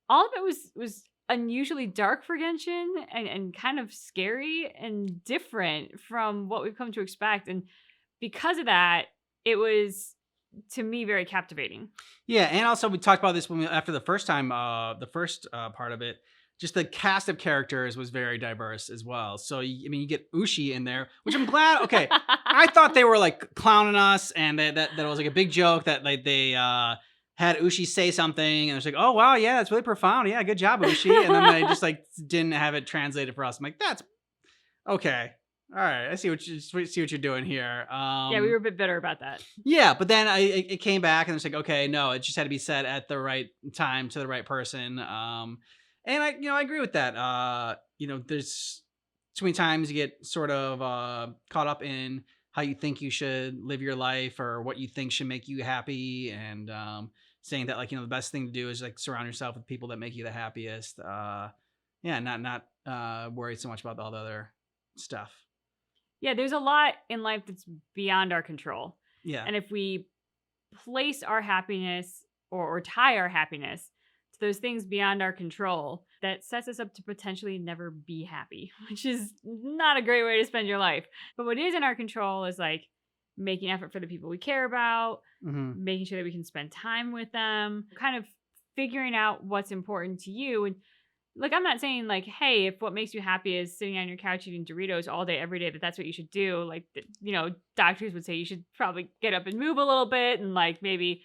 all of it was unusually dark for Genshin, and kind of scary and different from what we've come to expect. And because of that, it was, to me, very captivating. Yeah, and also we talked about this after the first time, the first part of it. Just the cast of characters was very diverse as well. So, you get Ushi in there, which I'm glad. Okay, I thought they were like clowning us, and that it was like a big joke that like they had Ushi say something, and it's like, oh wow, yeah, that's really profound. Yeah, good job, Ushi. And then they just like didn't have it translated for us. I'm like, that's okay. All right, I see what you're doing here. Yeah, we were a bit bitter about that. Yeah, but then it came back, and it's like, okay, no, it just had to be said at the right time to the right person. And I agree with that. There's too many times you get sort of caught up in how you think you should live your life, or what you think should make you happy, and saying that the best thing to do is like surround yourself with people that make you the happiest. Not worry so much about all the other stuff. Yeah, there's a lot in life that's beyond our control. Yeah. And if we place our happiness or tie our happiness to those things beyond our control, that sets us up to potentially never be happy, which is not a great way to spend your life. But what is in our control is like making effort for the people we care about, making sure that we can spend time with them, kind of figuring out what's important to you. And like, I'm not saying like, hey, if what makes you happy is sitting on your couch eating Doritos all day, every day, that's what you should do. Like, doctors would say you should probably get up and move a little bit, and like maybe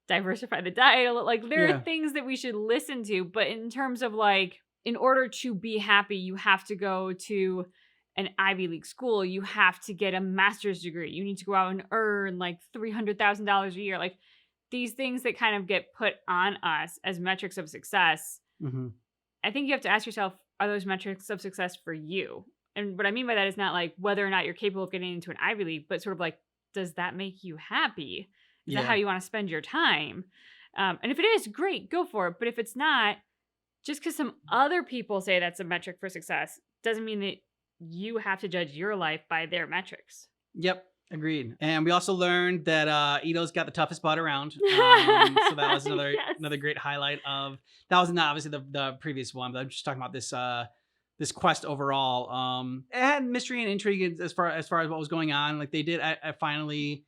diversify the diet a little. Like, there are things that we should listen to, but in terms of like, in order to be happy, you have to go to an Ivy League school. You have to get a master's degree. You need to go out and earn like $300,000 a year. Like, these things that kind of get put on us as metrics of success. I think you have to ask yourself, are those metrics of success for you? And what I mean by that is not like whether or not you're capable of getting into an Ivy League, but sort of like, does that make you happy? Is that how you want to spend your time? And if it is, great, go for it. But if it's not, just because some other people say that's a metric for success doesn't mean that you have to judge your life by their metrics. Yep. Agreed. And we also learned that Ito's got the toughest butt around. So that was another great highlight of, that was not obviously the previous one, but I'm just talking about this quest overall. It had mystery and intrigue as far as what was going on. Like, they did I finally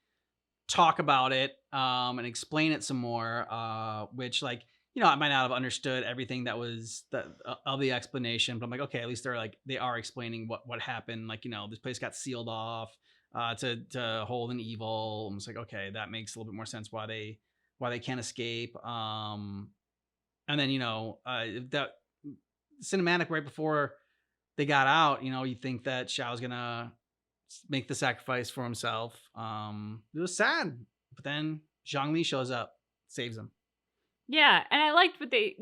talk about it and explain it some more, which like, I might not have understood everything that was of the explanation, but I'm like, okay, at least they are explaining what happened. Like, this place got sealed off to hold an evil. I'm just like, okay, that makes a little bit more sense why they can't escape. And then that cinematic right before they got out, you think that Xiao's gonna make the sacrifice for himself. It was sad, but then Zhongli shows up, saves him. Yeah, and I liked what they,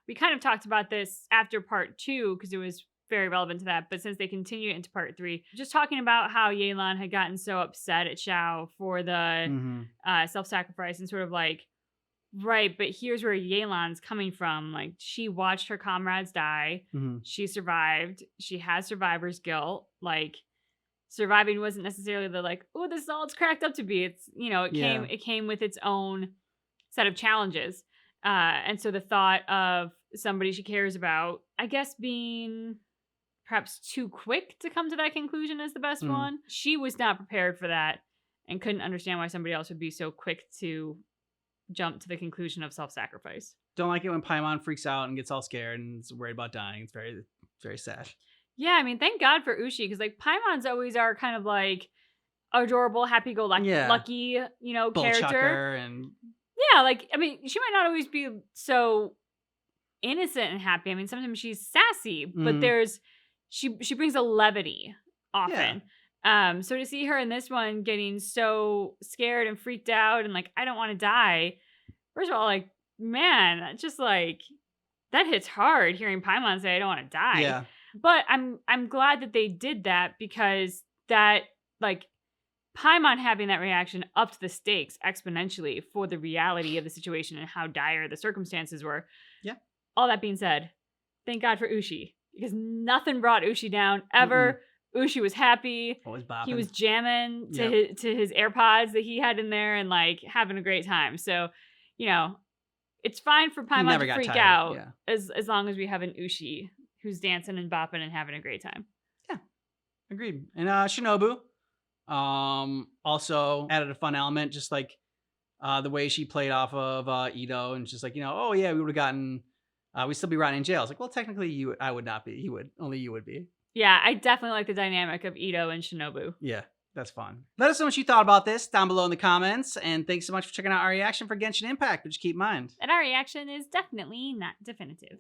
we kind of talked about this after part 2 because it was very relevant to that, but since they continue into part 3, just talking about how Yelan had gotten so upset at Xiao for the self-sacrifice, and sort of like, right, but here's where Yelan's coming from. Like, she watched her comrades die. She survived. She has survivor's guilt. Like, surviving wasn't necessarily the like, oh, this is all it's cracked up to be. It's, it came with its own set of challenges. And so the thought of somebody she cares about, I guess, being perhaps too quick to come to that conclusion is the best one. She was not prepared for that and couldn't understand why somebody else would be so quick to jump to the conclusion of self-sacrifice. Don't like it when Paimon freaks out and gets all scared and is worried about dying. It's very, very sad. Yeah, I mean, thank God for Ushi, because like Paimon's always our kind of like adorable, happy-go-lucky, character. And yeah, like, I mean, she might not always be so innocent and happy. I mean, sometimes she's sassy, but there's she brings a levity often. So to see her in this one getting so scared and freaked out and like, I don't want to die. First of all, like, man, just like that hits hard hearing Paimon say, I don't want to die. Yeah. But I'm glad that they did that because that like Paimon having that reaction upped the stakes exponentially for the reality of the situation and how dire the circumstances were. Yeah. All that being said, thank God for Ushi because nothing brought Ushi down ever. Ushi was happy. Always bopping. He was jamming to his AirPods that he had in there and like having a great time. So, you know, it's fine for Paimon to freak out as long as we have an Ushi who's dancing and bopping and having a great time. Yeah, agreed. And Shinobu also added a fun element, just like the way she played off of Ito, and just like, you know, oh yeah, we would have gotten, we'd still be rotting in jail. It's like, well, technically I would not be. You would, only you would be. Yeah, I definitely like the dynamic of Ito and Shinobu. Yeah, that's fun. Let us know what you thought about this down below in the comments, and thanks so much for checking out our reaction for Genshin Impact, but just keep in mind that our reaction is definitely not definitive.